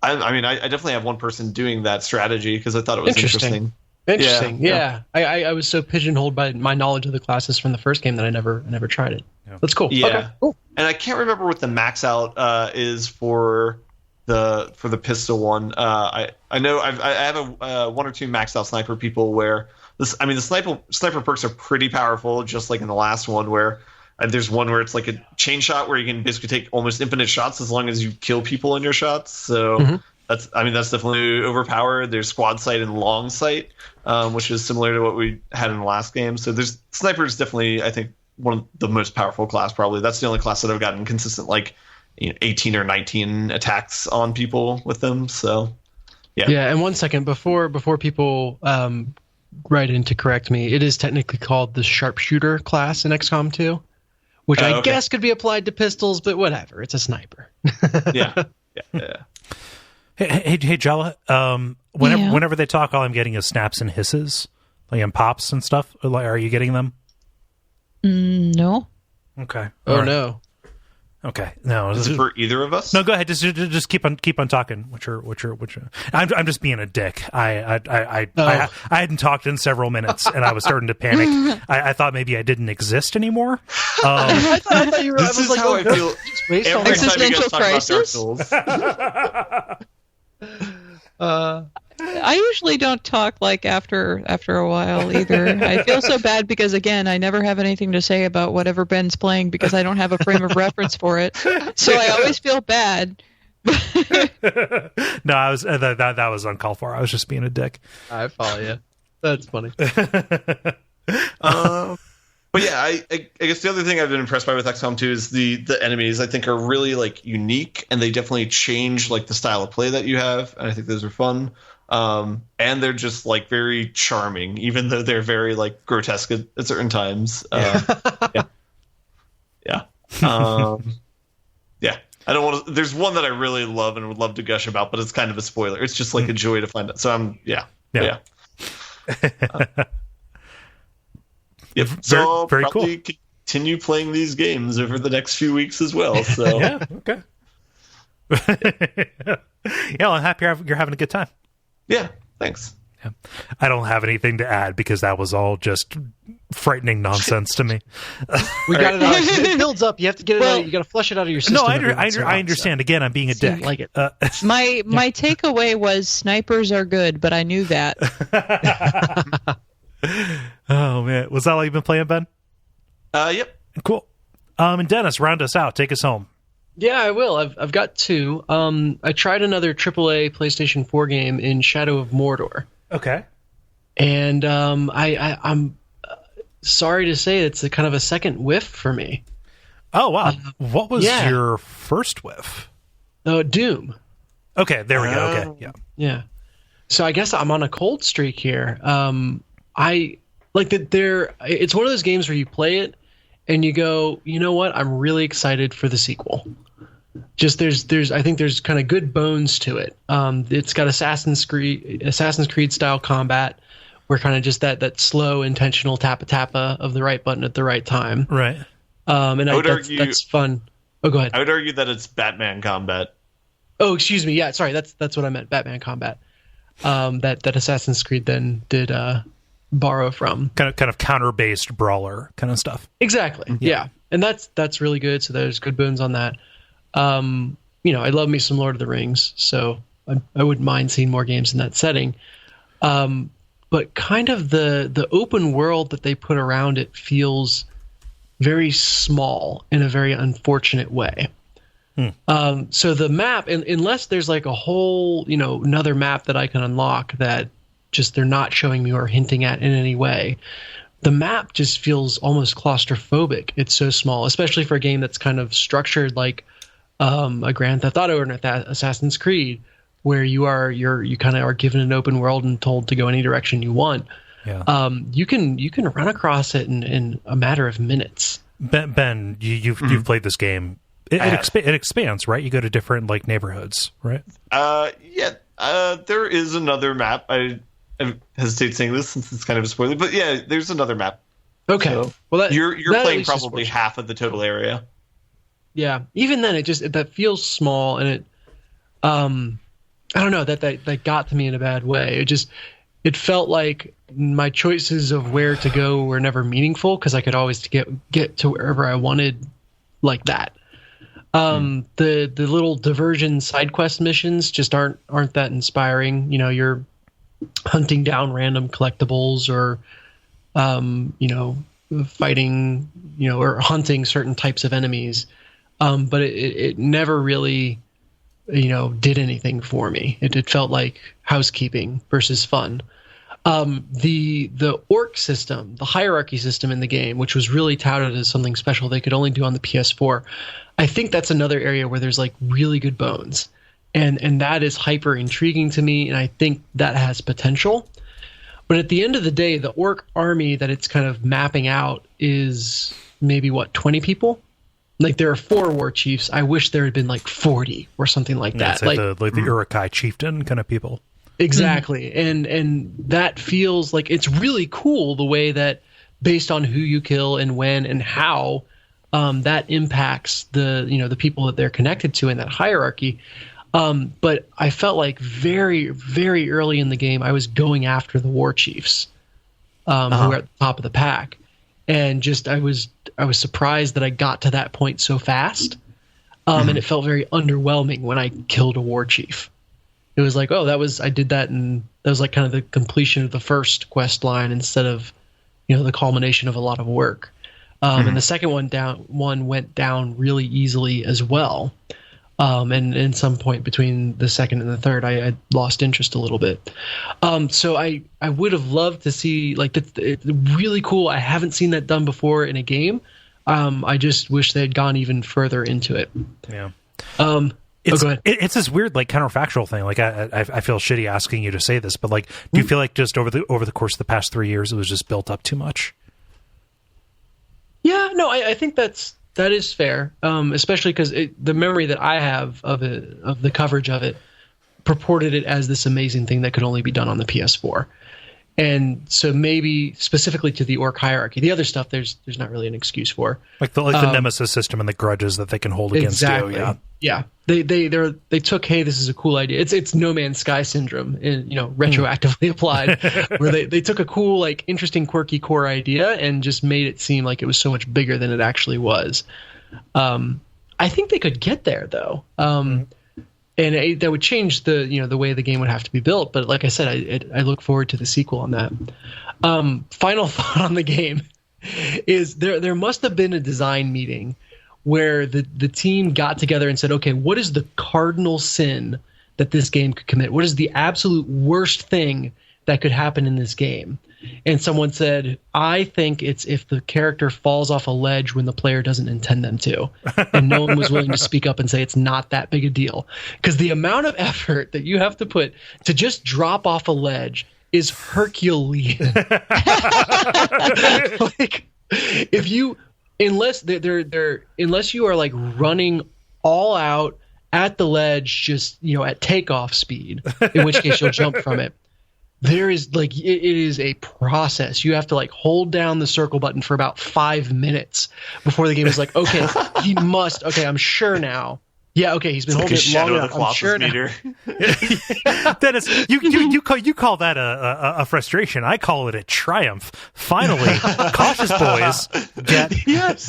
I definitely have one person doing that strategy because I thought it was interesting. Interesting. Yeah. I was so pigeonholed by my knowledge of the classes from the first game that I never tried it. Yeah. That's cool. Yeah. Okay, cool. And I can't remember what the max out is for the pistol one. I know I have a one or two maxed out sniper people where the sniper perks are pretty powerful, just like in the last one where there's one where it's like a chain shot where you can basically take almost infinite shots as long as you kill people in your shots. So that's definitely overpowered. There's squad sight and long sight, which is similar to what we had in the last game. So there's sniper is definitely, I think, one of the most powerful class. Probably that's the only class that I've gotten consistent 18 or 19 attacks on people with them. So Yeah, and 1 second before people write in to correct me, it is technically called the sharpshooter class in XCOM 2, which I guess could be applied to pistols, but whatever, it's a sniper. Yeah. Hey, Jala. Whenever they talk, all I'm getting is snaps and hisses, like and pops and stuff. Are you getting them? No. Okay. Oh no. Okay. No. Is it for either of us? No. Go ahead. Just keep on talking. Which are. I'm just being a dick. I hadn't talked in several minutes, and I was starting to panic. I thought maybe I didn't exist anymore. I thought you were. This is how I feel every time you guys talk Crisis? about Dark Souls. I usually don't talk like after a while either. I feel so bad because again, I never have anything to say about whatever Ben's playing because I don't have a frame of reference for it. So I always feel bad. No, I was that was uncalled for. I was just being a dick. I follow you. That's funny. But yeah, I guess the other thing I've been impressed by with XCOM 2 is the enemies. I think are really like unique, and they definitely change like the style of play that you have, and I think those are fun. And they're just like very charming, even though they're very like grotesque at certain times. Yeah. Yeah. I don't want to. There's one that I really love and would love to gush about, but it's kind of a spoiler. It's just like a joy to find out. So yeah. Yep. So I'll very probably cool. continue playing these games over the next few weeks as well. So yeah. Okay. Yeah, well, I'm happy you're having a good time. Yeah, thanks. Yeah. I don't have anything to add because that was all just frightening nonsense to me. We got it out. It builds up. You have to get it out. You got to flush it out of your system. No, I understand. Again, I'm being a dick. Like it. My takeaway was snipers are good, but I knew that. Oh man, was that all you've been playing, Ben? Yep. Cool. And Dennis, round us out. Take us home. Yeah, I will. I've got two. I tried another AAA PlayStation 4 game in Shadow of Mordor. Okay. And I'm sorry to say it's a kind of a second whiff for me. Oh wow! What was your first whiff? Doom. Okay, there we go. Okay, yeah. So I guess I'm on a cold streak here. I like that. It's one of those games where you play it and you go, you know what? I'm really excited for the sequel. Just I think there's kind of good bones to it. It's got Assassin's Creed style combat, where kind of just that slow intentional tappa of the right button at the right time. Right. And that's fun. Oh, go ahead. I would argue that it's Batman combat. Oh, excuse me. Yeah, sorry. That's what I meant. Batman combat. That Assassin's Creed then did borrow from. Kind of counter-based brawler kind of stuff. Exactly. Yeah. And that's really good. So there's good bones on that. I love me some Lord of the Rings, so I wouldn't mind seeing more games in that setting. But kind of the open world that they put around it feels very small in a very unfortunate way. So the map, unless there's like a whole, another map that I can unlock that just they're not showing me or hinting at in any way, the map just feels almost claustrophobic. It's so small, especially for a game that's kind of structured like a Grand Theft Auto or an Assassin's Creed, where you kind of are given an open world and told to go any direction you want. Yeah. You can run across it in a matter of minutes. Ben, you've played this game. It expands, right? You go to different like neighborhoods, right? There is another map. I hesitate saying this since it's kind of a spoiler, but yeah, there's another map. Okay. So well, you're playing probably half of the total area. Yeah. Even then, that feels small, and it, I don't know, that got to me in a bad way. It felt like my choices of where to go were never meaningful because I could always get to wherever I wanted, like that. The little diversion side quest missions just aren't that inspiring. You're hunting down random collectibles or fighting or hunting certain types of enemies, but it never really did anything for me. It felt like housekeeping versus fun. The orc system, the hierarchy system in the game, which was really touted as something special they could only do on the PS4, I think that's another area where there's like really good bones. and that is hyper intriguing to me, and I think that has potential. But at the end of the day, the orc army that it's kind of mapping out is maybe 20 people. Like, there are 4 war chiefs. I wish there had been like 40 or something like that. Like the Uruk-hai chieftain kind of people. Exactly. And that feels like it's really cool the way that, based on who you kill and when and how, that impacts the people that they're connected to in that hierarchy. But I felt like very, very early in the game, I was going after the war chiefs, who were at the top of the pack, and just I was surprised that I got to that point so fast, and it felt very underwhelming when I killed a war chief. It was like, I did that, and that was like kind of the completion of the first quest line instead of, the culmination of a lot of work. And the second one went down really easily as well. And in some point between the second and the third, I lost interest a little bit. So I would have loved to see, like, it's really cool. I haven't seen that done before in a game. I just wish they had gone even further into it. Yeah. Go ahead. It's this weird, like, counterfactual thing. Like, I feel shitty asking you to say this, but, like, do you feel like just over the course of the past 3 years, it was just built up too much? Yeah, no, I think that is fair, especially because the memory that I have of the coverage of it purported it as this amazing thing that could only be done on the PS4. And so maybe specifically to the orc hierarchy, the other stuff there's not really an excuse for. Like the nemesis system and the grudges that they can hold against you. Yeah. They took, hey, this is a cool idea. It's No Man's Sky syndrome, retroactively applied, where they took a cool, like, interesting, quirky core idea and just made it seem like it was so much bigger than it actually was. I think they could get there though. And that would change the way the game would have to be built. But like I said, I look forward to the sequel on that. Final thought on the game is there must have been a design meeting where the team got together and said, okay, what is the cardinal sin that this game could commit? What is the absolute worst thing that could happen in this game? And someone said, I think it's if the character falls off a ledge when the player doesn't intend them to. And no one was willing to speak up and say it's not that big a deal. Because the amount of effort that you have to put to just drop off a ledge is Herculean. Like, unless you are like running all out at the ledge, just at takeoff speed, in which case you'll jump from it. There is it is a process. You have to like hold down the circle button for about 5 minutes before the game is like, okay, he must. Okay, I'm sure now. Yeah, okay, he's been holding it long enough. I'm sure now. Dennis, you call that a frustration. I call it a triumph. Finally, cautious boys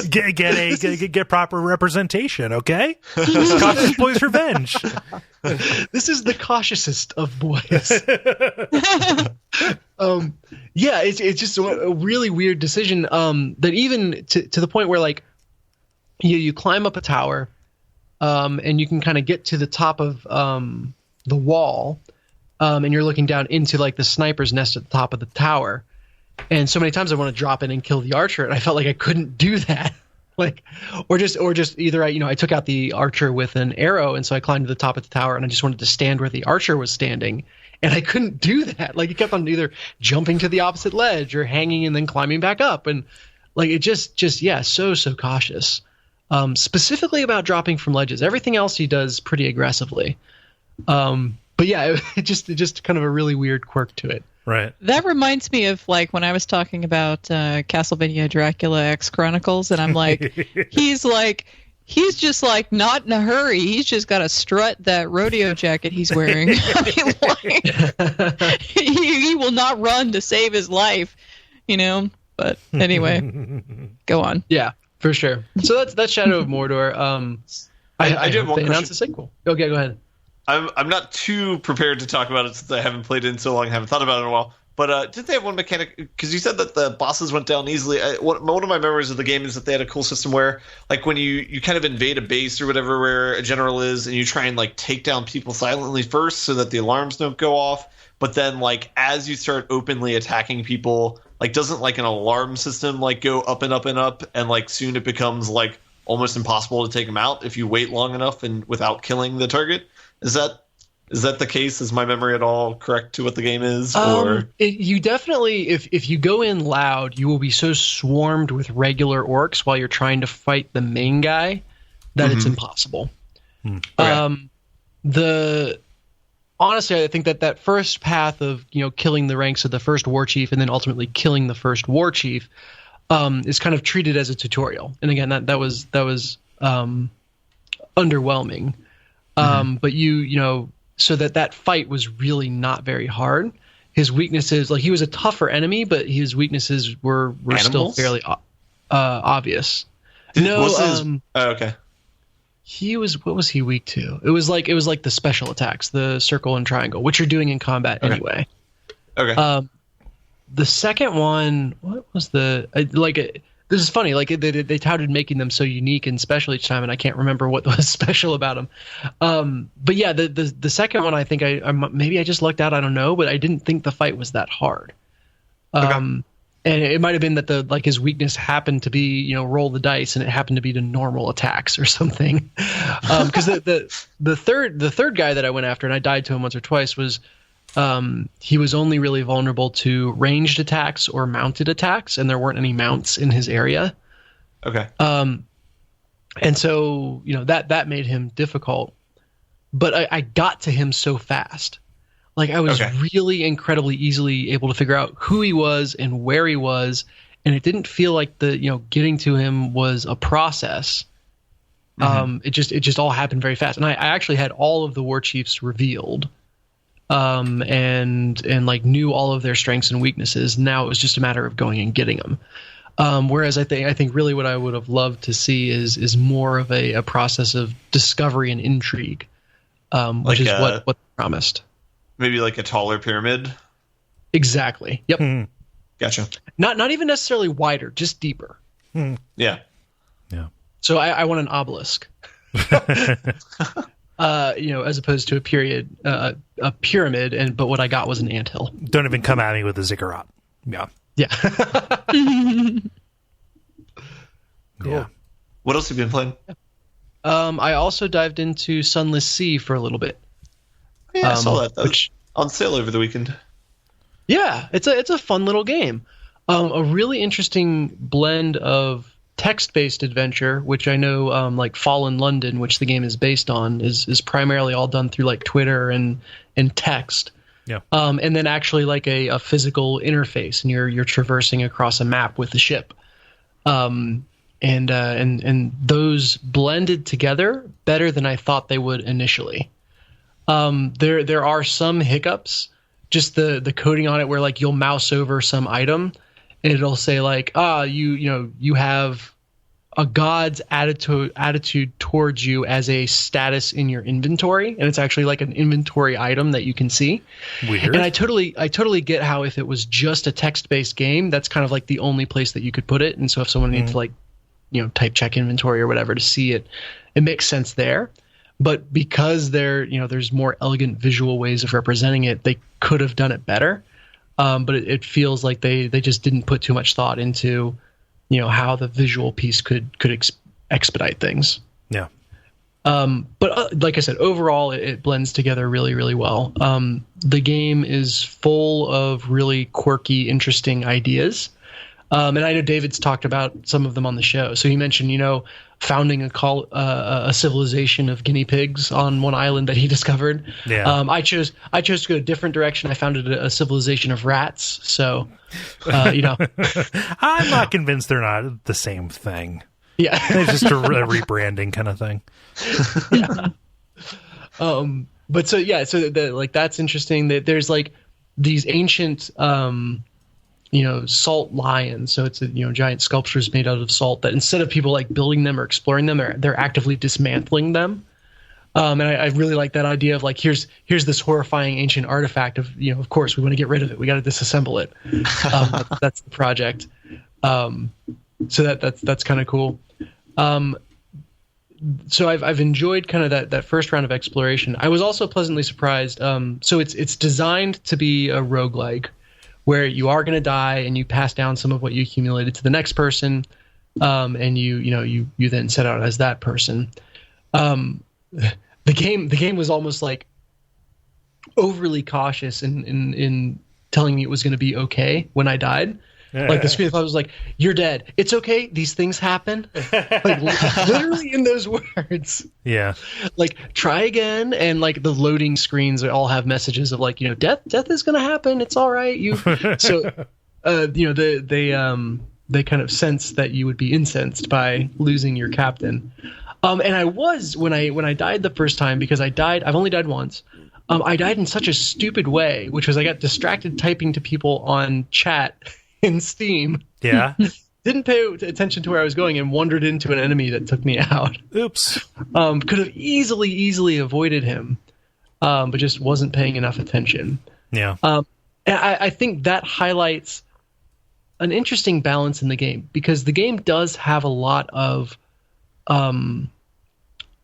get proper representation. Okay, cautious boys revenge. This is the cautiousest of boys. Yeah, it's just a really weird decision. That even to the point where like you climb up a tower. And you can kind of get to the top of the wall, and you're looking down into like the sniper's nest at the top of the tower. And so many times I want to drop in and kill the archer, and I felt like I couldn't do that. Like, or just either I took out the archer with an arrow, and so I climbed to the top of the tower, and I just wanted to stand where the archer was standing, and I couldn't do that. Like, it kept on either jumping to the opposite ledge or hanging and then climbing back up, and like it just so cautious. Specifically about dropping from ledges. Everything else he does pretty aggressively. But yeah, it just kind of a really weird quirk to it. Right. That reminds me of like when I was talking about Castlevania Dracula X Chronicles, and I'm like, he's just like not in a hurry. He's just got to strut that rodeo jacket he's wearing. I mean, like, he will not run to save his life, But anyway, go on. Yeah. For sure. So that's Shadow of Mordor. I do have one announce a sequel. Okay, go ahead. I'm not too prepared to talk about it since I haven't played it in so long. I haven't thought about it in a while. But did they have one mechanic? Because you said that the bosses went down easily. One of my memories of the game is that they had a cool system where, like, when you kind of invade a base or whatever where a general is, and you try and like take down people silently first so that the alarms don't go off. But then, like, as you start openly attacking people, like, doesn't like an alarm system like go up and up and up, and like soon it becomes like almost impossible to take them out if you wait long enough and without killing the target. Is that the case? Is my memory at all correct to what the game is? You definitely, if you go in loud, you will be so swarmed with regular orcs while you're trying to fight the main guy that it's impossible. Okay. Honestly, I think that first path of killing the ranks of the first war chief and then ultimately killing the first war chief is kind of treated as a tutorial. And again, that was underwhelming. But so that fight was really not very hard. His weaknesses, like he was a tougher enemy, but his weaknesses were still fairly obvious. Okay. What was he weak to? It was like the special attacks, the circle and triangle, which you're doing in combat anyway. Okay. The second one, what was this is funny. Like they touted making them so unique and special each time, and I can't remember what was special about them. But yeah, the second one, I think maybe I just lucked out. I don't know, but I didn't think the fight was that hard. And it might have been that his weakness happened to be roll the dice, and it happened to be to normal attacks or something. Because the third guy that I went after, and I died to him once or twice, was he was only really vulnerable to ranged attacks or mounted attacks, and there weren't any mounts in his area. Okay. And so that made him difficult, but I got to him so fast. Like I was really incredibly easily able to figure out who he was and where he was, and it didn't feel like getting to him was a process. It just all happened very fast, and I actually had all of the war chiefs revealed, and like knew all of their strengths and weaknesses. Now it was just a matter of going and getting them. Whereas I think really what I would have loved to see is more of a process of discovery and intrigue, which is what they promised. Maybe like a taller pyramid. Exactly. Yep. Gotcha. Not even necessarily wider, just deeper. Yeah. So I want an obelisk. As opposed to a pyramid, but what I got was an anthill. Don't even come at me with a ziggurat. Yeah. Cool. Yeah. What else have you been playing? I also dived into Sunless Sea for a little bit. Yeah, I saw that. That was on sale over the weekend. Yeah, it's a fun little game. A really interesting blend of text-based adventure, which I know like Fallen London, which the game is based on, is primarily all done through like Twitter and text. Yeah. And then actually like a physical interface, and you're traversing across a map with the ship. And those blended together better than I thought they would initially. There are some hiccups, just the coding on it where like you'll mouse over some item and it'll say like, you have a god's attitude towards you as a status in your inventory, and it's actually like an inventory item that you can see. Weird. And I totally get how if it was just a text-based game, that's kind of like the only place that you could put it. And so if someone needs to like, type check inventory or whatever to see it, it makes sense there. But because there's more elegant visual ways of representing it, they could have done it better. But it feels like they just didn't put too much thought into, how the visual piece could expedite things. Yeah. But like I said, overall, it blends together really, really well. The game is full of really quirky, interesting ideas. And I know David's talked about some of them on the show. So he mentioned, founding a civilization of guinea pigs on one island that he discovered. Yeah. I chose to go a different direction. I founded a civilization of rats. So, I'm not convinced they're not the same thing. Yeah. It's just a rebranding kind of thing. Yeah. But so that's interesting. That there's like these ancient, salt lions. So it's giant sculptures made out of salt that instead of people like building them or exploring them, they're actively dismantling them. And I really like that idea of like, here's this horrifying ancient artifact of course we want to get rid of it. We got to disassemble it. That's the project. So that's kind of cool. So I've enjoyed kind of that first round of exploration. I was also pleasantly surprised. So it's designed to be a roguelike, where you are going to die and you pass down some of what you accumulated to the next person, and you then set out as that person. the game was almost like overly cautious in telling me it was going to be okay when I died. Like the screen of thought was like, "You're dead. It's okay. These things happen." Like literally in those words. Yeah. Like try again, and like the loading screens all have messages of like, death is going to happen. It's all right. So they kind of sense that you would be incensed by losing your captain. And I was when I died the first time, because I've only died once. I died in such a stupid way, which was I got distracted typing to people on chat in Steam. Yeah. Didn't pay attention to where I was going and wandered into an enemy that took me out. Oops. Could have easily avoided him, but just wasn't paying enough attention. Yeah. And I think that highlights an interesting balance in the game, because the game does have a lot of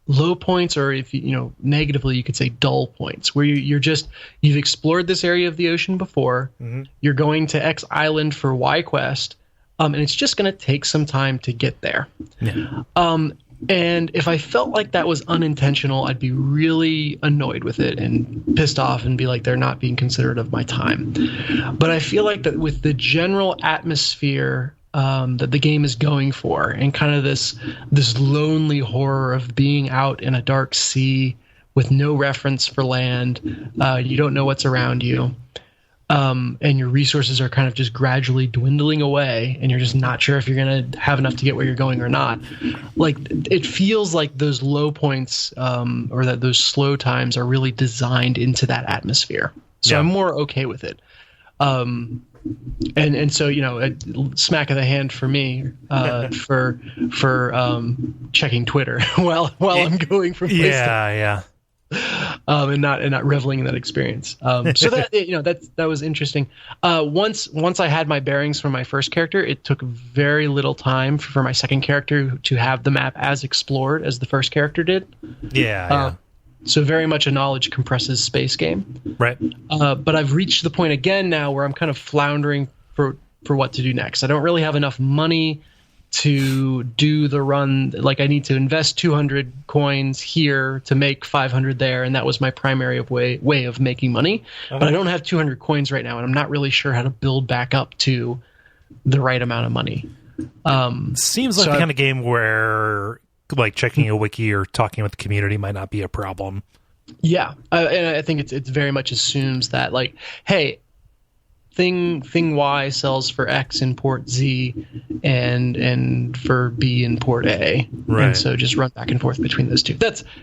low points, or if negatively you could say dull points, where you've explored this area of the ocean before. Mm-hmm. You're going to X island for Y quest, and it's just going to take some time to get there. Yeah. And if I felt like that was unintentional, I'd be really annoyed with it and pissed off and be like, they're not being considerate of my time. But I feel like that with the general atmosphere that the game is going for, and kind of this lonely horror of being out in a dark sea with no reference for land, you don't know what's around you, and your resources are kind of just gradually dwindling away, and you're just not sure if you're going to have enough to get where you're going or not. Like, it feels like those low points, or that those slow times are really designed into that atmosphere. So yeah. I'm more okay with it. And so, a smack of the hand for me for checking Twitter while I'm going from place to and not reveling in that experience. So that that was interesting. Once I had my bearings from my first character, it took very little time for my second character to have the map as explored as the first character did. So very much a knowledge compresses space game. Right. But I've reached the point again now where I'm kind of floundering for what to do next. I don't really have enough money to do the run. Like, I need to invest 200 coins here to make 500 there, and that was my primary way of making money. But I don't have 200 coins right now, and I'm not really sure how to build back up to the right amount of money. Seems like the kind of game where like checking a wiki or talking with the community might not be a problem. Yeah, and I think it's very much assumes that, like, hey, thing Y sells for X in port Z and for B in port A, right? And so just run back and forth between those two.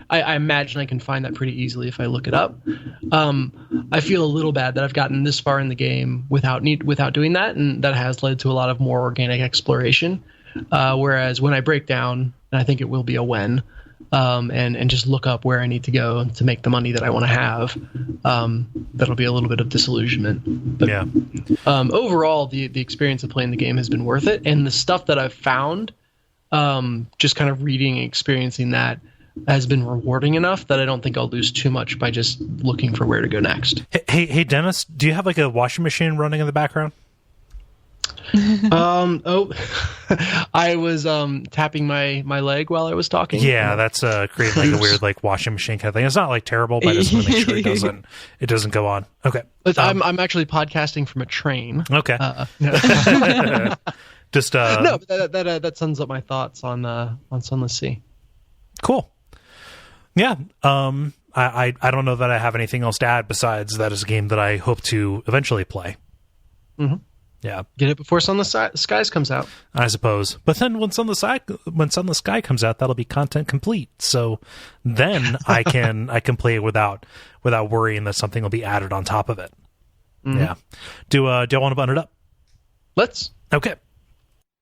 I imagine I can find that pretty easily if I look it up. I feel a little bad that I've gotten this far in the game without doing that, and that has led to a lot of more organic exploration. Whereas when I break down, and I think it will be a when, and just look up where I need to go to make the money that I want to have, that'll be a little bit of disillusionment. But overall, the experience of playing the game has been worth it, and the stuff that I've found, just kind of reading and experiencing that, has been rewarding enough that I don't think I'll lose too much by just looking for where to go next. Hey Dennis, do you have like a washing machine running in the background? I was tapping my leg while I was talking. Yeah, that's creating like a weird like washing machine kind of thing. It's not like terrible, but I just want to make sure it doesn't go on. Okay. I'm actually podcasting from a train. Okay. Just no, but that sums up my thoughts on Sunless Sea. Cool. Yeah. I don't know that I have anything else to add besides that is a game that I hope to eventually play. Mm-hmm. Yeah, get it before Sunless Skies comes out, I suppose. But then when Sunless Sky comes out, that'll be content complete. So then I can play it without worrying that something will be added on top of it. Mm-hmm. Yeah. Do I want to button it up? Let's. Okay.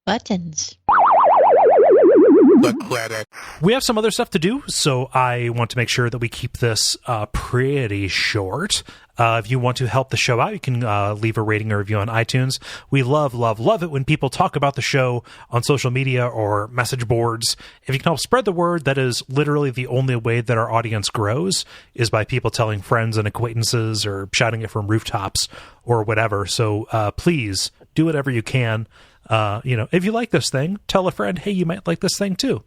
Buttons. We have some other stuff to do, so I want to make sure that we keep this pretty short. If you want to help the show out, you can leave a rating or review on iTunes. We love it when people talk about the show on social media or message boards. If you can help spread the word, that is literally the only way that our audience grows, is by people telling friends and acquaintances or shouting it from rooftops or whatever. So please do whatever you can. If you like this thing, tell a friend, hey, you might like this thing too.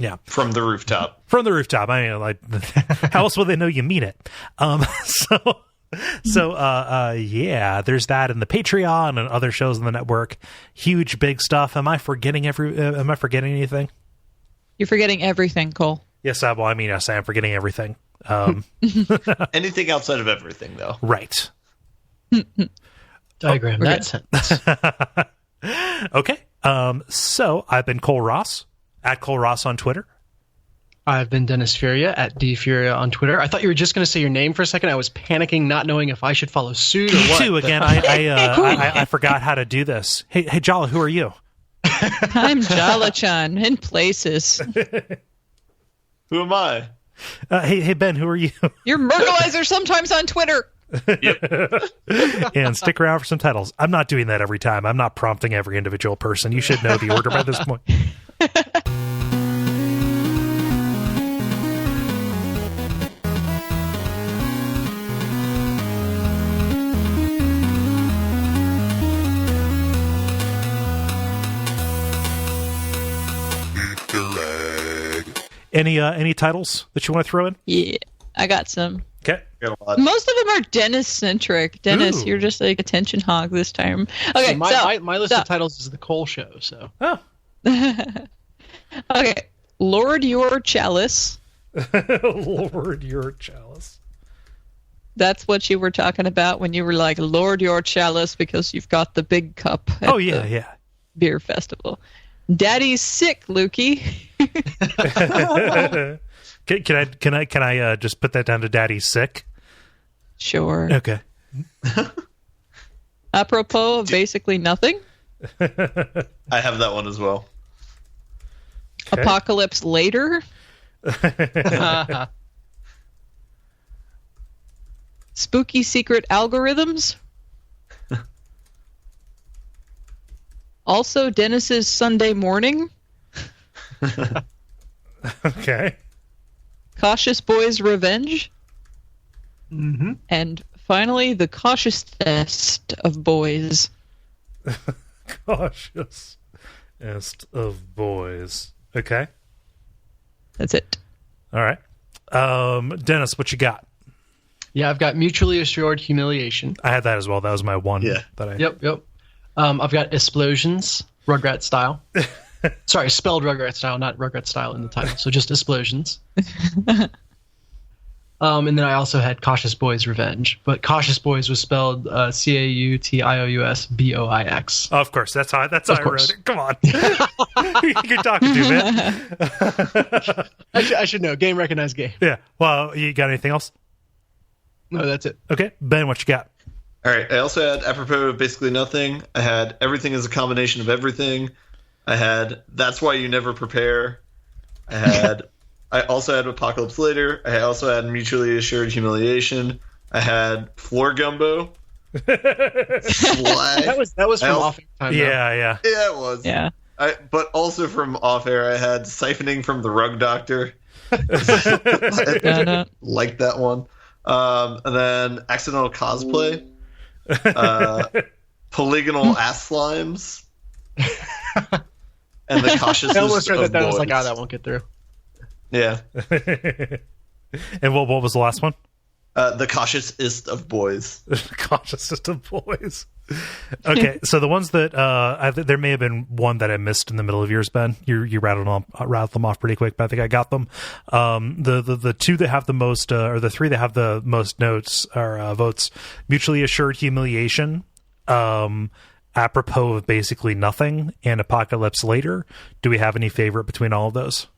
Yeah. From the rooftop. From the rooftop. I mean, like, how else will they know you mean it? Yeah, there's that, and the Patreon and other shows on the network. Huge, big stuff. Am I forgetting anything? You're forgetting everything, Cole. Yes, I am forgetting everything. Anything outside of everything, though. Right. Diagram that sentence. Okay. So I've been Cole Ross, at Cole Ross on Twitter. I've been Dennis Furia, at DFuria on Twitter. I thought you were just going to say your name for a second. I was panicking, not knowing if I should follow suit or what. Too, again, I forgot how to do this. Hey, Jala, who are you? I'm Jala-chan in places. Who am I? Hey, Ben, who are you? You're Murgalizer sometimes on Twitter. And stick around for some titles. I'm not doing that every time. I'm not prompting every individual person. You should know the order by this point. Any titles that you want to throw in? Yeah, I got some. Okay. Most of them are Dennis-centric. Dennis, Ooh. you're just like attention hog this time. Okay, so my list of titles is the Cole Show. So. Oh. Okay, Lord Your Chalice. Lord Your Chalice. That's what you were talking about when you were like, Lord Your Chalice, because you've got the big cup at the beer festival. Daddy's sick, Lukey. Can I just put that down to Daddy's sick? Sure. Okay. Apropos of basically nothing. I have that one as well. Okay. Apocalypse later. Spooky secret algorithms. Also, Dennis's Sunday morning. Okay. Cautious Boys Revenge. Mm-hmm. And finally, the cautiousest of boys. Cautiousest of boys. Okay. That's it. All right. Dennis, what you got? Yeah, I've got Mutually Assured Humiliation. I had that as well. That was my one. Yeah. Yep. I've got Explosions, Rugrat style. Sorry, spelled Rugrat style, not Rugrat style in the title. So just Explosions. And then I also had Cautious Boys Revenge, but Cautious Boys was spelled Cautiusboix. Oh, of course, that's how I wrote it. Come on, you're talking to man. I should know. Game recognized game. Yeah. Well, you got anything else? No, that's it. Okay, Ben, what you got? All right. I also had Apropos of Basically Nothing. I had Everything is a Combination of Everything. I had That's Why You Never Prepare. I also had Apocalypse Later. I also had Mutually Assured Humiliation. I had Floor Gumbo. That was from off time. Yeah. Yeah, it was. Yeah. But also from off air, I had Siphoning from the Rug Doctor. Like that one. And then Accidental Cosplay. Polygonal Ass Slimes. And the Cautious I almost read of that. I was Boys. like, that won't get through. Yeah. And what was the last one? The Cautiousest of Boys. Cautiousest of Boys. Okay, so the ones that there may have been one that I missed in the middle of yours, Ben. You rattled them off pretty quick, but I think I got them. The two that have the most, or the three that have the most notes or votes: Mutually Assured Humiliation, Apropos of Basically Nothing, and Apocalypse Later. Do we have any favorite between all of those?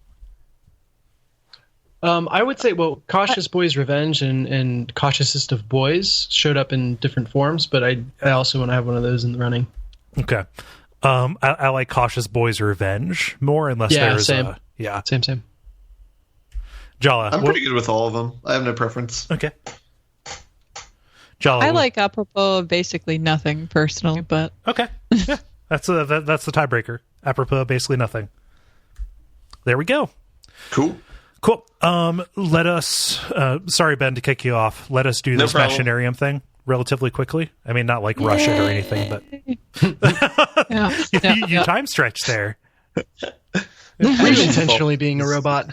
I would say, Cautious Boys Revenge and Cautiousest of Boys showed up in different forms, but I also want to have one of those in the running. Okay. I like Cautious Boys Revenge more, unless there's same. Same. Jala. I'm pretty good with all of them. I have no preference. Okay. Jala. I like Apropos of Basically Nothing personally, but okay. Yeah, that's the tiebreaker. Apropos of Basically Nothing. There we go. Cool. Let us, sorry, Ben, to kick you off. Let us do this Machinarium thing relatively quickly. I mean, not like rush it or anything, but you time stretched there. unintentionally being a robot.